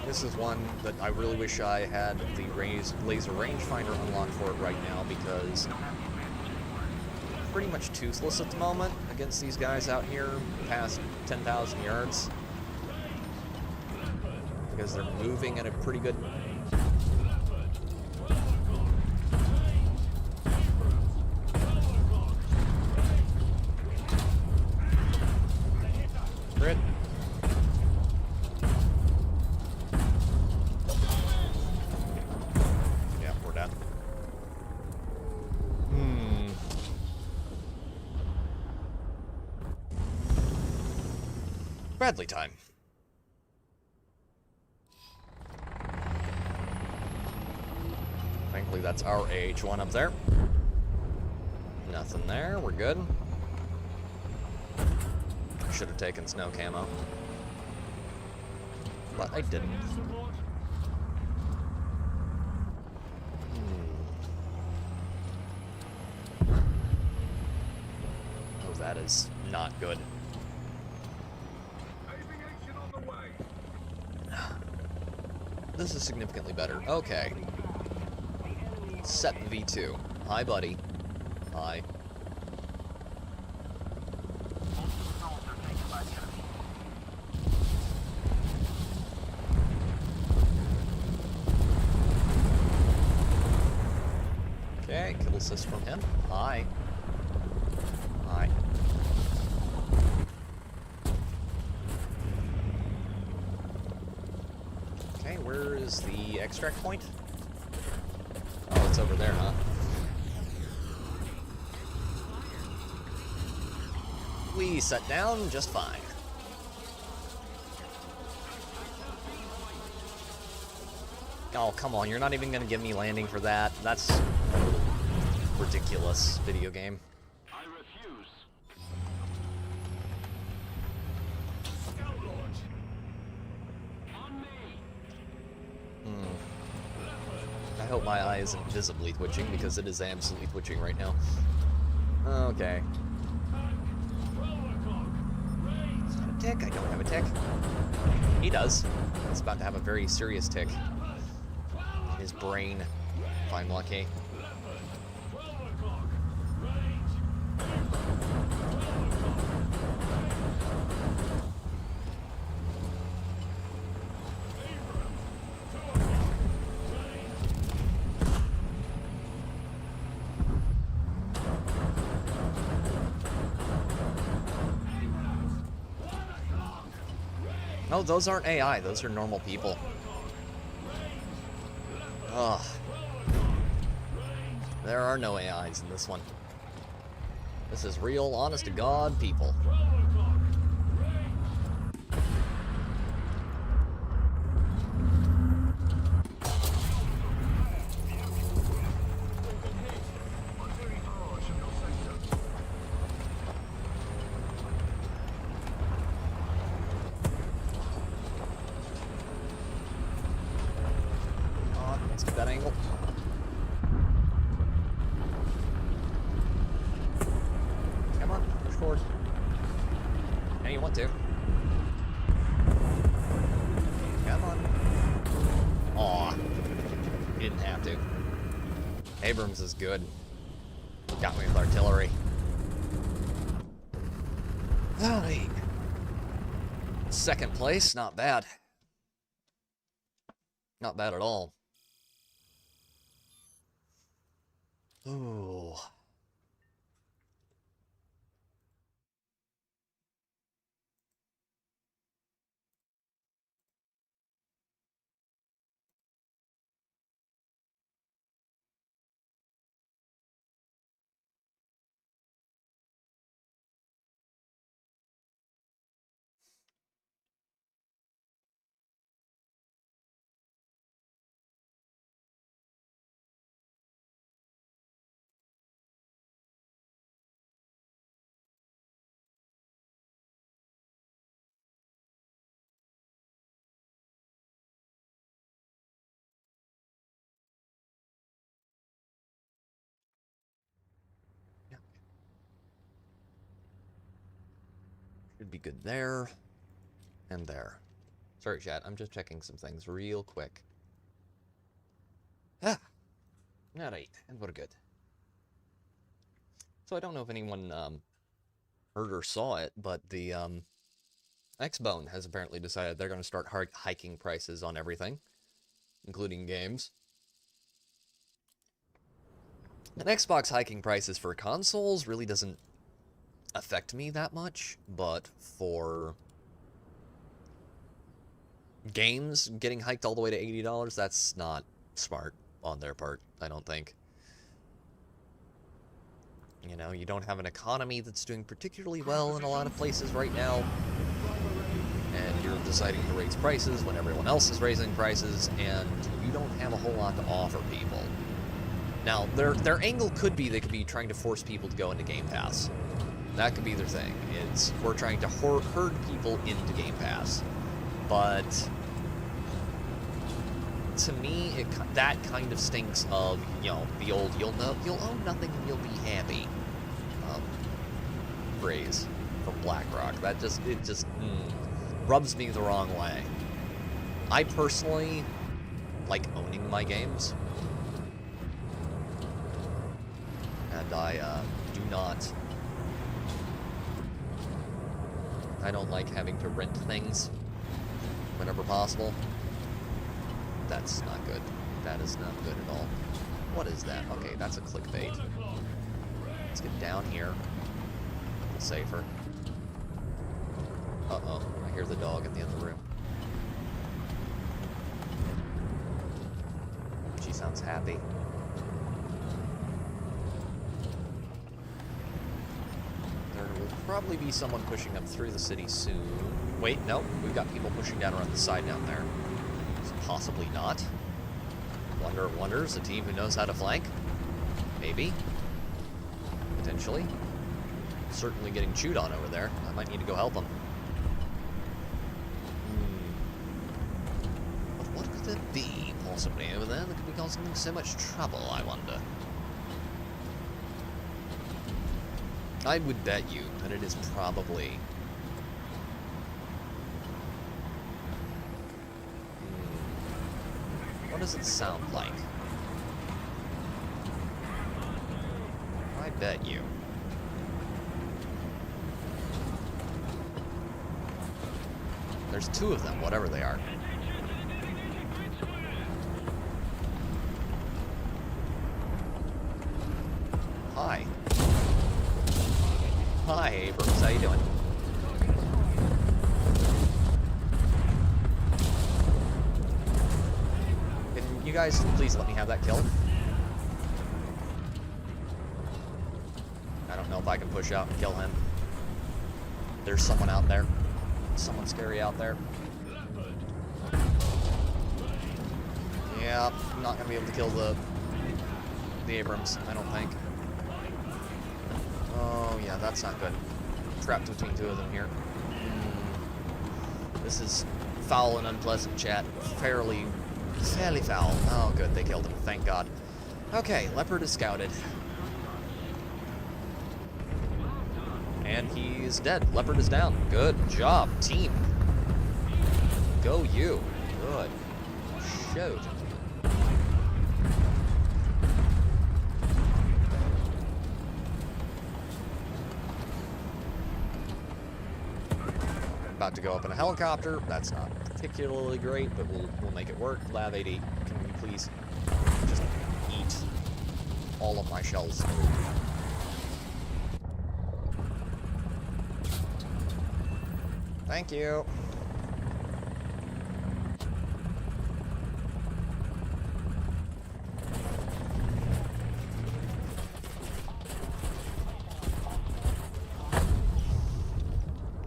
This is one that I really wish I had the laser rangefinder unlocked for it right now, because pretty much toothless at the moment against these guys out here past 10,000 yards. Because they're moving at a pretty good... Crit. Bradley time. Thankfully, that's our AH-1 up there. Nothing there. We're good. I should have taken snow camo, but I didn't. Oh, that is not good. This is significantly better. Okay. Set V2. Hi, buddy. Hi. little assist from him. Hi. Hi. Okay, where is the extract point? Oh, it's over there, huh? We set down just fine. Oh, come on, you're not even gonna give me landing for that. That's ridiculous, video game. I refuse. On me. I hope my eye isn't visibly twitching, because it is absolutely twitching right now. Okay. Is that a tick? I don't have a tick. He does. He's about to have a very serious tick. In his brain, if I'm lucky. No, those aren't AI. Those are normal people. Ugh. There are no AIs in this one. This is real, honest-to-God people. Let's get that angle. Come on, push forward. And you want to. Come on. Aw. You didn't have to. Abrams is good. Got me with artillery. Alright. Second place, not bad. Not bad at all. Ooh. Should be good there. And there. Sorry, chat. I'm just checking some things real quick. Ah! Alright, and we're good. So I don't know if anyone heard or saw it, but the Xbone has apparently decided they're going to start hiking prices on everything, including games. And Xbox hiking prices for consoles really doesn't affect me that much, but for games getting hiked all the way to $80, that's not smart on their part, I don't think. You know, you don't have an economy that's doing particularly well in a lot of places right now, and you're deciding to raise prices when everyone else is raising prices, and you don't have a whole lot to offer people. Now, their angle could be they could be trying to force people to go into Game Pass. That could be their thing. It's we're trying to herd people into Game Pass. But to me, that kind of stinks of, you know, the old you'll own nothing and you'll be happy phrase from BlackRock. That just rubs me the wrong way. I personally like owning my games, and I do not. I don't like having to rent things whenever possible. That's not good. That is not good at all. What is that? Okay, that's a clickbait. Let's get down here. A little safer. Uh-oh, I hear the dog in the other room. She sounds happy. There will probably be someone pushing up through the city soon. Wait, no, we've got people pushing down around the side down there. So possibly not. Wonder of wonders, a team who knows how to flank? Maybe. Potentially. Certainly getting chewed on over there. I might need to go help them. But what could there be, possibly, over there that could be causing them so much trouble, I wonder? I would bet you that it is probably... What does it sound like? I bet you. There's two of them, whatever they are. Hi. Hi, Abrams. How you doing? Can you guys please let me have that kill? I don't know if I can push out and kill him. There's someone out there. Someone scary out there. Yeah, I'm not gonna be able to kill the Abrams, I don't think. Oh yeah, that's not good. Trapped between two of them here. This is foul and unpleasant, chat. Fairly foul. Oh good, they killed him, thank God. Okay, Leopard is scouted. And he's dead. Leopard is down. Good job, team. Go you. Good. Shoot. About to go up in a helicopter. That's not particularly great, but we'll make it work. Lav 80, can you please just eat all of my shells? Thank you.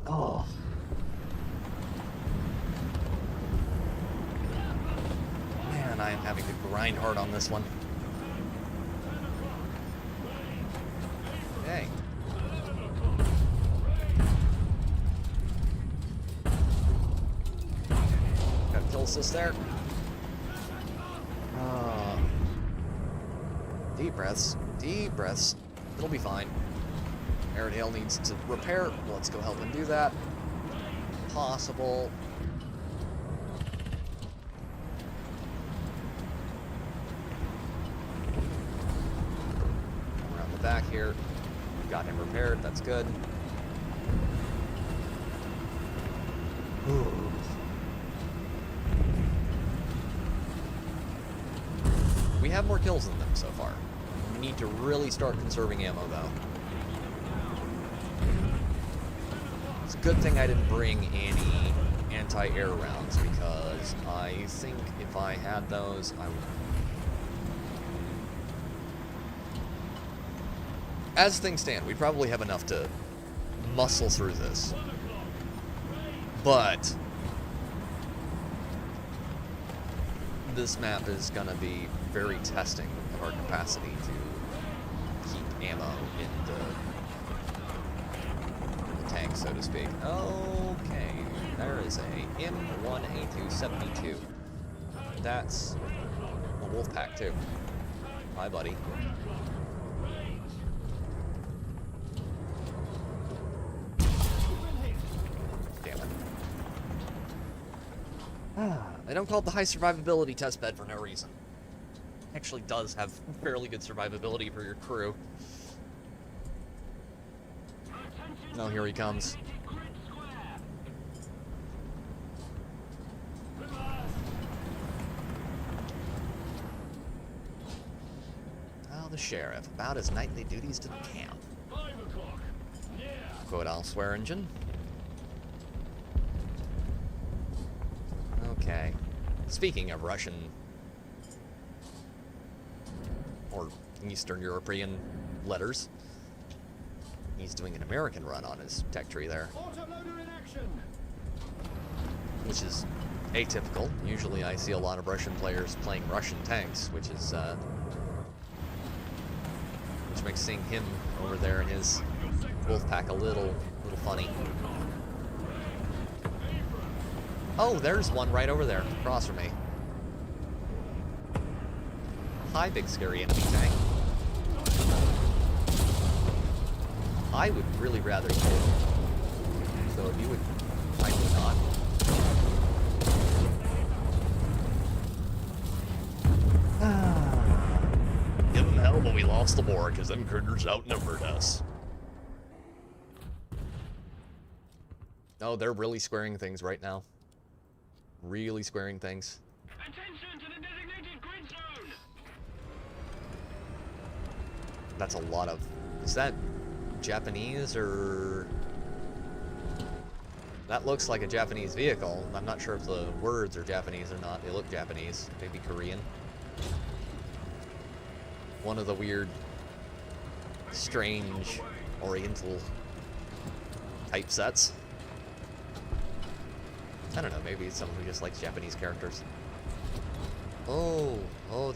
Oh. Man, I am having to grind hard on this one. Okay. Assist there. Deep breaths. Deep breaths. It'll be fine. Airedale needs to repair. Let's go help him do that. Possible. Around the back here. Got him repaired. That's good. Ooh. We have more kills than them so far. We need to really start conserving ammo, though. It's a good thing I didn't bring any anti-air rounds, because I think if I had those, I would... As things stand, we probably have enough to muscle through this. But... this map is going to be very testing of our capacity to keep ammo in the tank, so to speak. Okay, there is a M1A272. That's a wolf pack too. Hi, buddy. Damn it. They don't call it the high survivability test bed for no reason. Actually does have fairly good survivability for your crew. Oh, here he comes. the sheriff about his nightly duties to the camp. Quote elsewhere, engine. Okay. Speaking of Russian or Eastern European letters, he's doing an American run on his tech tree there, which is atypical. Usually I see a lot of Russian players playing Russian tanks, which makes seeing him over there in his wolf pack a little funny. Oh, there's one right over there, across from me. Hi, big scary enemy tank. I would really rather you. So if you would kindly not. Give them hell, but we lost the war because them critters outnumbered us. Oh, they're really squaring things right now. Really squaring things. Attention to the designated grid zone! That's a lot of... Is that Japanese or... That looks like a Japanese vehicle. I'm not sure if the words are Japanese or not. They look Japanese. Maybe Korean. One of the weird, strange, oriental typesets. I don't know, maybe someone who just likes Japanese characters. Oh,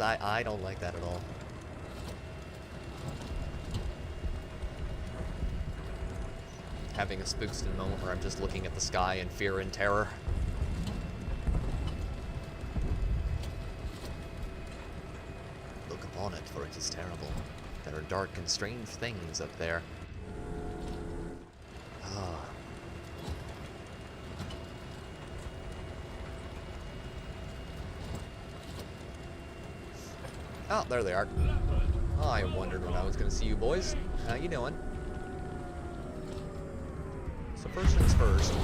I don't like that at all. Having a Spookston moment where I'm just looking at the sky in fear and terror. Look upon it, for it is terrible. There are dark and strange things up there. Ah. Oh, there they are. Oh, I wondered when I was going to see you boys. How you doing? So first things first,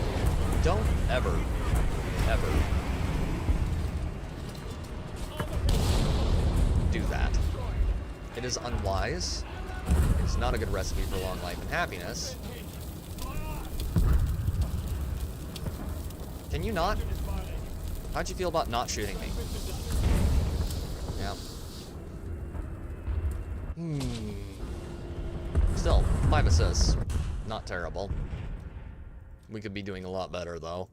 don't ever do that. It is unwise. It's not a good recipe for long life and happiness. Can you not? How'd you feel about not shooting me? Yeah. Still, 5 assists. Not terrible. We could be doing a lot better, though.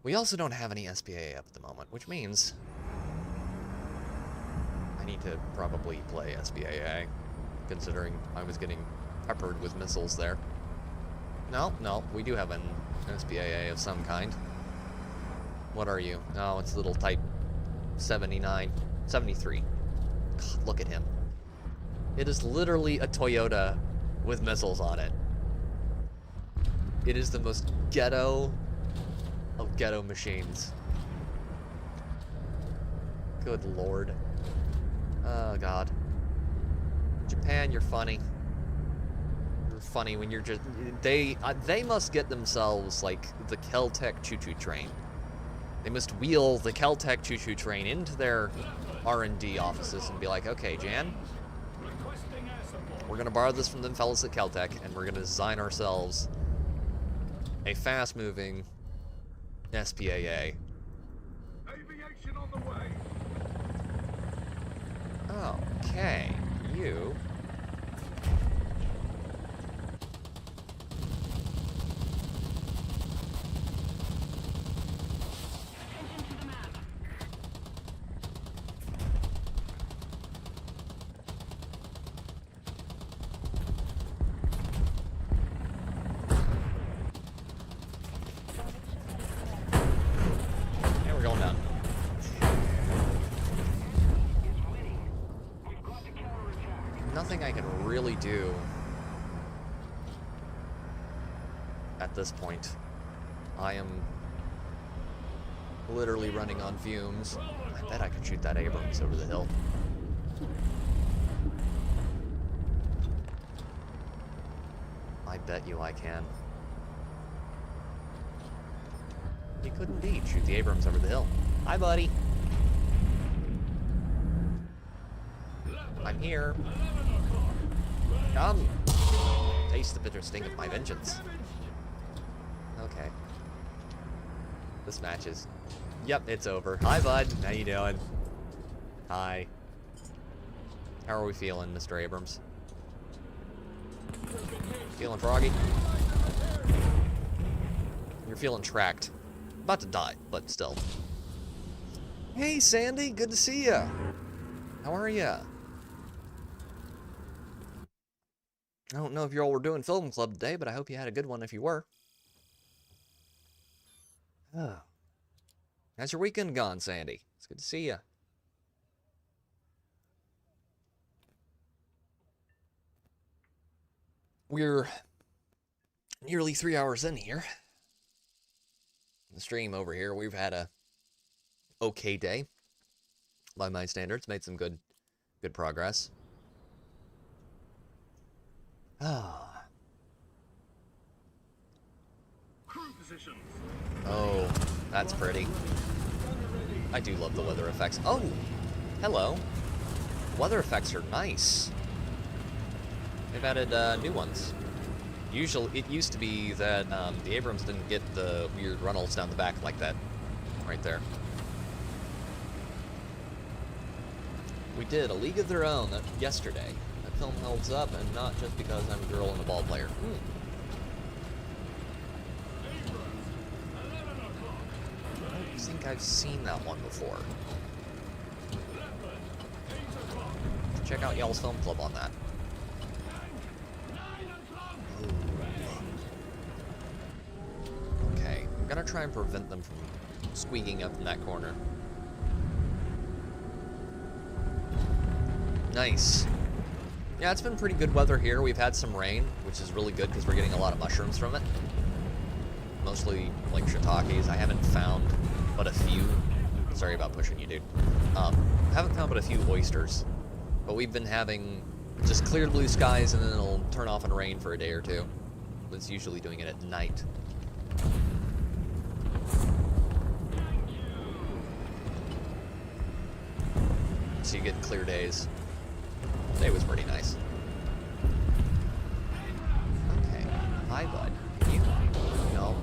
We also don't have any SPA up at the moment, which means I need to probably play SPAA, considering I was getting peppered with missiles there. No, we do have an SPAA of some kind. What are you? Oh, it's little Type 79, 73. God, look at him. It is literally a Toyota with missiles on it. It is the most ghetto of ghetto machines. Good lord. Oh god. Japan, you're funny. You're funny when you're just... They must get themselves, like, the Kel-Tec choo-choo train. They must wheel the Kel-Tec choo-choo train into their R&D offices and be like, okay, Jan, we're gonna borrow this from them fellas at Kel-Tec, and we're gonna design ourselves a fast-moving SPAA. Aviation on the way! Okay, you... Nothing I can really do at this point. I am literally running on fumes. I bet I could shoot that Abrams over the hill. I bet you I can. You could indeed shoot the Abrams over the hill. Hi, buddy. I'm here. Come! Taste the bitter sting of my vengeance. Okay. This match is... Yep, it's over. Hi, bud. How you doing? Hi. How are we feeling, Mr. Abrams? Feeling froggy? You're feeling tracked. About to die, but still. Hey, Sandy. Good to see ya. How are ya? I don't know if you all were doing film club today, but I hope you had a good one if you were. Oh. How's your weekend gone, Sandy? It's good to see ya. We're nearly 3 hours in here. The stream over here, we've had a okay day. By my standards, made some good progress. Ah. Oh, that's pretty. I do love the weather effects. Oh, hello. Weather effects are nice. They've added new ones. Usually, it used to be that the Abrams didn't get the weird runnels down the back like that. Right there. We did A League of Their Own yesterday. That film holds up, and not just because I'm a girl and a ball player. I think I've seen that one before. Check out y'all's film club on that. Okay, I'm gonna try and prevent them from squeaking up in that corner. Nice. Yeah, it's been pretty good weather here. We've had some rain, which is really good because we're getting a lot of mushrooms from it. Mostly, like, shiitakes. I haven't found but a few. Sorry about pushing you, dude. Haven't found but a few oysters. But we've been having just clear blue skies, and then it'll turn off and rain for a day or two. It's usually doing it at night. So you get clear days. Today was pretty nice. Okay. Hi, bud. You? No.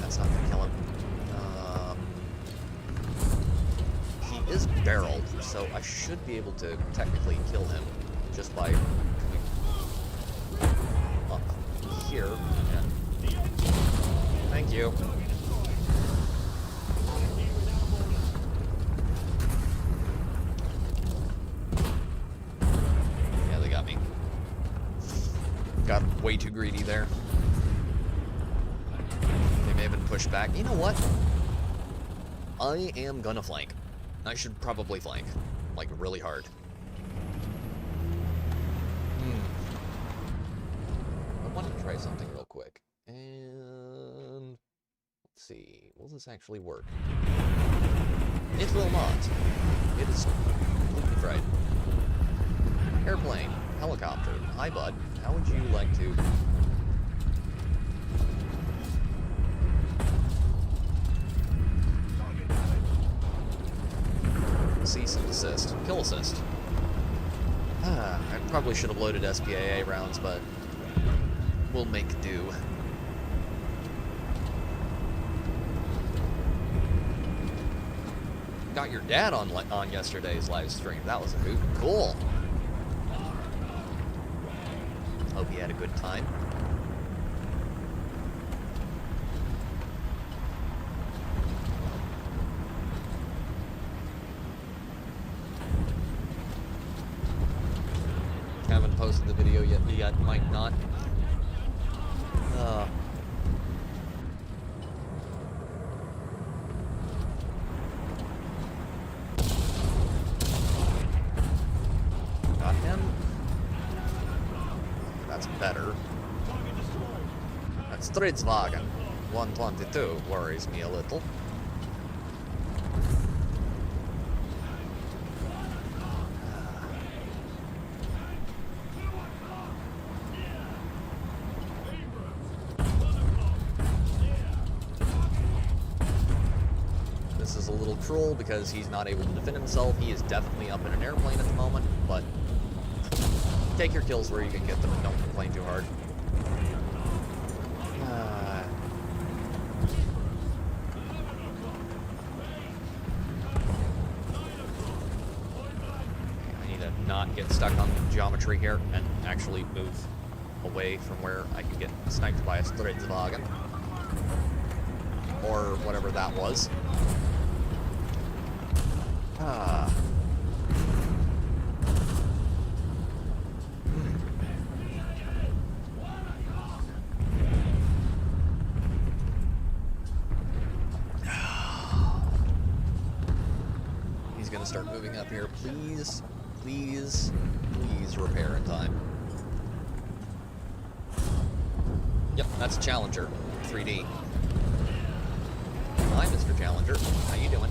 That's not gonna kill him. He is barreled, so I should be able to technically kill him just by coming up here. And... Thank you. Got way too greedy there. They may have been pushed back. You know what? I am gonna flank. I should probably flank. Like, really hard. I wanted to try something real quick. And... let's see. Will this actually work? It will not. It is completely fried. Airplane. Helicopter. Hi, bud. How would you like to... cease and desist. Kill assist. I probably should have loaded SPAA rounds, but we'll make do. Got your dad on yesterday's live stream. That was a hoot. Cool. Hope you had a good time. Haven't posted the video yet, might not. Got him. That's better. That Stridswagen 122 worries me a little. This is a little cruel because he's not able to defend himself. He is definitely up in an airplane at the moment, but take your kills where you can get them and don't complain too hard. I need to not get stuck on geometry here and actually move away from where I could get sniped by a Stridswagen. Or whatever that was. He's gonna start moving up here. Please, please, please repair in time. Yep, that's a Challenger. 3D. Hi, Mr. Challenger. How you doing?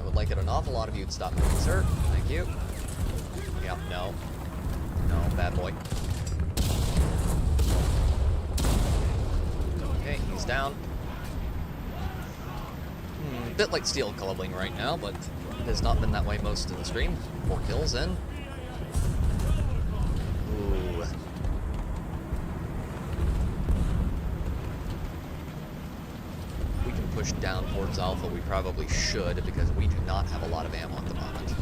I would like it an awful lot of you to stop moving, sir. Thank you. Yep, no. No, bad boy. Okay, he's down. A bit like steel culling right now, but it has not been that way most of the stream. 4 kills in. Ooh. We can push down towards Alpha. We probably should, because we do not have a lot of ammo at the moment.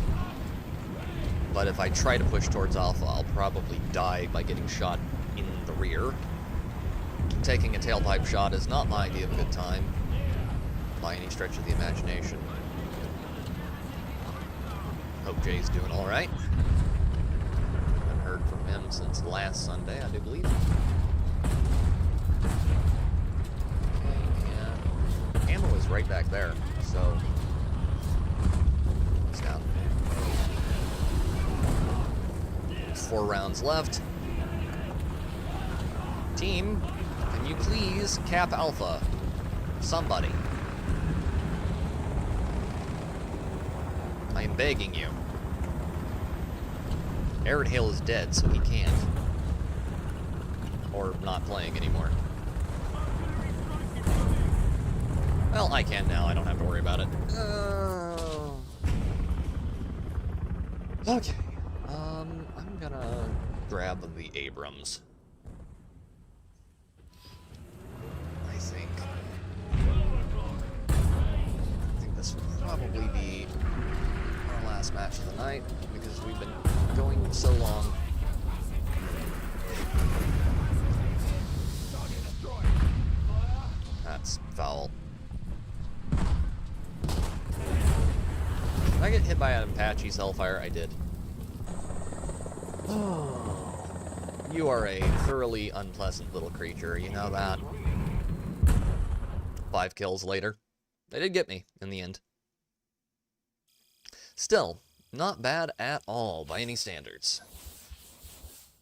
But if I try to push towards Alpha, I'll probably die by getting shot in the rear. Taking a tailpipe shot is not my idea of a good time, by any stretch of the imagination. Hope Jay's doing alright. Haven't heard from him since last Sunday, I do believe. Okay, and ammo is right back there, so it's down. 4 rounds left. Team, can you please cap Alpha? Somebody. I am begging you. Arid Hale is dead, so he can't. Or not playing anymore. Well, I can now. I don't have to worry about it. Okay. I'm gonna grab the Abrams. I think this will probably be our last match of the night, because we've been going so long. That's foul. Did I get hit by an Apache's Hellfire? I did. Oh, you are a thoroughly unpleasant little creature, you know that? 5 kills later. They did get me, in the end. Still, not bad at all, by any standards.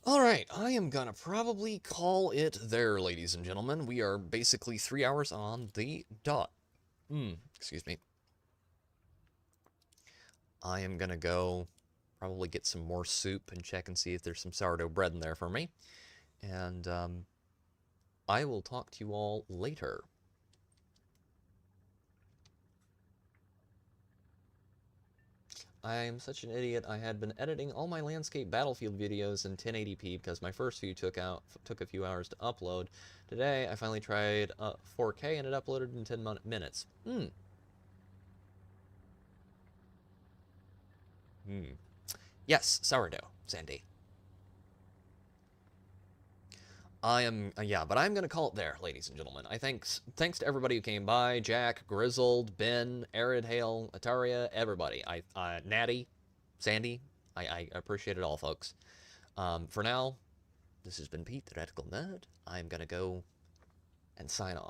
Alright, I am gonna probably call it there, ladies and gentlemen. We are basically 3 hours on the dot. Excuse me. I am gonna go probably get some more soup and check and see if there's some sourdough bread in there for me. And I will talk to you all later. I am such an idiot. I had been editing all my landscape battlefield videos in 1080p because my first few took a few hours to upload. Today I finally tried 4K and it uploaded in 10 minutes. Yes, sourdough, Sandy. I am, yeah, but I'm going to call it there, ladies and gentlemen. Thanks to everybody who came by, Jack, Grizzled, Ben, Arid Hale, Ataria, everybody. Natty, Sandy, I appreciate it all, folks. For now, this has been Pete, the Radical Nerd. I'm going to go and sign off.